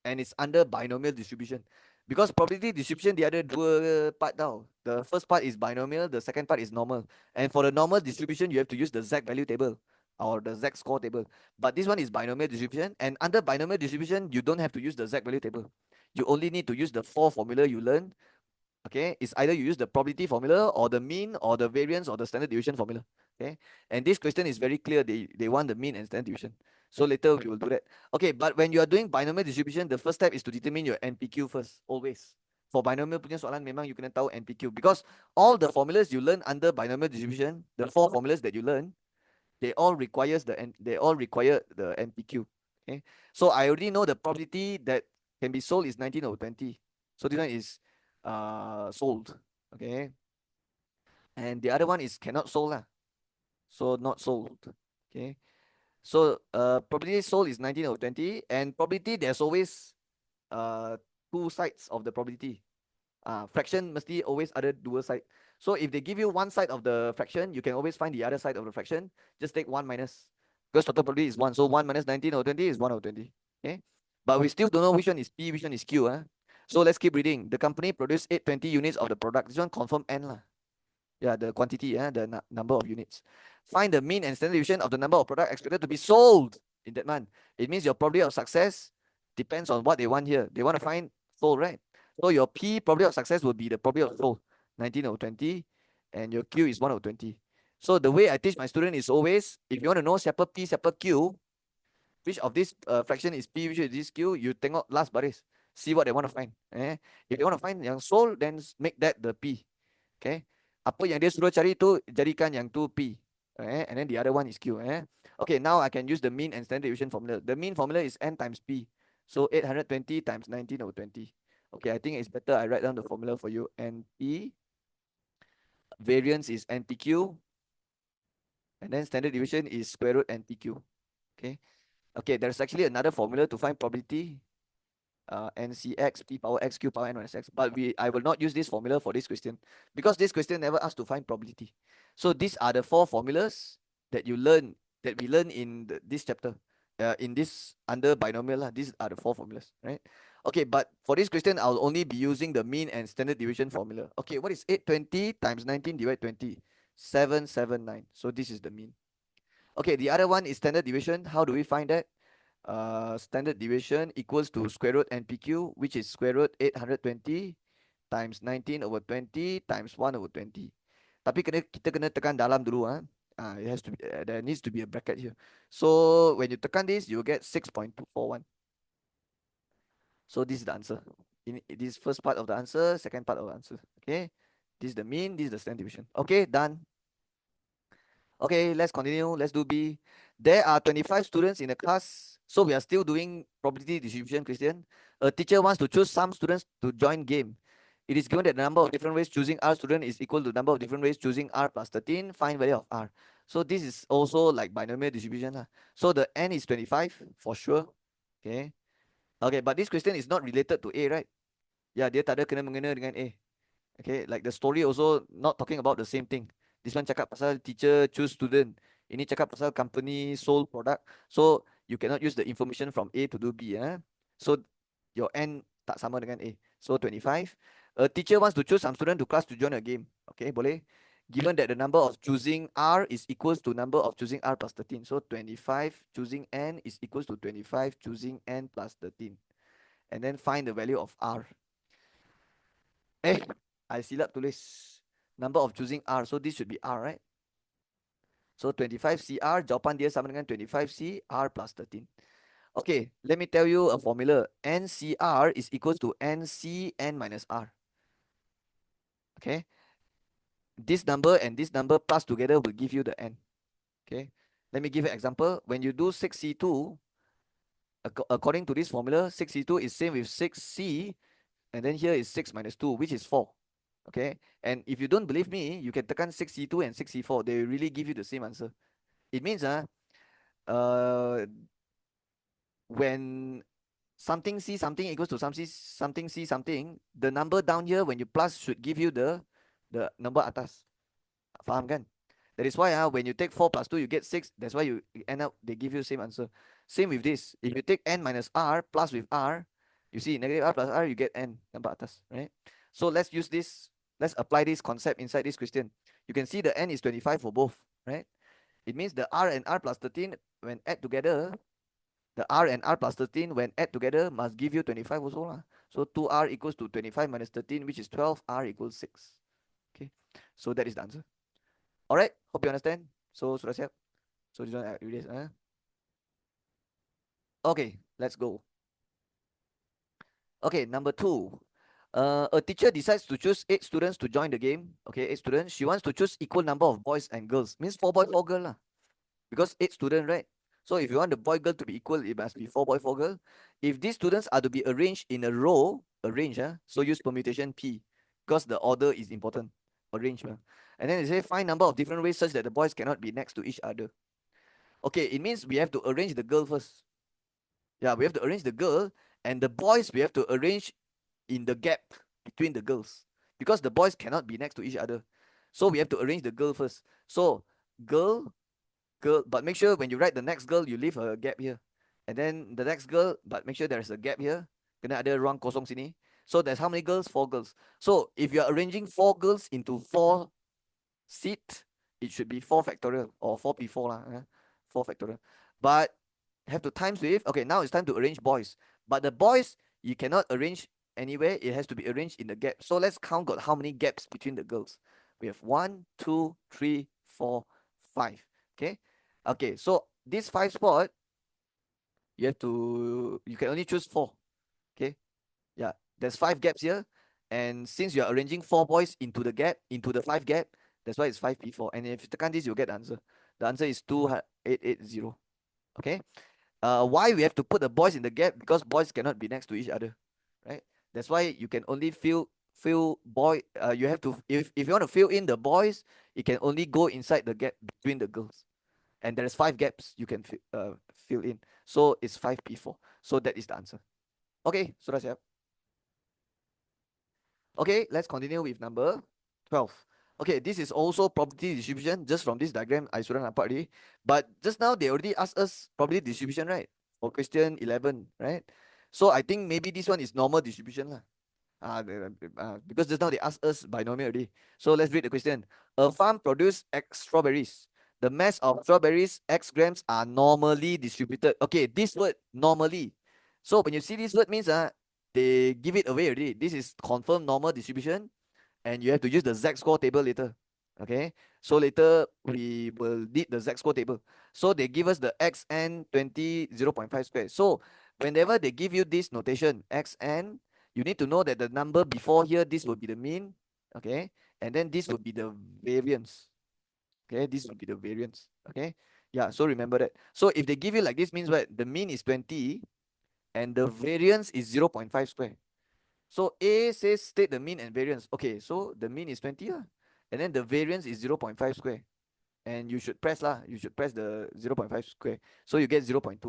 and it's under binomial distribution. Because probability distribution dia ada dua part tau. The first part is binomial, the second part is normal. And for the normal distribution, you have to use the Z value table or the Z score table. But this one is binomial distribution, and under binomial distribution, you don't have to use the Z value table. You only need to use the four formula you learn. Okay, it's either you use the probability formula or the mean or the variance or the standard deviation formula. Okay, and this question is very clear. They want the mean and standard deviation. So later we will do that. Okay, but when you are doing binomial distribution, the first step is to determine your NPQ first, always. For binomial punya soalan memang you kena tahu NPQ, because all the formulas you learn under binomial distribution, the four formulas that you learn, they all require the NPQ. Okay, so I already know the probability that can be sold is 19 over 20. So this one is sold. Okay, and the other one is cannot sold lah. So not sold. Okay, so probability sold is 19 over 20, and probability there's always two sides of the probability. Fraction mesti always ada dua side. So if they give you one side of the fraction, you can always find the other side of the fraction. Just take 1 minus. Because total probability is 1. So 1 minus 19 over 20 is 1 over 20. Okay. But we still don't know which one is P, which one is Q. So let's keep reading. The company produced 820 units of the product. This one confirm N lah. Yeah, the quantity, the number of units. Find the mean and standard deviation of the number of product expected to be sold in that month. It means your probability of success depends on what they want here. They want to find sold, right? So your P probability of success will be the probability of sold, 19 over 20, and your Q is 1 over 20. So the way I teach my student is always, if you want to know siapa P, siapa Q, which of this fraction is P, which is this Q, you tengok last baris. See what they want to find. If they want to find yang sold, then make that the P. Okay. Apa yang dia suruh cari tu, jadikan yang tu P. And then the other one is Q. Okay, now I can use the mean and standard deviation formula. The mean formula is N times P. So 820 times 19 over 20. Okay, I think it's better I write down the formula for you. NP, variance is NPQ, and then standard deviation is square root NPQ. Okay. Okay, there's actually another formula to find probability. NCX, P power X, Q power N minus X. But I will not use this formula for this question, because this question never asked to find probability. So these are the four formulas that we learn in this chapter. In this under binomial, these are the four formulas, right? Okay, but for this question, I'll only be using the mean and standard deviation formula. Okay, what is 820 times 19 divided 20? 779. So this is the mean. Okay, the other one is standard deviation. How do we find that? Standard deviation equals to square root NPQ, which is square root 820 times 19 over 20 times 1 over 20. Tapi kita kena tekan dalam dulu. It has to be, there needs to be a bracket here. So when you tekan this, you will get 6.241. So this is the answer. In this first part of the answer, second part of the answer. Okay, this is the mean, this is the standard deviation. Okay, done. Okay, let's continue. Let's do B. There are 25 students in the class. So we are still doing probability distribution, Christian. A teacher wants to choose some students to join game. It is given that the number of different ways choosing R student is equal to the number of different ways choosing R plus 13. Find value of R. So this is also like binomial distribution. So the N is 25 for sure. Okay. Okay, but this question is not related to A, right? Yeah, dia tak ada kena-mengena dengan A. Okay, like the story also not talking about the same thing. This one cakap pasal teacher choose student. Ini cakap pasal company sold product. So you cannot use the information from A to do B. So your N tak sama dengan A. So 25. A teacher wants to choose some student to class to join a game. Okay, boleh. Given that the number of choosing R is equals to number of choosing R plus 13. So 25 choosing N is equals to 25 choosing N plus 13. And then find the value of R. I silap tulis number of choosing R. So this should be R, right? So 25 CR, jawapan dia sama dengan 25 CR plus 13. Okay, let me tell you a formula. NCR is equals to NCN minus R. Okay. This number and this number plus together will give you the N. Okay. Let me give you an example. When you do 6C2, according to this formula, 6C2 is same with 6C, and then here is 6 minus 2, which is 4. Okay, and if you don't believe me, you can tekan 6C2 and 6C4. They really give you the same answer. It means when something C something equals to something C something, the number down here when you plus should give you the number atas. Faham kan? That is why when you take 4 plus 2, you get 6. That's why you end up, they give you the same answer. Same with this. If you take n minus r plus with r, you see negative r plus r, you get n, number atas, right? So let's use this. Let's apply this concept inside this question. You can see the n is 25 for both, right? It means the r and r plus 13, when add together, the r and r plus 13, when add together, must give you 25 also lah. So 2r equals to 25 minus 13, which is 12. R equals 6. Okay, so that is the answer. All right, hope you understand. So sudah siap? So this one I erase. Okay, let's go. Okay, number 2. A teacher decides to choose 8 students to join the game. Okay, 8 students. She wants to choose equal number of boys and girls. Means 4 boy, 4 girl lah. Because 8 students, right? So if you want the boy girl to be equal, it must be 4 boy, 4 girl. If these students are to be arranged in a row, so use permutation P, because the order is important. Arrangement. And then they say find number of different ways such that the boys cannot be next to each other. Okay, it means we have to arrange the girl first. Yeah, we have to arrange the girl, and the boys we have to arrange in the gap between the girls, because the boys cannot be next to each other. So we have to arrange the girl first. So girl, girl, but make sure when you write the next girl, you leave a gap here. And then the next girl, but make sure there's a gap here. Kena ada ruang kosong sini. So there's how many girls? 4 girls. So if you're arranging 4 girls into 4 seat, it should be 4 factorial or 4p4 lah. 4 factorial. But have to times with, okay, now it's time to arrange boys. But the boys, you cannot arrange anywhere. It has to be arranged in the gap. So let's count got how many gaps between the girls. We have 1, 2, 3, 4, 5. Okay. Okay, so this 5 spot, you can only choose 4. Okay. Yeah, there's 5 gaps here. And since you're arranging 4 boys into the gap, into the 5 gap, that's why it's 5p4. And if you tekan this, you'll get the answer. The answer is 2880. Okay. Why we have to put the boys in the gap? Because boys cannot be next to each other, right? That's why you can only fill boy. You have to, if you want to fill in the boys, it can only go inside the gap between the girls. And there's 5 gaps you can fill in. So it's 5p4. So that is the answer. Okay, sudah siap? Okay, let's continue with number 12. Okay, this is also probability distribution. Just from this diagram, I sudah nampak already. But just now, they already asked us probability distribution, right? For question 11, right? So I think maybe this one is normal distribution lah. Because just now they asked us binomial already. So let's read the question. A farm produces X strawberries. The mass of strawberries, X grams, are normally distributed. Okay, this word, normally. So when you see this word means they give it away already. This is confirmed normal distribution, and you have to use the Z-score table later. Okay, so later we will need the Z-score table. So they give us the xn 20 0.5 square. So whenever they give you this notation xn, you need to know that the number before here, this will be the mean. Okay, and then this will be the variance. Okay, this will be the variance. Okay, yeah, so remember that. So if they give you like this, means what? The mean is 20 and the variance is 0.5 square. So A says state the mean and variance. Okay, so the mean is 20 lah. And then the variance is 0.5 square. And you should press lah. You should press the 0.5 square. So you get 0.25.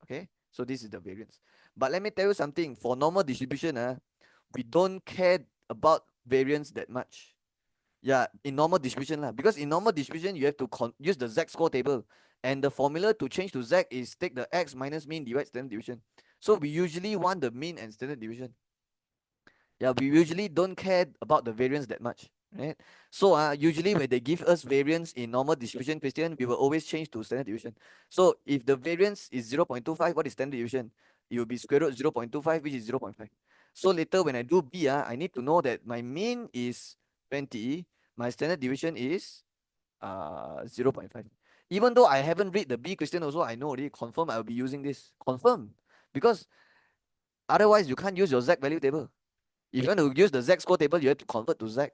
Okay, so this is the variance. But let me tell you something. For normal distribution, we don't care about variance that much. Yeah, in normal distribution lah. Because in normal distribution, you have to use the Z-score table. And the formula to change to Z is take the X minus mean divide standard deviation. So we usually want the mean and standard deviation. Yeah, we usually don't care about the variance that much, right? So usually when they give us variance in normal distribution question, we will always change to standard deviation. So if the variance is 0.25, what is standard deviation? It will be square root 0.25, which is 0.5. So later when I do B, I need to know that my mean is 20, my standard deviation is 0.5. Even though I haven't read the B question also, I know already, confirm I will be using this. Confirm. Because otherwise you can't use your Z value table. If you want to use the Z-score table, you have to convert to Z.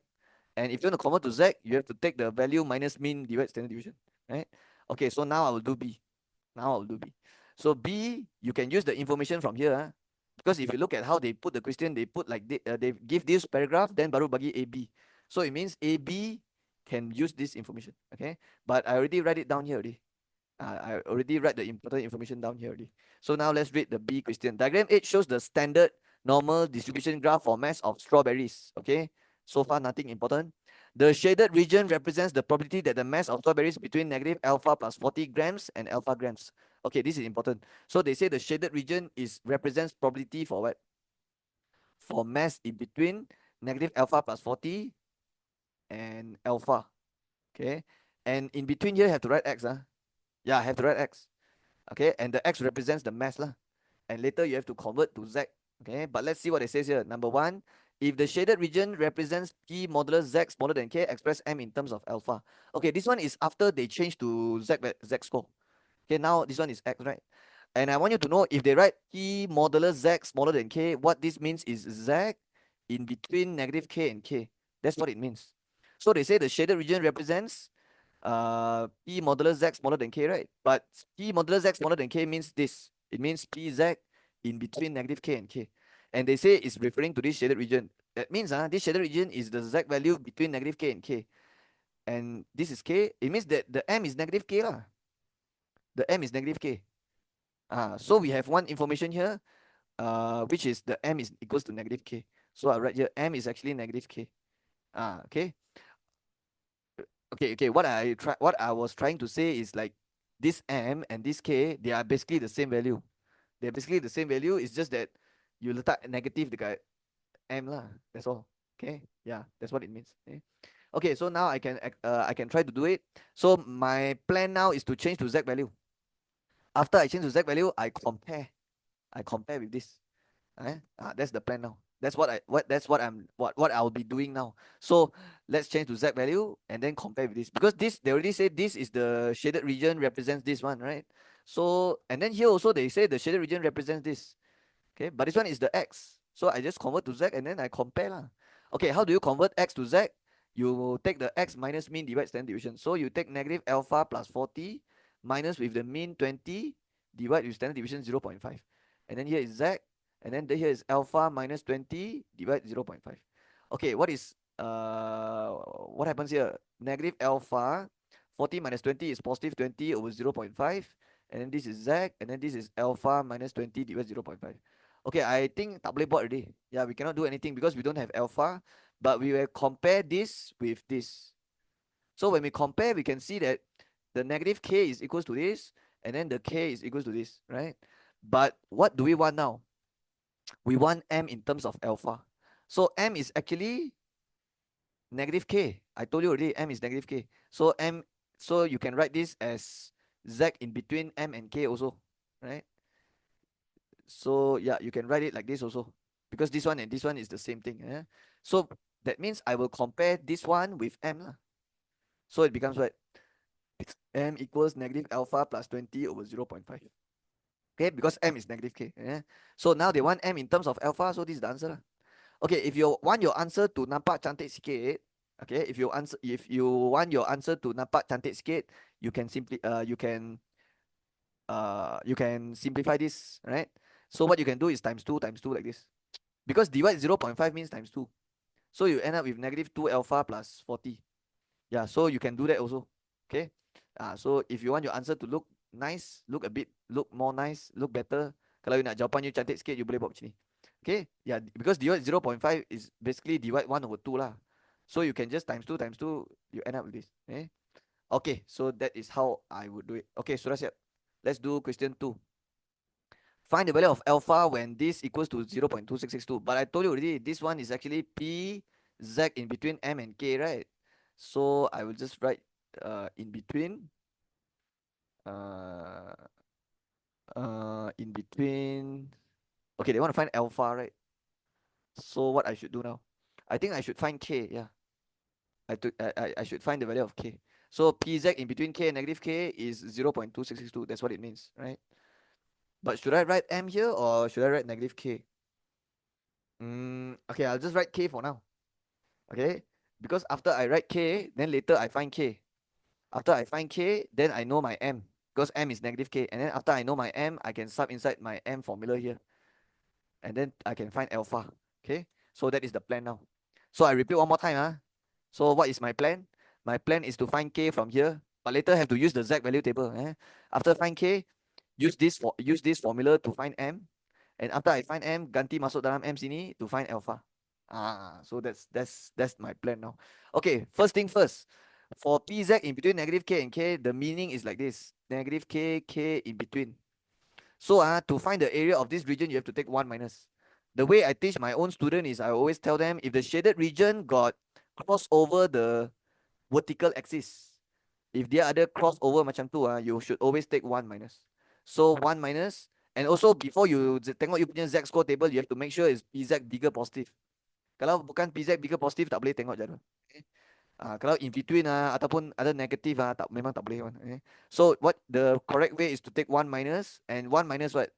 And if you want to convert to Z, you have to take the value minus mean divide standard deviation, right? Okay, so now I will do B. Now I will do B. So B, you can use the information from here. Because if you look at how they put the question, they put like they give this paragraph, then baru bagi AB. So it means AB can use this information, okay? But I already write it down here already. I already read the important information down here already. So now let's read the B question. Diagram 8 shows the standard normal distribution graph for mass of strawberries. Okay, so far nothing important. The shaded region represents the probability that the mass of strawberries between negative alpha plus 40 grams and alpha grams. Okay, this is important. So they say the shaded region is represents probability for what? For mass in between negative alpha plus 40 and alpha. Okay, and in between here have to write x. Yeah, I have to write x. Okay, and the x represents the mass lah. And later you have to convert to z. Okay, but let's see what it says here. Number one, if the shaded region represents p modulus z smaller than k, express m in terms of alpha. Okay, this one is after they change to z score. Okay, now this one is x, right? And I want you to know if they write p modulus z smaller than k, what this means is z in between negative k and k. That's what it means. So they say the shaded region represents p modulus z smaller than k, right? But p modulus z smaller than k means this. It means pz in between negative k and k. And they say it's referring to this shaded region. That means this shaded region is the z value between negative k and k. And this is k. It means that the m is negative k lah. The m is negative k. So we have one information here, which is the m is equals to negative k. So I write here m is actually negative k. Okay. Okay. What I was trying to say is like this m and this k, they are basically the same value. They're basically the same value. It's just that you letak negative dekat m lah. That's all. Okay. Yeah, that's what it means. Okay. So now I can try to do it. So my plan now is to change to z value. After I change to z value, I compare with this. That's the plan now. That's what I'll be doing now. So let's change to z value and then compare with this, because this they already say this is the shaded region represents this one, right? So and then here also they say the shaded region represents this. Okay, but this one is the x. So I just convert to z and then I compare lah. Okay, how do you convert x to z? You take the x minus mean divide standard deviation. So you take negative alpha plus 40 minus with the mean 20 divide with standard deviation 0.5. And then here is z. And then here is alpha minus 20 divide 0.5. Okay, what happens here? Negative alpha 40 minus 20 is positive 20 over 0.5. And then this is z. And then this is alpha minus 20 divided 0.5. Okay, I think tak boleh buat already. Yeah, we cannot do anything because we don't have alpha. But we will compare this with this. So when we compare, we can see that the negative k is equals to this. And then the k is equals to this, right? But what do we want now? We want m in terms of alpha. So m is actually negative k. I told you already, m is negative k. So you can write this as z in between m and k also, right? So yeah, you can write it like this also, because this one and this one is the same thing. So that means I will compare this one with m lah. So it becomes what? M equals negative alpha plus 20 over 0.5. Okay, because m is negative k. So now they want m in terms of alpha, so this is the answer lah. Okay, if you want your answer to nampak cantik sikit, okay, if you want your answer to nampak cantik sikit, you can simplify this, right? So what you can do is times 2 like this. Because divide 0.5 means times 2. So you end up with negative 2 alpha plus 40. Yeah, so you can do that also. Okay. So if you want your answer to look nice, look more nice, look better, kalau you nak jawapan you cantik sikit, you boleh buat macam ni. Okay. Yeah, because divide 0.5 is basically divide 1 over 2 lah. So you can just times 2, you end up with this. Okay, so that is how I would do it. Okay, sudah siap. Let's do question 2. Find the value of alpha when this equals to 0.2662. But I told you already, this one is actually p z in between m and k, right? So I will just write in between. In between. Okay, they want to find alpha, right? So what I should do now? I think I should find k. Yeah, I should find the value of k. So pz in between k and negative k is 0.2662. That's what it means, right? But should I write m here or should I write negative k? Okay, I'll just write k for now. Okay, because after I write k, then later I find k. After I find k, then I know my m, because m is negative k. And then after I know my m, I can sub inside my m formula here. And then I can find alpha. Okay, so that is the plan now. So I repeat one more time. So what is my plan? My plan is to find k from here. But later have to use the Z value table. After find K, use this formula to find M. And after I find M, ganti masuk dalam M sini to find alpha. So that's my plan now. Okay, first thing first. For PZ in between negative K and K, the meaning is like this. Negative K, K in between. So to find the area of this region, you have to take 1 minus. The way I teach my own student is I always tell them if the shaded region got cross over the vertical axis, if dia ada crossover macam tu you should always take 1 minus. So 1 minus, and also before you tengok you punya Z score table, you have to make sure is PZ bigger positive. Kalau bukan PZ bigger positive, tak boleh tengok jadual. Okay. Kalau in between ataupun ada negative tak, memang tak boleh. Okay. So what the correct way is to take 1 minus, and 1 minus what?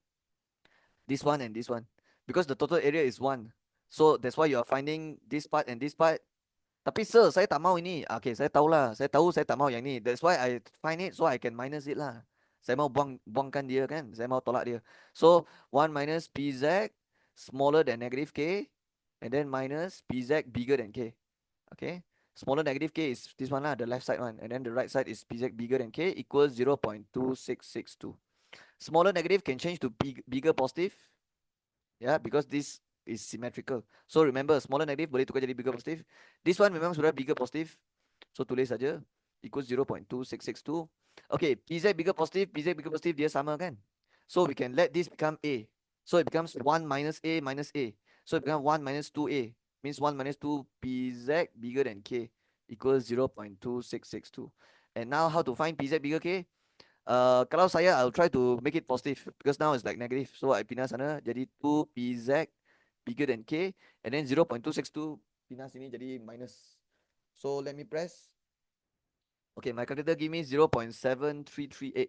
This one and this one. Because the total area is 1. So that's why you are finding this part and this part. Tapi sir, saya tak mau ini. Okay, saya tahulah. Saya tahu saya tak mau yang ni. That's why I find it so I can minus it lah. Saya mau buangkan dia kan. Saya mau tolak dia. So 1 minus PZ smaller than negative K. And then minus PZ bigger than K. Okay. Smaller negative K is this one lah, the left side one. And then the right side is PZ bigger than K equals 0.2662. Smaller negative can change to bigger positive. Yeah, because this is symmetrical. So remember, smaller negative boleh tukar jadi bigger positive. This one memang sudah bigger positive. So tulis saja equals 0.2662. Okay, PZ bigger positive dia sama kan? So we can let this become A. So it becomes 1 minus A minus A. So it becomes 1 minus 2A. Means 1 minus 2 PZ bigger than K equals 0.2662. And now how to find PZ bigger K? Kalau saya, I'll try to make it positive because now it's like negative. So I pindah sana jadi 2 PZ bigger than K, and then 0.262 pindah sini jadi minus. So let me press. Okay, my calculator give me 0.7338.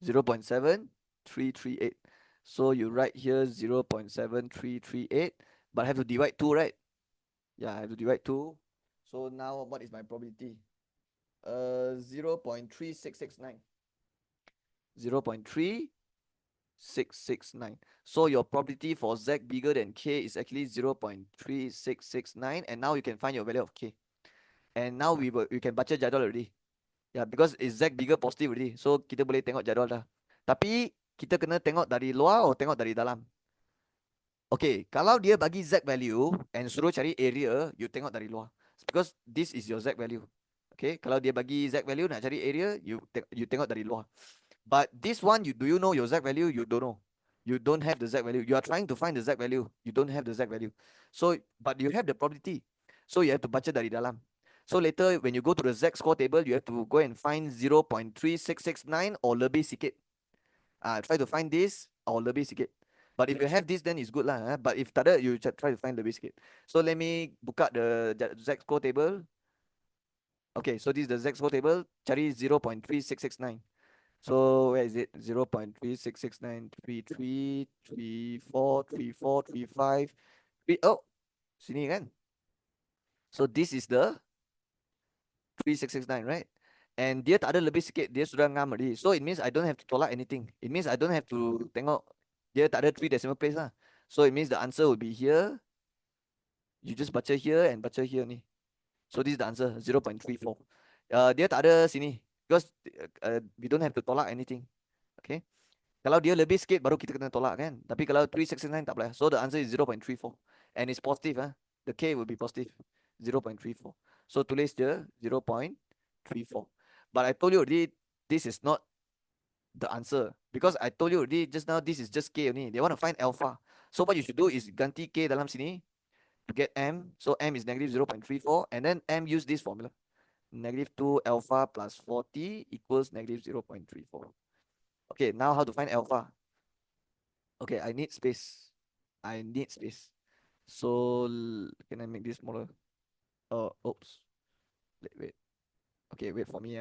0.7338. So you write here 0.7338, but I have to divide 2, right? Yeah, I have to divide 2. So now what is my probability? 0.3669. 0.3669. So your probability for Z bigger than K is actually 0.3669, and now you can find your value of K. And now we can baca jadual already. Yeah, because it's Z bigger positive already. So kita boleh tengok jadual dah. Tapi kita kena tengok dari luar atau tengok dari dalam. Okay, kalau dia bagi Z value and suruh cari area, you tengok dari luar. Because this is your Z value. Okay, kalau dia bagi Z value nak cari area, you tengok dari luar. But this one, do you know your Z value? You don't know. You don't have the Z value. You are trying to find the Z value. You don't have the Z value. So, but you have the probability. So you have to baca dari dalam. So later when you go to the Z score table, you have to go and find 0.3669 or lebih sikit. Try to find this or lebih sikit. But if you have this, then it's good lah. But if tak ada, you try to find lebih sikit. So let me buka the Z score table. Okay, so this is the Z score table. Cari 0.3669. So where is it? 0.366933343435. Oh, sini kan? So this is the 3669, right? And dia tak ada lebih sikit, dia sudah ngam already. So it means I don't have to tolak anything. It means I don't have to tengok dia tak ada 3 decimal place lah. So it means the answer will be here. You just baca here and baca here ni. So this is the answer, 0.34. Dia tak ada sini because we don't have to tolak anything. Okay. Kalau dia lebih sikit baru kita kena tolak kan. Tapi kalau 369 tak boleh. So the answer is 0.34. And it's positive. The K will be positive. 0.34. So tulis je 0.34. But I told you already, this is not the answer. Because I told you already just now, this is just K only. They want to find alpha. So what you should do is ganti K dalam sini to get M. So M is negative 0.34. And then M use this formula. Negative 2 alpha plus 40 equals negative 0.34. Okay, now how to find alpha? Okay, I need space. I need space. So can I make this smaller? Oh, oops. Wait. Okay, wait for me.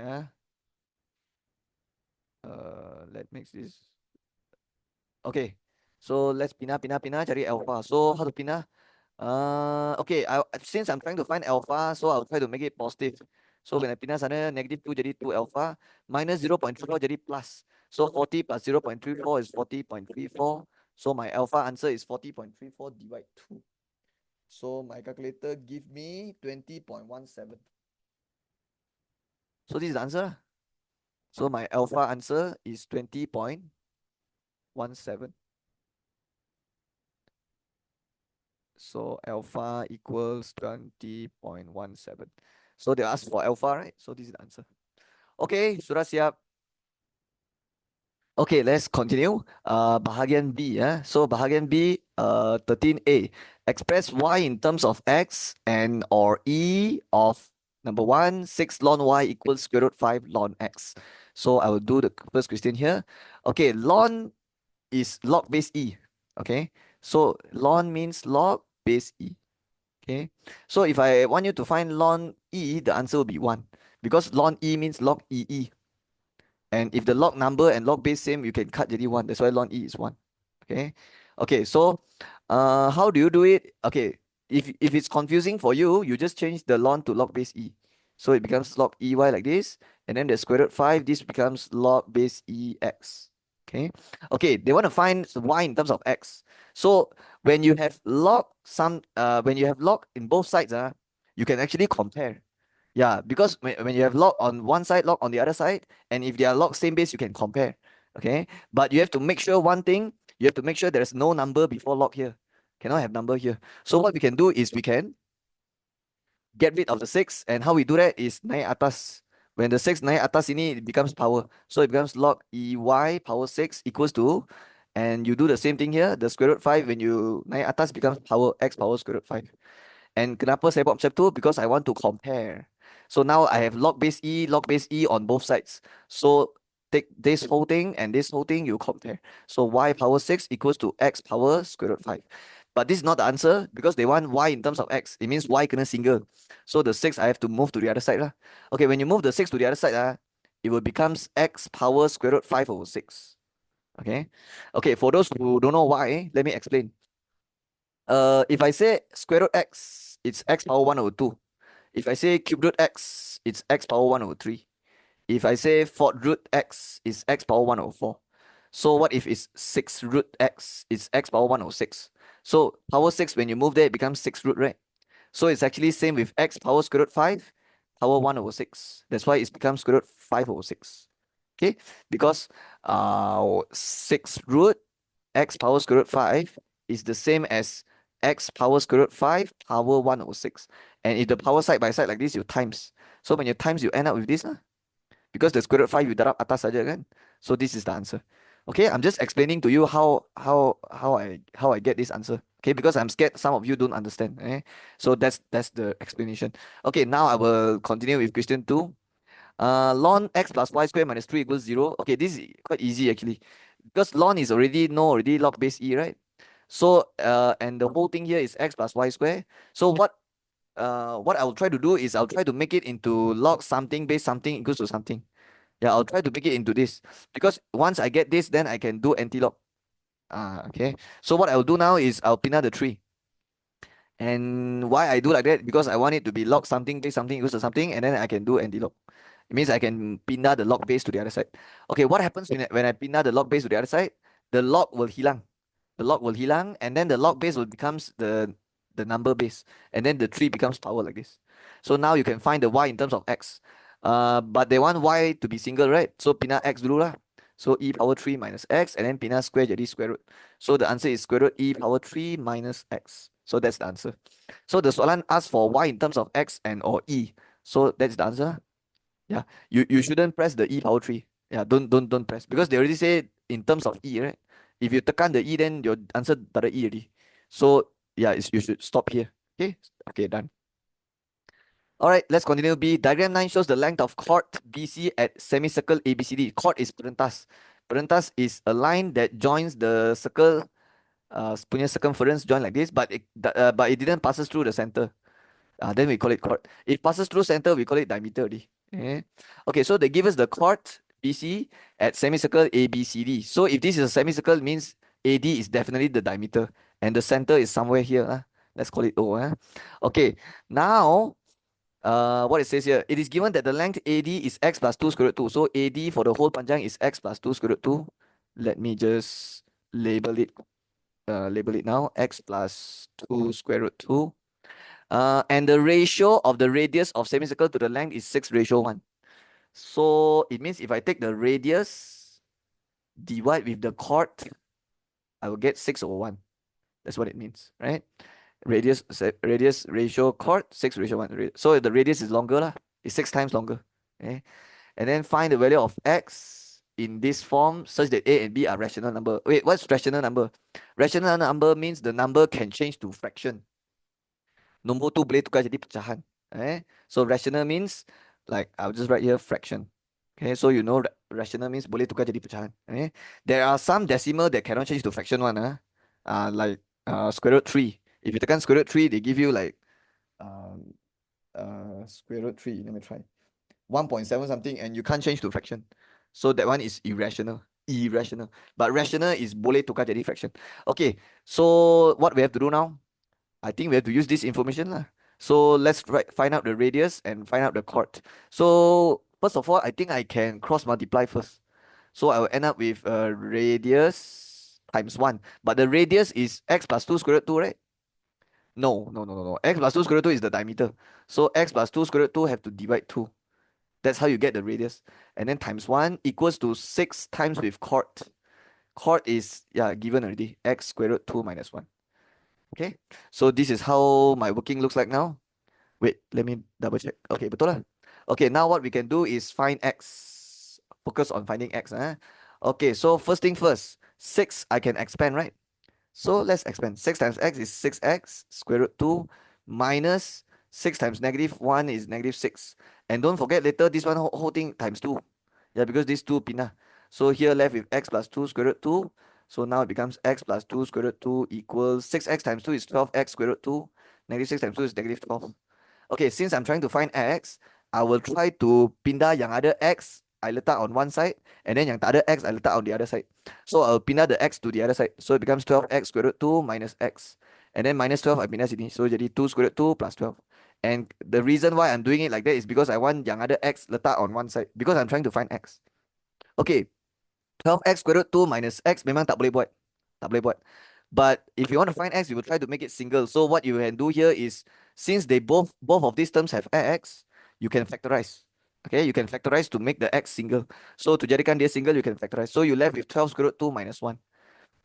Let's make this. Okay. So let's pindah cari alpha. So how to pindah? Okay. Since I'm trying to find alpha, so I'll try to make it positive. So when I pindah sana, negative 2 jadi 2 alpha. Minus 0.34 jadi plus. So 40 plus 0.34 is 40.34. So my alpha answer is 40.34 divide 2. So my calculator give me 20.17. So this is the answer. So my alpha answer is 20.17. So alpha equals 20.17. So they ask for alpha, right? So this is the answer. Okay, sudah siap. Okay, let's continue. Bahagian B, yeah. So bahagian B, 13A. Express y in terms of x and or e of number one, 6 ln y equals square root 5 ln x. So I will do the first question here. Okay, ln is log base e. Okay, so ln means log base e. Okay, so if I want you to find ln e, the answer will be 1 because ln e means log e. And if the log number and log base same, you can cut jadi 1. That's why ln e is 1. Okay. Okay, so how do you do it? Okay, if it's confusing for you, you just change the ln to log base e. So it becomes log ey like this, and then the square root 5, this becomes log base ex. Okay. Okay, they want to find y in terms of x. So when you have when you have log in both sides, you can actually compare. Yeah, because when you have log on one side, log on the other side, and if they are log same base, you can compare. Okay, but you have to make sure one thing, you have to make sure there's no number before log here. Cannot have number here. So what we can do is we can get rid of the 6, and how we do that is naik atas. When the 6 naik atas ini, it becomes power. So it becomes log ey power 6 equals to, and you do the same thing here, the square root 5, when you naik atas becomes power x power square root 5. And kenapa saya buat macam tu? Because I want to compare. So now I have log base E on both sides. So take this whole thing and this whole thing, you compare. So y power 6 equals to x power square root 5. But this is not the answer because they want y in terms of x. It means y kena single. So the 6 I have to move to the other side. Okay, when you move the 6 to the other side, it will becomes x power square root 5 over 6. Okay. Okay, for those who don't know why, let me explain. If I say square root x, it's x power 1 over 2. If I say cube root x, it's x power 1 over 3. If I say fourth root x, it's x power 1 over 4. So what if it's 6 root x, it's x power 1 over 6. So power 6, when you move there, it becomes 6 root, right? So it's actually same with x power square root 5, power 1 over 6. That's why it becomes square root 5 over 6. Okay, because 6 root x power square root 5 is the same as x power square root 5 power 1 over 6. And if the power side by side like this, you times. So when you times, you end up with this. Because the square root 5, you darab atas saja kan. So this is the answer. Okay, I'm just explaining to you how I get this answer. Okay, because I'm scared some of you don't understand. So that's the explanation. Okay, now I will continue with question 2. Ln x plus y square minus 3 equals 0. Okay, this is quite easy actually. Because ln is already log base e, right? So and the whole thing here is x plus y square. So what I will try to do is I'll try to make it into log something base something equals to something. Yeah, I'll try to make it into this. Because once I get this, then I can do anti-log. Okay. So what I'll do now is I'll pinna the 3. And why I do like that? Because I want it to be log something base something equals to something, and then I can do anti-log. It means I can pinna the log base to the other side. Okay, what happens when I pinna the log base to the other side? The log will hilang. The log will hilang, and then the log base will becomes the number base, and then the 3 becomes power like this. So now you can find the y in terms of x. But they want y to be single, right? So pinna x dulu lah. So e power 3 minus x, and then pinna square jadi square root. So the answer is square root e power 3 minus x. So that's the answer. So the soalan asks for y in terms of x and or e. So that's the answer. Yeah, you shouldn't press the e power 3. Yeah, don't press because they already say in terms of e, right? If you tekan the e, then your answer tak ada e already. So yeah, you should stop here. Okay, okay, done. All right, let's continue. B. Diagram 9 shows the length of chord BC at semicircle ABCD. Chord is perentas. Perentas is a line that joins the circle, punya circumference join like this, but it didn't passes through the center. Then we call it chord. If passes through center, we call it diameter already. Okay, so they give us the chord BC at semicircle ABCD. So if this is a semicircle, means AD is definitely the diameter, and the center is somewhere here. Let's call it O. Okay, now what it says here, it is given that the length AD is x plus 2 square root 2. So AD for the whole panjang is x plus 2 square root 2. Let me just label it now, x plus 2 square root 2. And the ratio of the radius of semicircle to the length is 6 ratio 1. So it means if I take the radius, divide with the chord, I will get 6 over 1. That's what it means, right? Radius ratio chord, 6 ratio 1. So the radius is longer lah. It's 6 times longer. Okay. And then find the value of x in this form such that a and b are rational number. Wait, what's rational number? Rational number means the number can change to fraction. Nombor tu boleh tukar jadi pecahan. So rational means like I'll just write here fraction. Okay, so you know rational means boleh tukar jadi pecahan. There are some decimal that cannot change to fraction one. Like square root 3. If you tekan square root 3, they give you like um, square root 3. Let me try. 1.7 something, and you can't change to fraction. So that one is irrational. Irrational. But rational is boleh tukar jadi fraction. Okay, so what we have to do now? I think we have to use this information lah. So let's find out the radius and find out the chord. So first of all, I think I can cross multiply first. So I will end up with radius times 1. But the radius is x plus 2 square root 2, right? No. X plus 2 square root 2 is the diameter. So x plus 2 square root 2 have to divide 2. That's how you get the radius. And then times 1 equals to 6 times with chord. Chord is, given already. X square root 2 minus 1. Okay, so this is how my working looks like now. Wait, let me double check. Okay, betul lah. Okay, now what we can do is find x. Focus on finding x. Okay, so first thing first, 6 I can expand, right? So let's expand. 6 times x is 6x square root 2 minus 6 times negative 1 is negative 6. And don't forget later this one whole thing times 2. Yeah, because this 2 pindah. So here left with x plus 2 square root 2. So now it becomes x plus 2 square root 2 equals 6x times 2 is 12x square root 2. Negative 6 times 2 is negative 12. Okay, since I'm trying to find x, I will try to pindah yang ada x, I letak on one side, and then yang tak ada x, I letak on the other side. So I'll pindah the x to the other side. So it becomes 12x square root 2 minus x. And then minus 12, I pindah sini. So jadi 2 square root 2 plus 12. And the reason why I'm doing it like that is because I want yang ada x letak on one side. Because I'm trying to find x. Okay, 12x square root 2 minus x memang tak boleh buat. Tak boleh buat. But if you want to find x, you will try to make it single. So what you can do here is, since they both of these terms have x, you can factorize. Okay, you can factorize to make the x single. So to jadikan dia single, you can factorize. So you left with 12 square root 2 minus 1.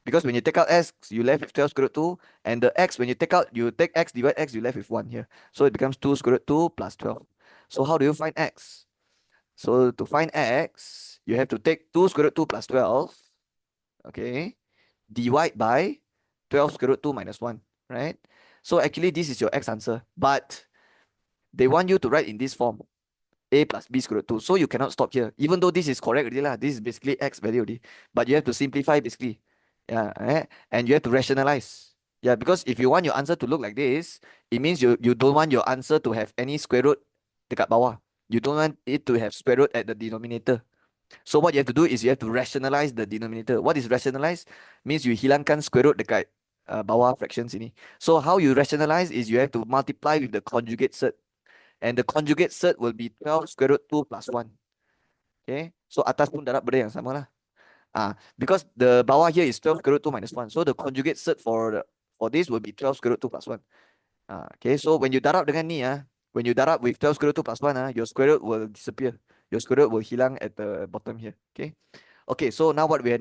Because when you take out x, you left with 12 square root 2. And the x, when you take out, you take x, divide x, you left with 1 here. So it becomes 2 square root 2 plus 12. So how do you find x? So to find x, you have to take 2 square root 2 plus 12. Okay, divide by 12 square root 2 minus 1, right? So actually this is your x answer, but they want you to write in this form, a plus b square root 2. So you cannot stop here, even though this is correct already lah. This is basically x value already, but you have to simplify basically. And you have to rationalize. Yeah, because if you want your answer to look like this, it means you don't want your answer to have any square root dekat bawah. You don't want it to have square root at the denominator. So what you have to do is you have to rationalize the denominator. What is rationalize? Means you hilangkan square root dekat bawah fractions ini. So how you rationalize is you have to multiply with the conjugate cert. And the conjugate cert will be 12 square root 2 plus 1. Okay. So atas pun darab benda yang sama lah. Because the bawah here is 12 square root 2 minus 1. So the conjugate cert for this will be 12 square root 2 plus 1. Okay. So when you darab dengan ni, when you darab with 12 square root 2 plus 1, your square root will disappear. Your square root will hilang at the bottom here. Okay. Okay, so now what we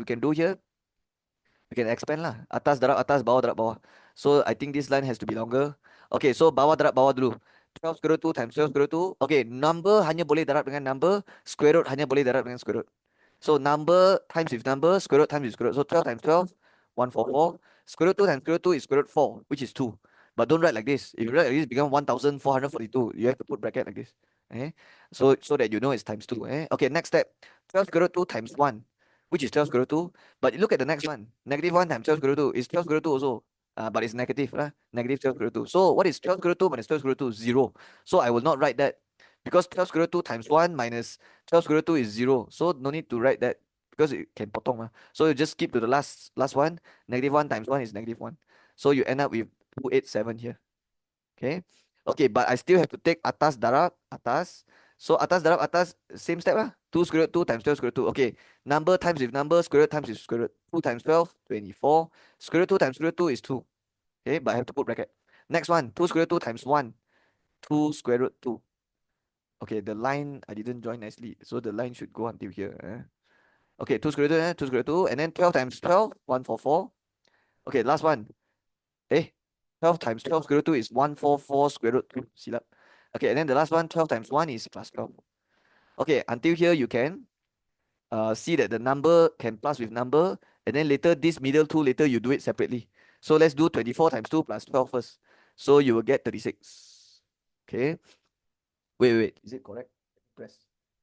can do here, we can expand lah. Atas darab atas, bawah darab bawah. So I think this line has to be longer. Okay, so bawah darab bawah dulu. 12 square root 2 times 12 square root 2. Okay, number hanya boleh darab dengan number, square root hanya boleh darab dengan square root. So number times with number, square root times with square root. So 12 times 12, 144. Square root 2 times square root 2 is square root 4, which is 2. But don't write like this. If you write like this, it becomes 1442. You have to put bracket like this. So that you know it's times 2. Okay, next step. 12 square root 2 times 1, which is 12 square root 2. But look at the next one. Negative 1 times 12 square root 2 is 12 square root 2 also. But it's negative. Negative 12 square root 2. So what is 12 square root 2 minus 12 square root 2? 0. So I will not write that. Because 12 square root 2 times 1 minus 12 square root 2 is 0. So no need to write that. Because it can potong. So you just skip to the last one. Negative 1 times 1 is negative 1. So you end up with 287 here. Okay. Okay, but I still have to take atas darab atas. So atas darab atas, same step lah. 2 square root 2 times 12 square root 2. Okay, number times with number, square root times with square root. 2 times 12, 24. Square root 2 times square root 2 is 2. Okay, but I have to put bracket. Next one, 2 square root 2 times 1. 2 square root 2. Okay, the line I didn't join nicely, so the line should go until here. Okay, 2 square root 2, 2 square root 2, and then 12 times 12, 144. Okay, last one. 12 times 12 square root 2 is 144 square root 2. Silap. Okay, and then the last one, 12 times 1 is plus 12. Okay, until here you can see that the number can plus with number, and then later this middle two, later you do it separately. So let's do 24 times 2 plus 12 first. So you will get 36. Okay. Wait. Is it correct? Press.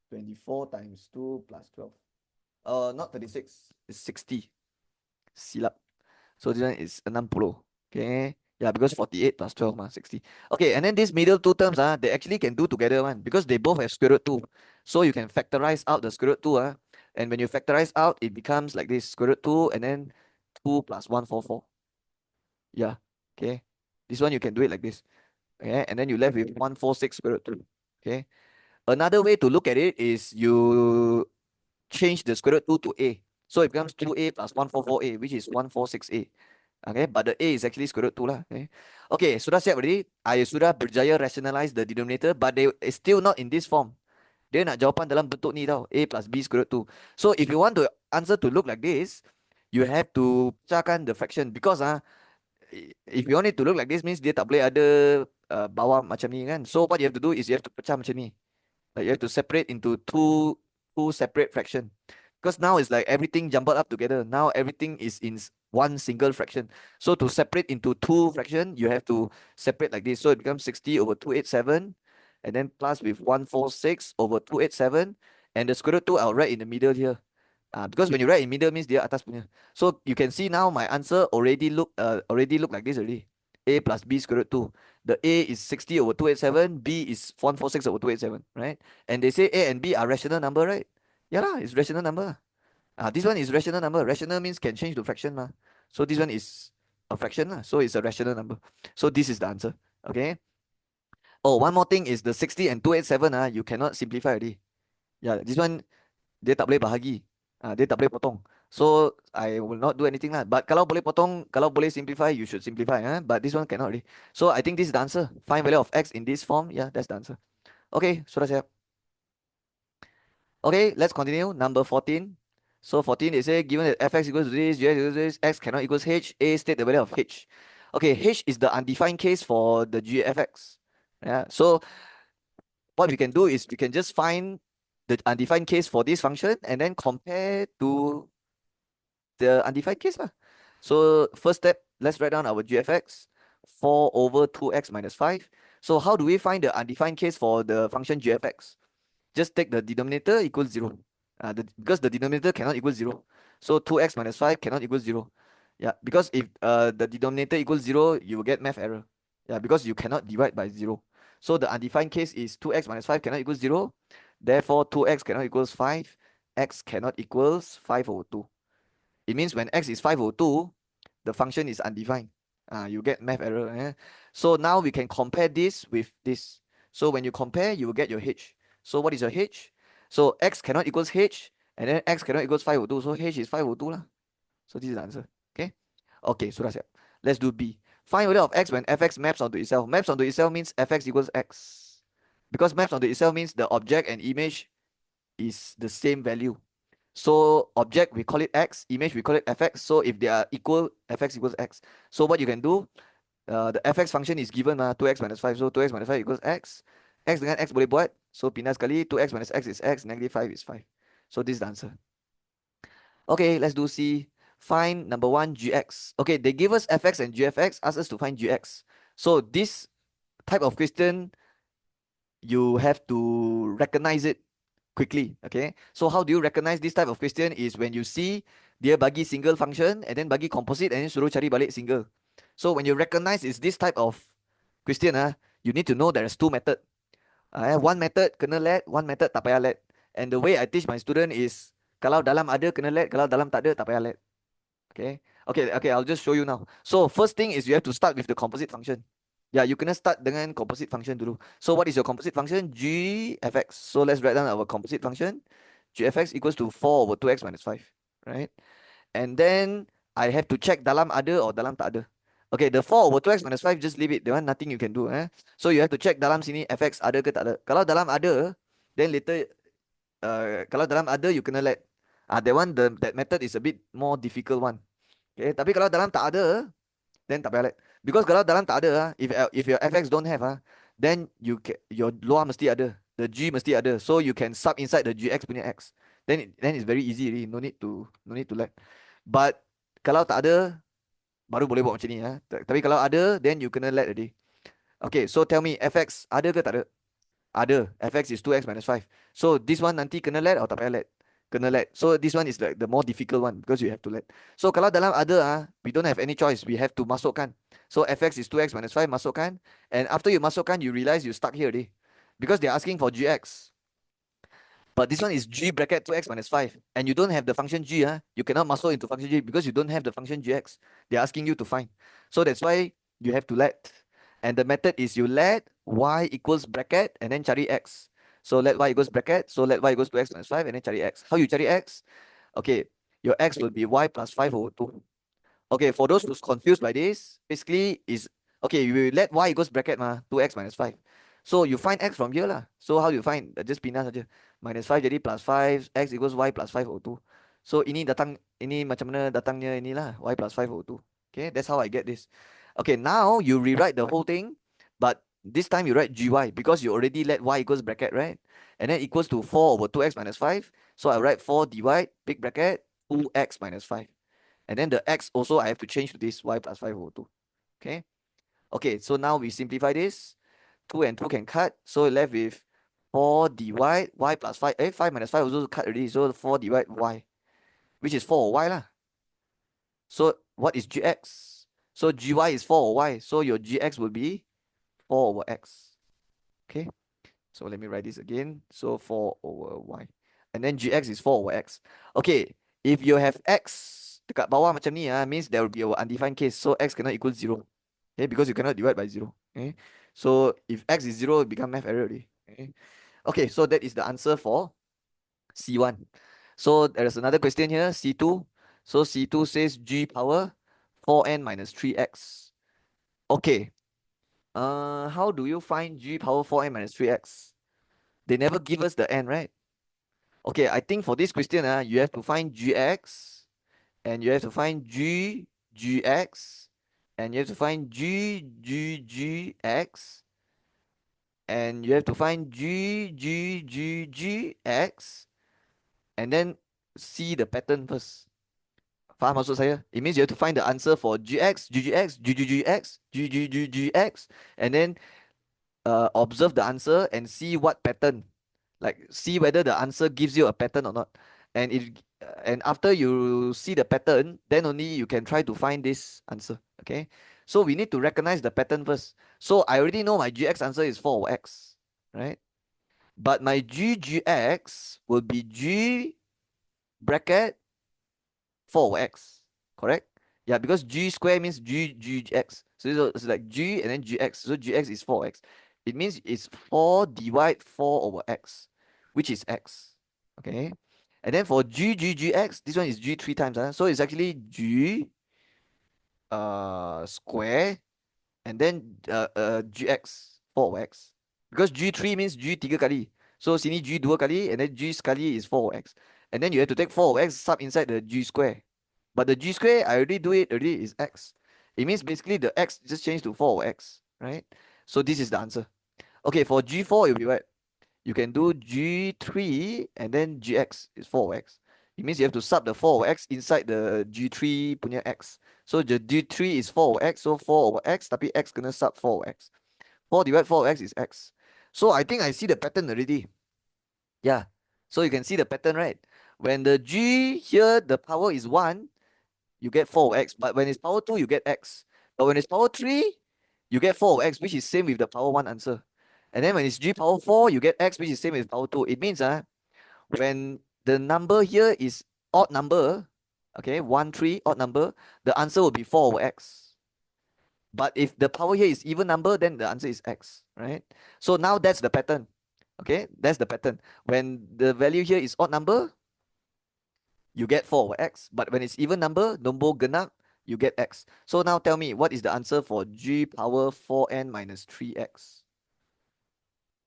24 times 2 plus 12. Not 36. It's 60. Silap. So this one is 60. Okay. Yeah, because 48 plus 12 60. Okay, and then these middle two terms, they actually can do together one because they both have square root 2. So you can factorize out the square root 2. And when you factorize out, it becomes like this, square root 2 and then 2 plus 144. Yeah, okay. This one you can do it like this. Okay, and then you left with 146 square root 2. Okay. Another way to look at it is you change the square root 2 to a. So it becomes 2a plus 144a, which is 146a. Okay, but the a is actually square root 2 lah. Okay, sudah siap already. I sudah berjaya rationalize the denominator, but they is still not in this form. Dia nak jawapan dalam bentuk ni tau, a plus b square root 2. So if you want the answer to look like this, you have to pecahkan the fraction because if you want it to look like this means dia tak boleh ada bawah macam ni kan. So what you have to do is you have to pecah macam ni. Like you have to separate into two separate fraction. Because now it's like everything jumbled up together. Now everything is in one single fraction. So to separate into two fraction, you have to separate like this. So it becomes 60 over 287, and then plus with 146 over 287, and the square root 2 I'll write in the middle here. Because when you write in middle means dia atas punya. So you can see now my answer already look like this already. A plus B square root 2. The A is 60 over 287, B is 146 over 287, right? And they say A and B are rational number, right? Yeah lah, it's rational number. This one is rational number. Rational means can change to fraction mah. So this one is a fraction lah. So it's a rational number. So this is the answer. Okay. Oh, one more thing is the 60 and 287 you cannot simplify already. Yeah, this one dia tak boleh bahagi. Dia tak boleh potong. So I will not do anything lah. But kalau boleh potong, kalau boleh simplify, you should simplify. But this one cannot already. So I think this is the answer. Find value of x in this form. Yeah, that's the answer. Okay, sudah siap. Okay, let's continue. Number 14. So 14, they say given that fx equals to this, gx equals to this, x cannot equals h, a state the value of h. Okay, h is the undefined case for the gfx. Yeah, so what we can do is we can just find the undefined case for this function and then compare to the undefined case lah. So first step, let's write down our gfx, 4 over 2x minus 5. So how do we find the undefined case for the function gfx? Just take the denominator equals 0. Because the denominator cannot equal 0. So 2x minus 5 cannot equal 0. Yeah, because if the denominator equals 0, you will get math error. Yeah, because you cannot divide by 0. So the undefined case is 2x minus 5 cannot equal 0. Therefore, 2x cannot equals 5. X cannot equals 5 over 2. It means when x is 5 over 2, the function is undefined. You get math error. So now we can compare this with this. So when you compare, you will get your h. So what is your h? So x cannot equals h, and then x cannot equals 5 over 2. So h is 5 over 2 lah. So this is the answer. Okay. Okay, sudah siap. Let's do B. Find value of x when fx maps onto itself. Maps onto itself means fx equals x. Because maps onto itself means the object and image is the same value. So object, we call it x, image, we call it fx. So if they are equal, fx equals x. So what you can do, the fx function is given 2x minus 5. So 2x minus 5 equals x. X dengan x boleh buat. So pindah sekali, 2x minus x is x, negative 5 is 5. So this is the answer. Okay, let's do C. Find number 1, gx. Okay, they give us fx and gfx, ask us to find gx. So this type of question, you have to recognize it quickly. Okay, so how do you recognize this type of question is when you see dia bagi single function and then bagi composite and then suruh cari balik single. So when you recognize is this type of question, you need to know there's two method. One method kena let, one method tak payah let. And the way I teach my student is kalau dalam ada kena let, kalau dalam tak ada tak payah let. Okay, I'll just show you now. So first thing is you have to start with the composite function. Yeah, you kena start dengan composite function dulu. So what is your composite function? Gfx. So let's write down our composite function. Gfx equals to 4 over 2x minus 5. Right? And then I have to check dalam ada or dalam tak ada. Okay, the 4 over 2x minus 5, just leave it. There one nothing you can do. So you have to check dalam sini fx ada ke tak ada. Kalau dalam ada, then later, kalau dalam ada, you kena let. That one, that method is a bit more difficult one. Okay, tapi kalau dalam tak ada, then tak payah let. Because kalau dalam tak ada, if your fx don't have, then your luar mesti ada. The g mesti ada. So you can sub inside the gx punya x. Then it's very easy really. No need to let. But kalau tak ada, baru boleh buat macam ni. Tapi kalau ada, then you kena let already. Okay, so tell me, fx ada ke tak ada? Ada. Fx is 2x minus 5. So this one nanti kena let atau tak payah let? Kena let. So this one is like the more difficult one because you have to let. So kalau dalam ada, we don't have any choice. We have to masukkan. So fx is 2x minus 5, masukkan. And after you masukkan, you realize you stuck here already. Because they're asking for gx. But this one is g bracket 2x minus 5. And you don't have the function g. You cannot masuk into function g because you don't have the function gx. They're asking you to find. So that's why you have to let. And the method is you let y equals bracket and then cari x. So let y equals bracket. So let y equals 2x minus 5 and then cari x. How you cari x? Okay, your x will be y plus 5 over 2. Okay, for those who's confused by this, basically is, okay, you let y equals bracket 2x minus 5. So you find x from here lah. So how you find? Just pindah saja. Minus 5 jadi plus 5, x equals y plus 5 over 2. So ini macam mana datangnya inilah, y plus 5 over 2. Okay, that's how I get this. Okay, now you rewrite the whole thing, but this time you write gy because you already let y equals bracket, right? And then equals to 4 over 2x minus 5. So I write 4 dy, big bracket, 2x minus 5. And then the x also I have to change to this y plus 5 over 2. Okay. Okay, so now we simplify this. 2 and 2 can cut. So left with 4 dy, y plus 5. 5 minus 5 also cut already. So 4 dy y, which is 4 over y lah. So what is gx? So gy is 4 over y. So your gx will be 4 over x. Okay. So let me write this again. So 4 over y. And then gx is 4 over x. Okay, if you have x dekat bawah macam ni, means there will be an undefined case. So x cannot equal 0. Okay, because you cannot divide by 0. Okay. So if x is 0, it become math error already. Okay. Okay, so that is the answer for C1. So there is another question here, C2. So C2 says g power 4n minus 3x. Okay. How do you find g power 4n minus 3x? They never give us the n, right? Okay, I think for this question, you have to find gx, and you have to find gx, and you have to find gx, and you have to find gx, and then see the pattern first. Faham maksud saya? It means you have to find the answer for gx, ggx, and then observe the answer and see what pattern. Like see whether the answer gives you a pattern or not. And after you see the pattern, then only you can try to find this answer. Okay. So we need to recognize the pattern first. So I already know my gx answer is 4 over x, right? But my ggx will be g bracket 4 over x, correct? Yeah, because g square means gx. So it's like g and then gx. So gx is 4x. It means it's 4 divide 4 over x, which is x. Okay. And then for gx, this one is g 3 times. So it's actually g square and then gx 4 over x. Because g3 means g 3 kali. So sini g 2 kali and then g sekali is 4 over x. And then you have to take 4 over x sub inside the g square. But the g square, I already do it already, is x. It means basically the x just changed to 4 over x, right? So this is the answer. Okay, for g4, it will be what? You can do g3 and then gx is 4 over x. It means you have to sub the 4 over x inside the g3 punya x. So the g3 is 4 over x, so 4 over x, tapi x kena sub 4 over x. 4 divided 4 over x is x. So I think I see the pattern already. Yeah, so you can see the pattern, right? When the g here, the power is 1, you get 4 over x. But when it's power 2, you get x. But when it's power 3, you get 4 over x, which is same with the power 1 answer. And then when it's g power 4, you get x, which is same with power 2. It means when the number here is odd number, okay, 1, 3, odd number, the answer will be 4 over x. But if the power here is even number, then the answer is x, right? So now that's the pattern. Okay, that's the pattern. When the value here is odd number, you get 4 over x. But when it's even number, nombor genap, you get x. So now tell me, what is the answer for g power 4n minus 3x?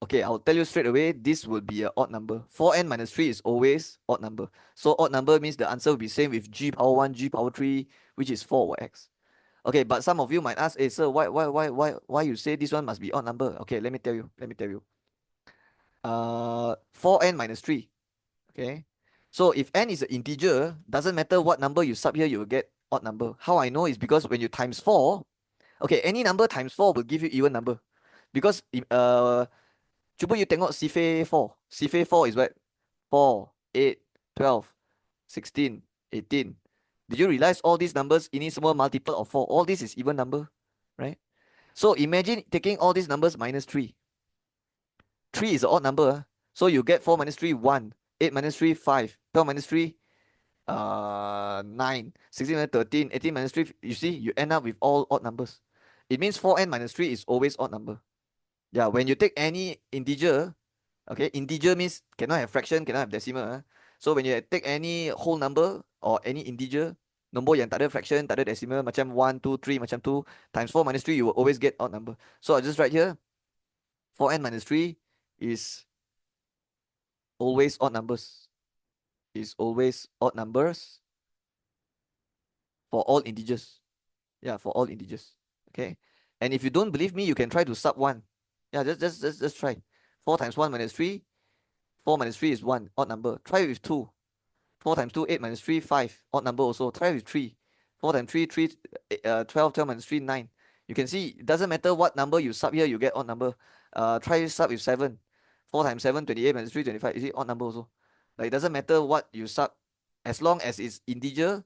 Okay, I'll tell you straight away, this will be an odd number. 4n minus 3 is always odd number. So odd number means the answer will be same with g power 1, g power 3, which is 4 over x. Okay, but some of you might ask, hey sir, why you say this one must be odd number? Okay, let me tell you. 4n minus 3. Okay. So if n is an integer, doesn't matter what number you sub here, you will get odd number. How I know is because when you times 4, okay, any number times 4 will give you even number. Because if cuba you tengok sifir 4. Sifir 4 is what? 4, 8, 12, 16, 18. Did you realize all these numbers ini semua multiple of 4? All this is even number, right? So imagine taking all these numbers minus 3. 3 is an odd number. So you get 4 minus 3, 1. 8 minus 3, 5. 12 minus 3, 9. 16 minus 13. 18 minus 3. You see, you end up with all odd numbers. It means 4n minus 3 is always odd number. Yeah, when you take any integer, okay, integer means cannot have fraction, cannot have decimal. So when you take any whole number or any integer, nombor yang tak ada fraction, tak ada decimal, macam 1, 2, 3, macam tu, times 4 minus 3, you will always get odd number. So I'll just write here, 4n minus 3 is always odd numbers. Is always odd numbers for all integers. Yeah, for all integers. Okay. And if you don't believe me, you can try to sub 1. Yeah, just try. 4 times 1 minus 3. 4 minus 3 is 1, odd number. Try with 2. 4 times 2, 8 minus 3, 5, odd number also. Try with 3. 4 times 3, 3, 12, 12 minus 3, 9. You can see, it doesn't matter what number you sub here, you get odd number. Try sub with 7. 4 times 7, 28 minus 3, 25. You see, odd number also. Like, it doesn't matter what you sub, as long as it's integer,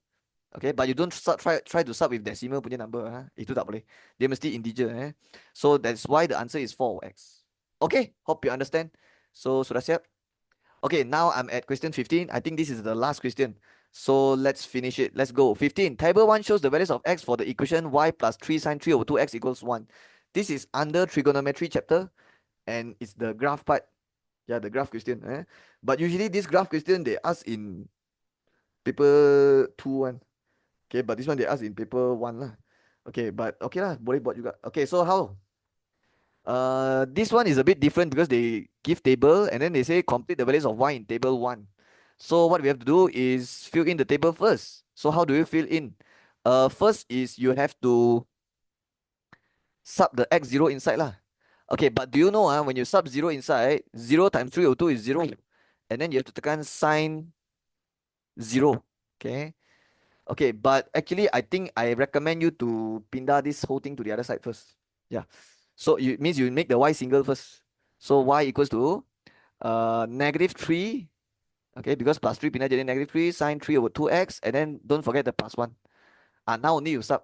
okay, but you don't try to sub with decimal punya number. Itu tak boleh. Dia mesti integer. So that's why the answer is 4x. Okay, hope you understand. So, sudah siap? Okay, now I'm at question 15. I think this is the last question. So let's finish it. Let's go. 15. Table 1 shows the values of x for the equation y plus 3 sine 3 over 2x equals 1. This is under trigonometry chapter and it's the graph part. Yeah, the graph question. But usually this graph question they ask in paper 2 one. Okay, but this one they ask in paper 1 lah. Okay, but okay lah, boleh buat juga. Okay, so how? This one is a bit different because they give table and then they say complete the values of y in table 1. So what we have to do is fill in the table first. So how do you fill in? First is you have to sub the x0 inside lah. Okay, but do you know when you sub 0 inside, 0 times 302 is 0. And then you have to tekan sign 0. Okay. Okay, but actually I think I recommend you to pindah this whole thing to the other side first. Yeah. So it means you make the y single first. So y equals to negative 3. Okay, because plus 3 pindah jadi negative 3 sine 3 over 2x. And then don't forget the plus 1. Now only you sub.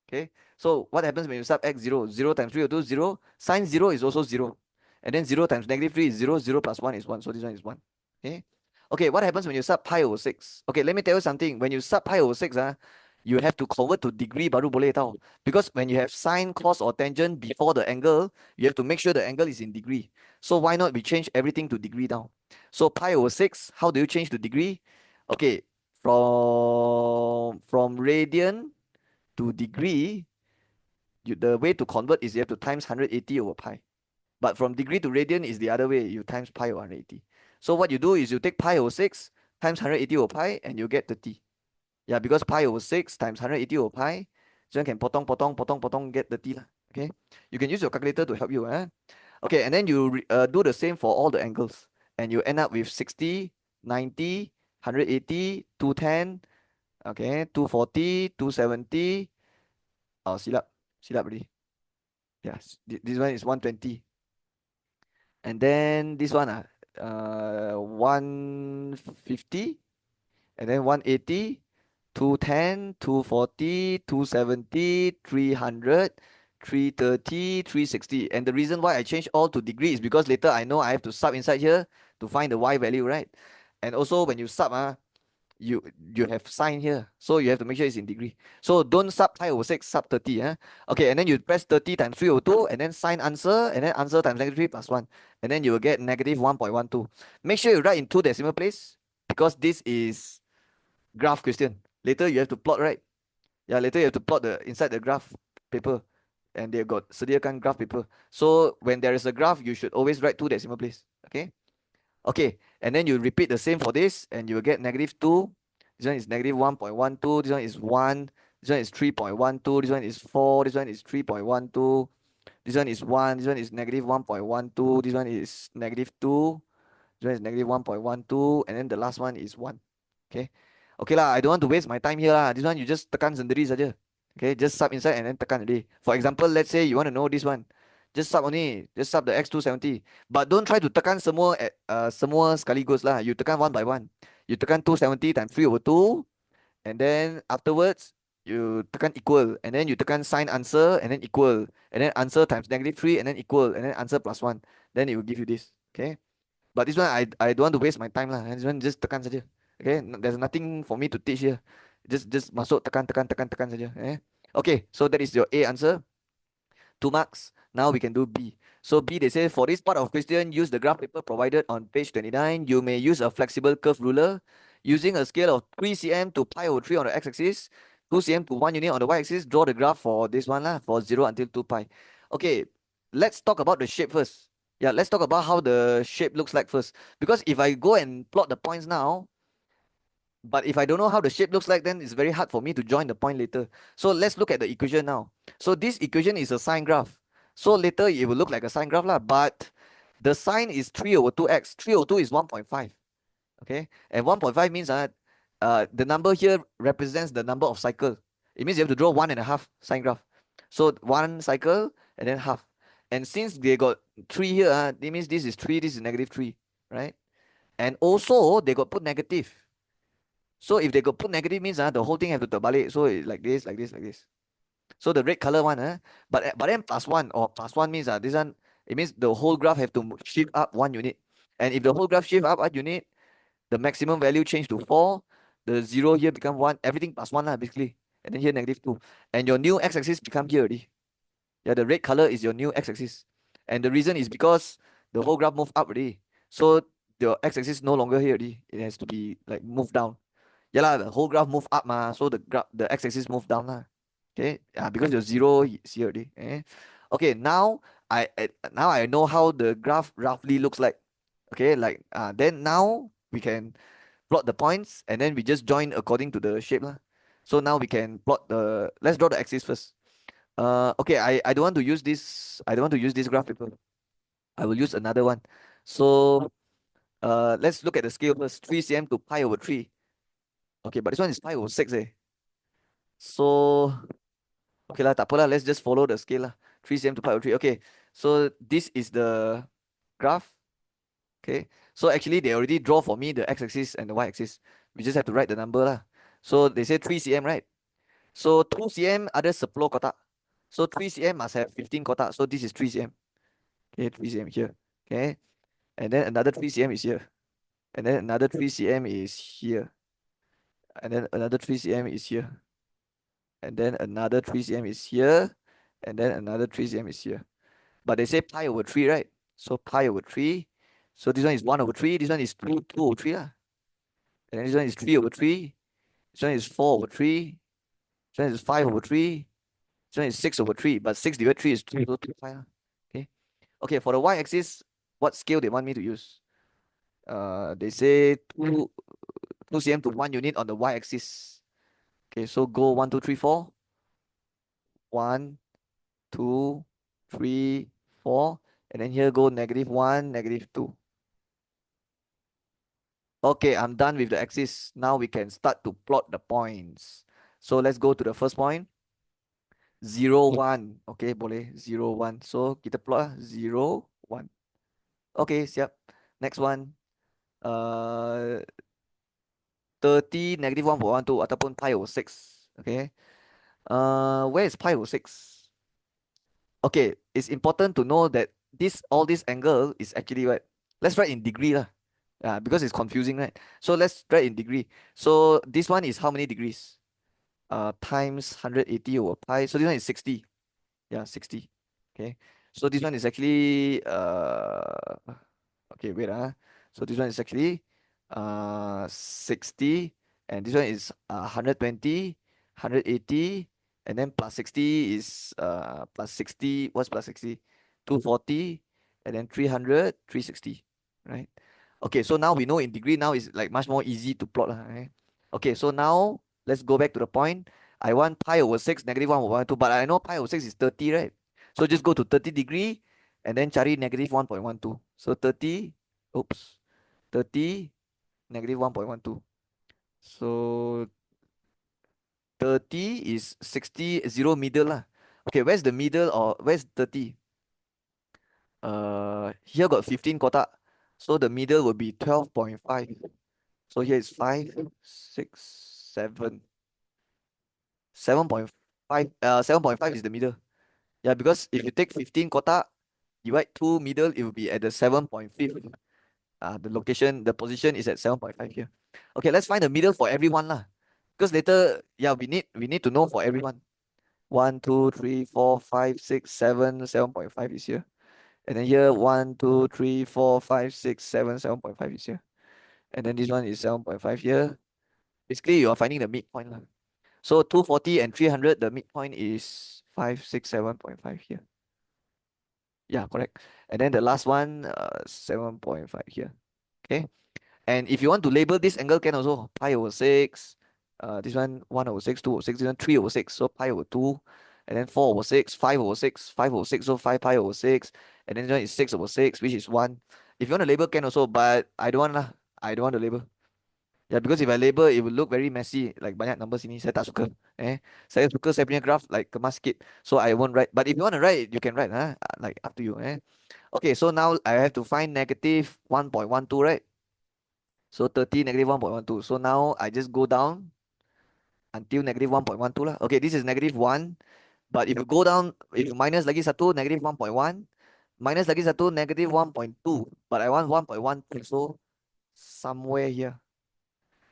Okay, so what happens when you sub x0? 0 times 3 over 2 is 0. Sine 0 is also 0. And then 0 times negative 3 is 0. 0 plus 1 is 1. So this one is 1. Okay. Okay, what happens when you sub pi over 6? Okay, let me tell you something. When you sub pi over 6, you have to convert to degree baru boleh tau. Because when you have sine, cos or tangent before the angle, you have to make sure the angle is in degree. So why not we change everything to degree now? So pi over 6, how do you change to degree? Okay, from radian to degree, the way to convert is you have to times 180 over pi. But from degree to radian is the other way. You times pi over 180. So what you do is you take pi over 6 times 180 over pi and you get 30. Yeah, because pi over 6 times 180 over pi, so you can potong, get 30 lah. Okay. You can use your calculator to help you. Okay, and then you do the same for all the angles. And you end up with 60, 90, 180, 210, okay, 240, 270. Oh, silap already. Yes, this one is 120. And then this one 150, and then 180, 210, 240, 270, 300, 330, 360. And the reason why I change all to degree is because later I know I have to sub inside here to find the y value, right? And also when you sub, you have sign here, so you have to make sure it's in degree. So don't sub pi over 6, sub 30. Okay, and then you press 30 times 302 and then sign answer, and then answer times negative 3 plus 1, and then you will get negative 1.12. Make sure you write in 2 decimal place because this is graph question. Later you have to plot, right? Yeah, later you have to plot the inside the graph paper, and they got sediakan graph paper. So when there is a graph, you should always write two decimal place. Okay. Okay, and then you repeat the same for this, and you will get -2. This one is -1.12. This one is 1. This one is 3.12. This one is 4. This one is 3.12. This one is 1. This one is -1.12. This one is -2. This one is -1.12. And then the last one is 1. Okay. Okay lah, I don't want to waste my time here lah. This one you just tekan sendiri saja. Okay, just sub inside and then tekan already. For example, let's say you want to know this one. Just sub only. Just sub the x270. But don't try to tekan semua sekaligus lah. You tekan one by one. You tekan 270 times 3/2. And then afterwards, you tekan equal. And then you tekan sign answer and then equal. And then answer times -3 and then equal. And then answer plus 1. Then it will give you this. Okay. But this one I don't want to waste my time lah. This one just tekan saja. Okay, there's nothing for me to teach here. Just masuk tekan saja. Okay, so that is your A answer. 2 marks. Now we can do B. So B, they say for this part of question, use the graph paper provided on page 29. You may use a flexible curve ruler using a scale of 3 cm to pi/3 on the x-axis, 2 cm to 1 unit on the y-axis. Draw the graph for this one lah, for 0 until 2 pi. Okay, let's talk about the shape first. Yeah, let's talk about how the shape looks like first. Because if I go and plot the points now, but if I don't know how the shape looks like, then it's very hard for me to join the point later. So let's look at the equation now. So this equation is a sine graph. So later it will look like a sine graph lah, but the sine is 3/2x. 3/2 is 1.5. Okay, and 1.5 means the number here represents the number of cycle. It means you have to draw 1.5 sine graph. So one cycle and then half. And since they got 3 here, it means this is 3, this is -3, right? And also they got put negative. So if they got put negative means the whole thing have to terbalik. So it's like this, like this, like this. So the red color one, but then +1 or +1 means this one, it means the whole graph have to shift up 1 unit. And if the whole graph shift up 1 unit, the maximum value change to 4. The 0 here become 1. Everything +1 lah basically. And then here -2. And your new x-axis become here already. Yeah, the red color is your new x-axis. And the reason is because the whole graph moved up already. So the x-axis no longer here already. It has to be like moved down. Yeah lah, the whole graph move up so the x-axis move down lah. Okay, because your 0 is here already. Okay, now I know how the graph roughly looks like. Okay, like then now we can plot the points and then we just join according to the shape lah. So now we can plot let's draw the axis first. Okay, I don't want to use this. I don't want to use this graph paper. I will use another one. So let's look at the scale first. 3 cm to pi/3. Okay, but this one is pi/6 . So okay lah, tak apa lah. Let's just follow the scale lah. 3 cm to pi/3. Okay, so this is the graph. Okay, so actually they already draw for me the x-axis and the y-axis. We just have to write the number lah. So they say 3 cm, right? So 2 cm ada 10 kotak. So 3 cm must have 15 kotak. So this is 3 cm. Okay, 3 cm here. Okay, and then another 3 cm is here. And then another 3 cm is here. And then another 3 cm is here. And then another 3 cm is here. And then another 3 cm is here. But they say pi/3, right? So pi/3. So this one is 1/3. This one is 2/3 lah. And then this one is 3/3. This one is 4/3. This one is 5/3. This one is 6/3. But 6 divided 3 is 2, so 2/5 lah. Okay. Okay, for the y-axis, what scale they want me to use? They say 2 cm to 1 unit on the y-axis. Okay, so go 1, 2, 3, 4. 1, 2, 3, 4. And then here go -1, -2. Okay, I'm done with the axis. Now we can start to plot the points. So let's go to the first point. 0, 1. Okay, boleh. 0, 1. So kita plot lah. 0, 1. Okay, siap. Next one. 30, -1/2 ataupun pi/6. Okay. Where is pi/6? Okay, it's important to know that all this angle is actually what? Let's write in degree lah. Because it's confusing, right? So let's write in degree. So this one is how many degrees? Times 180 over pi. So this one is 60. Yeah, 60. Okay. So this one is actually okay, wait. So this one is actually 60, and this one is 120, 180, and then plus 60 is plus 60. What's plus 60? 240, and then 300, 360, right? Okay, so now we know in degree now is like much more easy to plot lah, right? Okay, so now let's go back to the point. I want pi over 6, negative 1 over 1, 2, but I know pi over 6 is 30, right? So just go to 30 degree and then cari negative 1.12. So 30, oops, 30, negative 1.12. So 30 is 60, 0 middle lah. Okay, where's the middle or where's 30? Here got 15 kotak. So the middle will be 12.5. So here is 5, 6, 7. 7.5. 7.5 is the middle. Yeah, because if you take 15 kotak, divide 2 middle, it will be at the 7.5. The location, the position is at 7.5 here. Okay, let's find the middle for everyone lah. Because later, yeah, we need to know for everyone. 1, 2, 3, 4, 5, 6, 7, 7.5 is here. And then here 1, 2, 3, 4, 5, 6, 7, 7.5 is here. And then this one is 7.5 here. Basically, you are finding the midpoint lah. So 240 and 300, the midpoint is 5, 6, 7.5 here. Yeah, correct. And then the last one, 7.5 here. Okay. And if you want to label this angle, can also pi over 6. This one 1 over 6, 2 over 6, this one 3 over 6. So pi over 2. And then 4 over 6, 5 over 6, 5 over 6. So 5 pi over 6. And then this one is 6 over 6, which is 1. If you want to label, can also, but I don't want lah. I don't want to label. Yeah, because if I label, it will look very messy. Like banyak numbers ini, saya tak suka. Saya suka saya punya graph like kemas sikit. So I won't write. But if you want to write, you can write. Like up to you. Okay, so now I have to find negative 1.12, right? So 30, negative 1.12. So now I just go down until negative 1.12 lah. Okay, this is negative 1. But if you go down, if you minus lagi satu, negative 1.1. Minus lagi satu, negative 1.2. But I want 1.12. So somewhere here.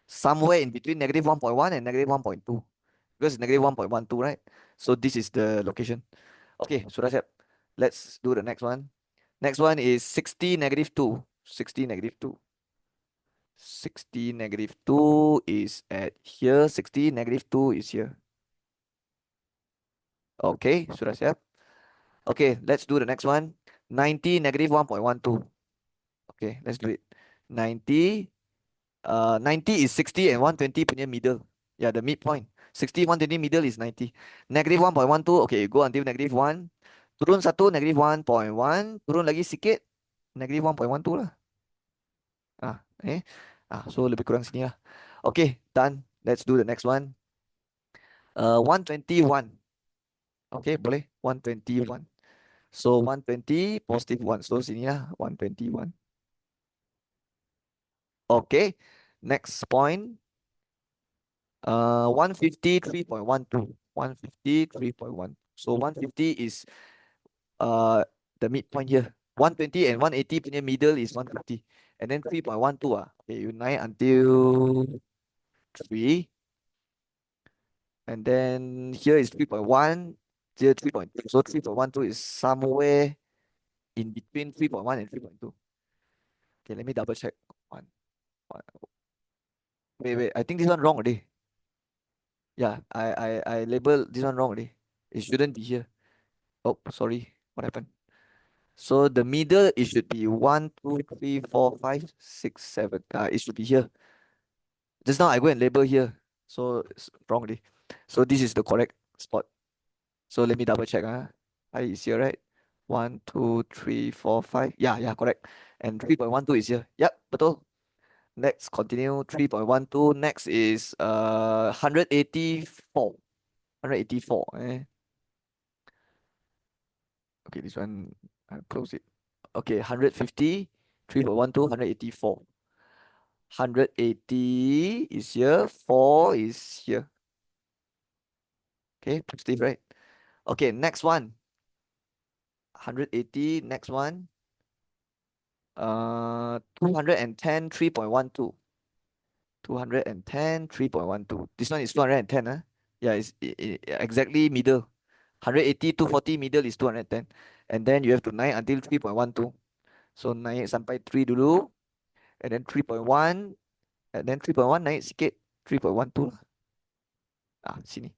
Somewhere in between negative 1.1 and negative 1.2. Because it's negative 1.12, right? So this is the location. Okay, sudah siap. Let's do the next one. Next one is 60, negative 2. 60, negative 2. 60, negative 2 is at here. 60, negative 2 is here. Okay, sudah siap. Okay, let's do the next one. 90, negative 1.12. Okay, let's do it. 90, 90 is 60 and 120 punya middle. Yeah, the midpoint. 60, 120 middle is 90. Negative 1.12, okay, go until negative 1. Turun satu, negative 1.1. Turun lagi sikit, negative 1.12 lah. So lebih kurang sini lah. Okay, done. Let's do the next one. 121. Okay, boleh? 121. So 120, positive 1. So sini lah, 121. Okay, next point. 150, 3.12. 150, 3.1. So 150 is the midpoint here. 120 and 180 punya middle is 150. And then 3.12 okay, you naik until 3. And then here is 3.1, here 3.2. So 3.12 is somewhere in between 3.1 and 3.2. Okay, let me double check. One. Wait, I think this one wrong already. Yeah, I labeled this one wrong already. It shouldn't be here. Oh, sorry. What happened? So the middle, it should be 1, 2, 3, 4, 5, 6, 7. It should be here. Just now I go and label here. So it's wrong already. So this is the correct spot. So let me double check. I is here, right? 1, 2, 3, 4, 5. Yeah, correct. And 3.12 is here. Yep, betul. Next, continue. 3.12. Next is 184. 184. Okay, this one I'll close it. Okay, 150, 3.12, 184. 180 is here, 4 is here. Okay, positive, right? Okay, next one. 180, next one. 210, 3.12. 210, 3.12. This one is 210, huh? Yeah, it's exactly middle. 180, 240 middle is 210. And then you have to naik until 3.12. So naik sampai 3 dulu. And then 3.1. And then 3.1 naik sikit. 3.12. Sini.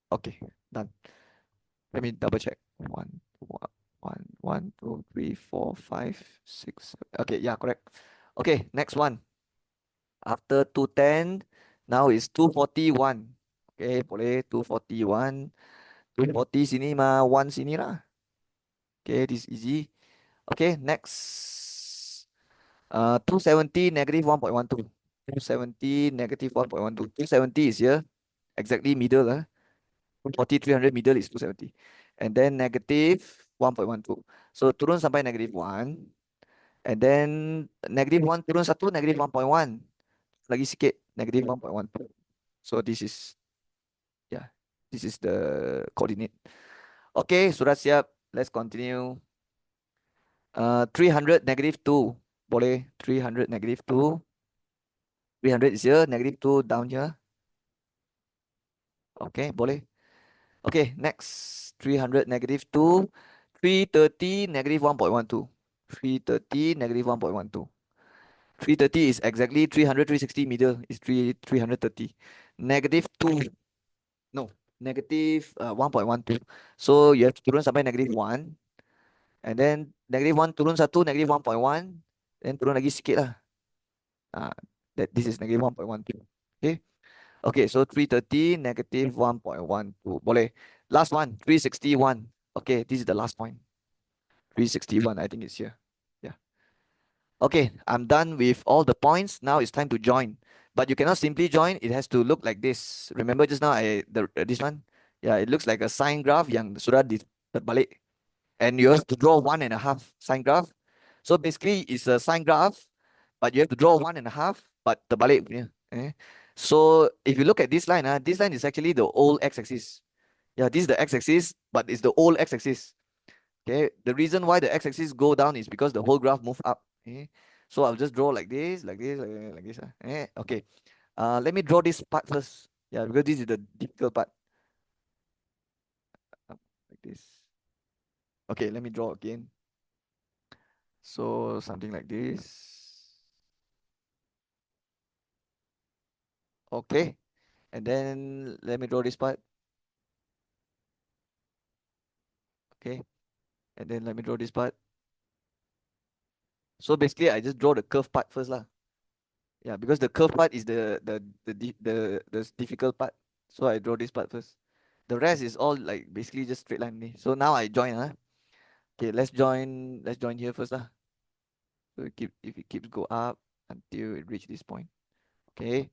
Okay, done. Let me double check. One, two, three, four, five, six. Okay, yeah, correct. Okay, next one. After 210, now is 241. Okay, boleh 241. 240 sini mah, 1 sini lah. Okay, this is easy. Okay, next. 270 negative 1.12. 270 negative 1.12. 270 is here. Exactly middle. 240, 300 middle is 270. And then negative 1.12. So turun sampai negative 1. And then negative 1 turun 1, negative 1.1. Lagi sikit, negative 1.12. So this is, yeah, this is the coordinate. Okay, sudah siap. Let's continue. 300 negative 2. Boleh. 300 negative 2. 300 is here. Negative 2 down here. Okay, boleh. Okay, next. 300 negative 2. 330 negative 1.12. 330 negative 1.12. 330 is exactly 300, 360 middle is 330. Negative 2. No, negative 1.12. So you have to turun sampai negative 1. And then negative 1 turun 1, negative 1.1. Then turun lagi sikit lah. That this is negative 1.12. Okay. Okay, so 330 negative 1.12. Boleh. Last one, 361. Okay, this is the last point. 361, I think it's here. Yeah. Okay, I'm done with all the points. Now it's time to join. But you cannot simply join. It has to look like this. Remember just now this one? Yeah, it looks like a sine graph yang sudah terbalik. And you have to draw 1.5 sine graph. So basically it's a sine graph, but you have to draw 1.5, but terbalik punya. So if you look at this line is actually the old x-axis. Yeah, this is the x-axis, but it's the old x-axis. Okay, the reason why the x-axis go down is because the whole graph move up. Okay, so I'll just draw like this, like this. Okay, let me draw this part first. Yeah, because this is the difficult part. Like this. Okay, let me draw again. So something like this. Okay, and then let me draw this part. Okay, and then let me draw this part. So basically, I just draw the curve part first lah. Yeah, because the curve part is the difficult part. So I draw this part first. The rest is all like basically just straight line only. So now I join. Okay, let's join. Let's join here first lah. So if it keeps go up until it reach this point. Okay,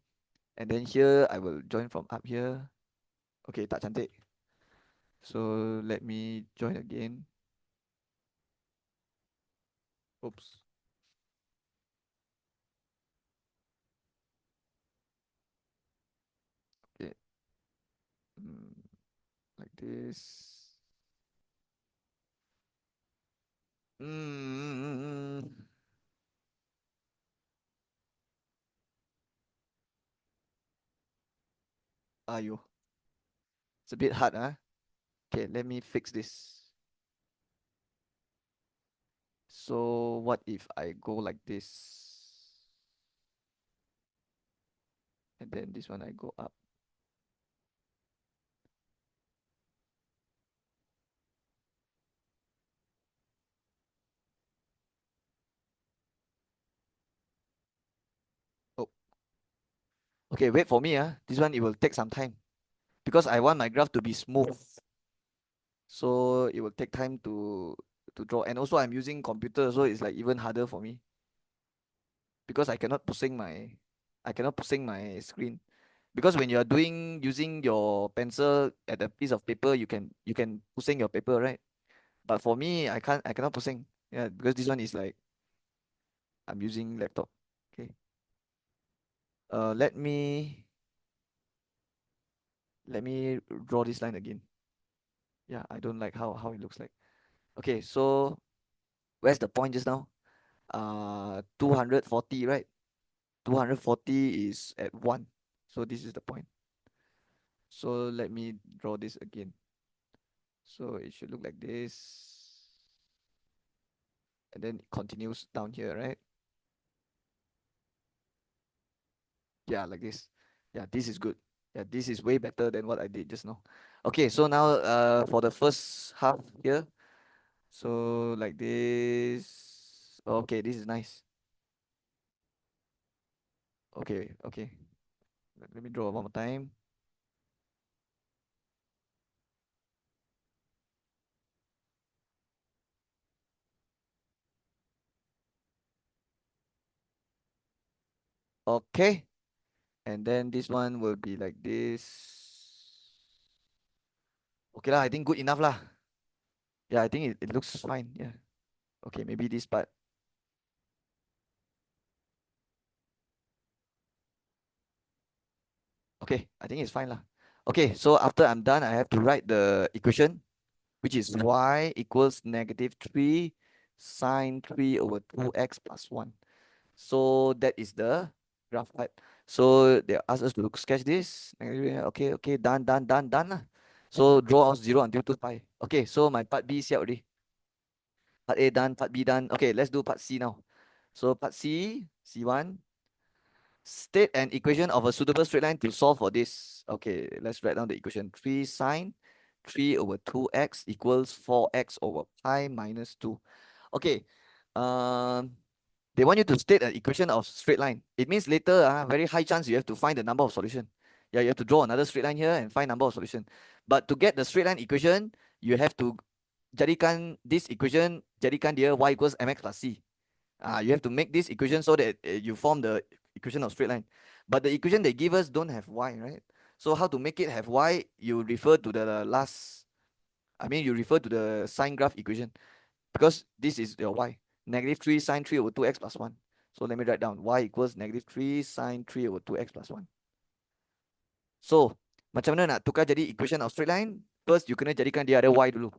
and then here I will join from up here. Okay, tak cantik. So let me join again. Oops. Okay. Like this. Mm. Ayo. It's a bit hard, huh? Okay, let me fix this. So what if I go like this? And then this one I go up. Oh, okay, wait for me. This one, it will take some time because I want my graph to be smooth. So it will take time to draw. And also I'm using computer, so it's like even harder for me because I cannot pusing my screen. Because when you are using your pencil at a piece of paper, you can pusing your paper, right? But for me, I cannot pusing. Yeah, because this one is like I'm using laptop. Okay. Let me draw this line again. Yeah, I don't like how it looks like. Okay, so where's the point just now? 240, right? 240 is at 1. So this is the point. So let me draw this again. So it should look like this. And then it continues down here, right? Yeah, like this. Yeah, this is good. Yeah, this is way better than what I did just now. Okay, so now for the first half here. So like this. Okay, this is nice. Okay, okay. Let me draw one more time. Okay. And then this one will be like this. Okay lah, I think good enough lah. Yeah, I think it looks fine. Yeah. Okay, maybe this part. Okay, I think it's fine lah. Okay, so after I'm done, I have to write the equation, which is y equals -3 sine 3 over 2x plus 1. So that is the graph part. So they ask us to sketch this. Okay, okay, done lah. So draw out 0 until 2 pi. Okay, so my part B is out already. Part A done, part B done. Okay, let's do part C now. So part C, C1, state an equation of a suitable straight line to solve for this. Okay, let's write down the equation. 3 sine 3 over 2x equals 4x over pi minus 2. Okay, um, they want you to state an equation of straight line. It means later, very high chance you have to find the number of solution. Yeah, you have to draw another straight line here and find number of solution. But to get the straight line equation, you have to jadikan this equation, jadikan dia y equals mx plus c. You have to make this equation so that you form the equation of straight line. But the equation they give us don't have y, right? So how to make it have y? You refer to the last, you refer to the sine graph equation because this is your y. -3 sine 3 over 2x plus 1. So let me write down y equals -3 sine 3 over 2x plus 1. So macam mana nak tukar jadi equation of straight line? First, you kena jadikan dia ada y dulu.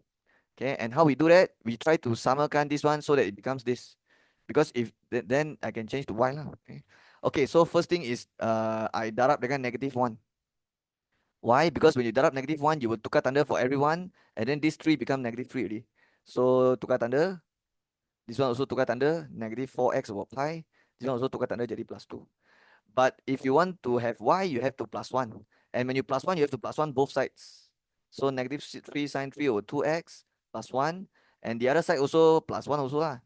Okay, and how we do that? We try to samakan this one so that it becomes this. Because if then I can change to y lah. Okay. Okay, so first thing is I darab dengan -1. Why? Because when you darab -1, you will tukar tanda for everyone, and then this 3 become -3 already. So tukar tanda. This one also tukar tanda, -4x over pi. This one also tukar tanda jadi +2. But if you want to have y, you have to +1. And when you +1, you have to +1 both sides. So -3 sine 3 over 2x plus 1. And the other side also +1 also lah.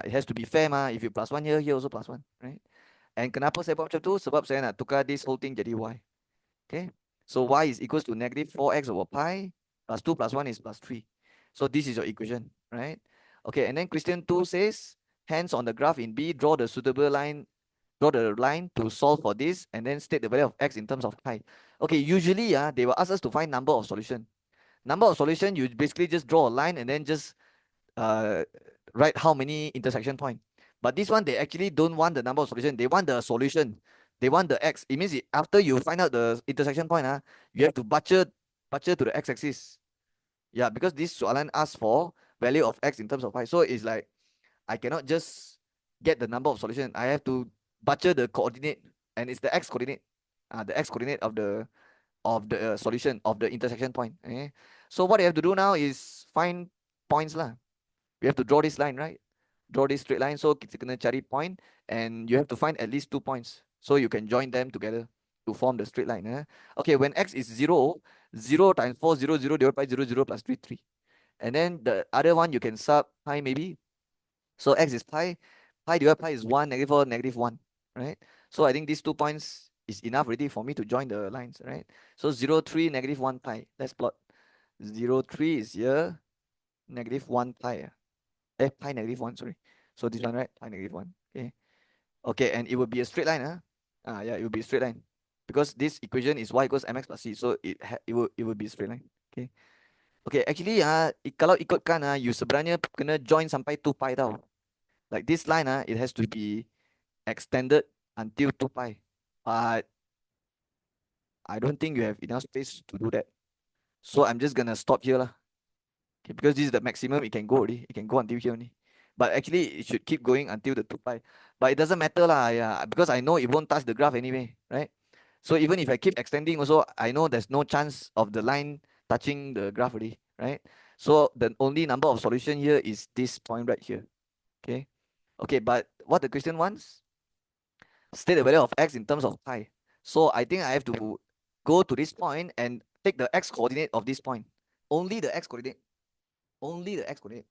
It has to be fair mah. If you +1 here, here also +1, right? And kenapa saya buat macam tu? Sebab saya nak tukar this whole thing jadi y. Okay. So y is equals to -4x over pi plus 2 plus 1 is +3. So this is your equation, right? Okay, and then question 2 says, hence on the graph in B, draw the suitable line, draw the line to solve for this, and then state the value of x in terms of pi. Okay, usually they will ask us to find number of solution. Number of solution, you basically just draw a line and then just uh, write how many intersection point. But this one, they actually don't want the number of solution. They want the solution. They want the x. It means after you find out the intersection point, you have to butcher to the x-axis. Yeah, because this soalan asks for value of x in terms of pi. So it's like, I cannot just get the number of solution. I have to butcher the coordinate, and it's the x coordinate. The x coordinate of the solution of the intersection point. Okay? So what you have to do now is find points lah. We have to draw this line, right? Draw this straight line. So kita kena cari point, and you have to find at least 2 points. So you can join them together to form the straight line. Okay, when x is 0, 0 times 4, 0, 0 divided by 0, 0 plus 3, 3. And then the other one you can sub pi maybe. So x is pi. Pi divided by pi is 1, -4, -1. Right? So I think these 2 points is enough already for me to join the lines, right? So 0, 3, -1 pi. Let's plot. 0, 3 is here, -1 pi. Pi -1, sorry. So this one, right? Pi -1. Okay. Okay, and it will be a straight line, yeah, it will be a straight line. Because this equation is y equals mx plus c, so it will be a straight line. Okay. Okay, actually kalau ikutkan you sebenarnya kena join sampai 2 pi tau. Like this line it has to be extended until 2 pi. But I don't think you have enough space to do that. So I'm just gonna stop here lah. Okay, because this is the maximum it can go already. It can go until here only. But actually, it should keep going until the 2 pi. But it doesn't matter lah, yeah, because I know it won't touch the graph anyway, right? So even if I keep extending also, I know there's no chance of the line touching the graph already, right? So the only number of solution here is this point right here, okay? Okay, but what the question wants? State the value of x in terms of pi. So I think I have to go to this point and take the x coordinate of this point. Only the x coordinate. Only the x coordinate.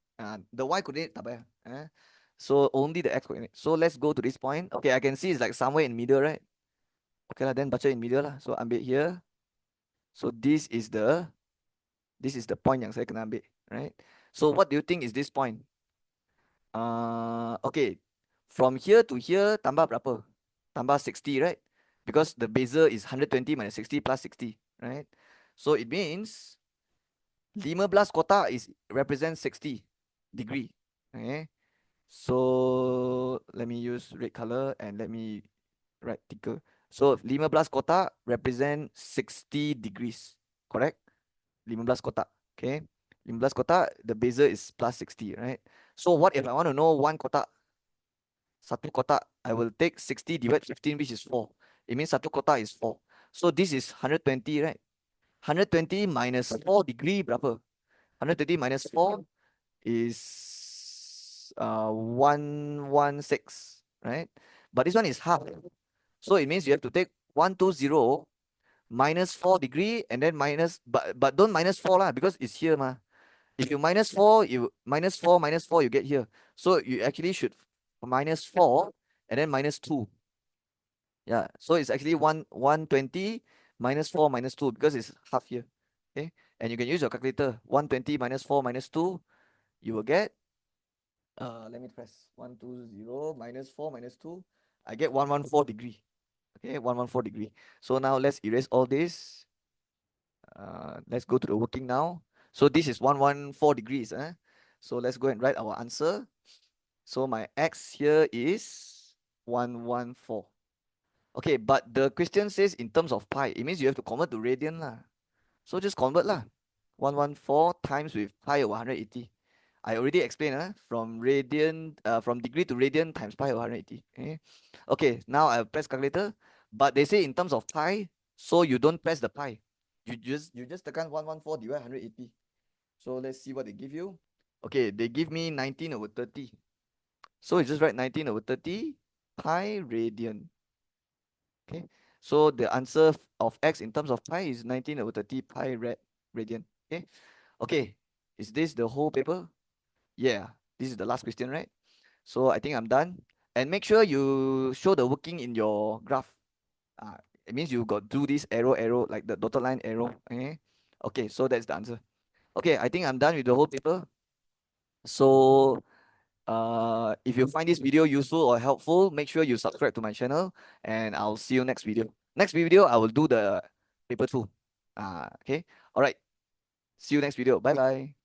The y coordinate tak payah. So only the x coordinate. So let's go to this point. Okay, I can see it's like somewhere in middle, right? Okay lah, then baca in middle lah. So ambil here. So this is the point yang saya kena ambil, right? So what do you think is this point? Okay, from here to here tambah berapa? Tambah 60, right? Because the bezel is 120 minus 60 plus 60, right? So it means 15 kotak is represents 60 degree. Okay. So let me use red color and let me write thicker. So 15 kotak represent 60 degrees. Correct? 15 kotak. Okay. 15 kotak, the bezel is plus 60, right? So what if I want to know one kotak? Satu kotak, I will take 60 divided 15, which is 4. It means satu kotak is 4. So this is 120, right? 120 minus 4 degree berapa? 120 minus 4 is 116, right? But this one is half. So it means you have to take 120 minus 4 degree and then minus, but don't minus 4 lah, because it's here ma. If you minus 4, you minus 4, minus 4, you get here. So you actually should minus 4 and then minus 2. Yeah, so it's actually 120 minus 4 minus 2 because it's half here. Okay, and you can use your calculator. 120 minus 4 minus 2, you will get, let me press 120 minus 4 minus 2. I get 114 degree. Okay, 114 degree. So now let's erase all this. Let's go to the working now. So this is 114 degrees. So let's go and write our answer. So my x here is 114. Okay, but the question says in terms of pi. It means you have to convert to radian lah. So just convert lah. 114 times with pi over 180. I already explained from radian, from degree to radian times pi over 180. Okay, now I press calculator, but they say in terms of pi, so you don't press the pi. You just tekan 114 divided 180. So let's see what they give you. Okay, they give me 19 over 30. So you just write 19 over 30 pi radian. Okay, so the answer of x in terms of pi is 19 over 30 pi radian. Okay, okay, is this the whole paper? Yeah, this is the last question, right? So I think I'm done. And make sure you show the working in your graph. It means you got do this arrow, like the dotted line arrow. Okay, okay, so that's the answer. Okay, I think I'm done with the whole paper. So if you find this video useful or helpful, make sure you subscribe to my channel and I'll see you next video. Next video, I will do the paper 2. Okay, all right. See you next video. Bye bye.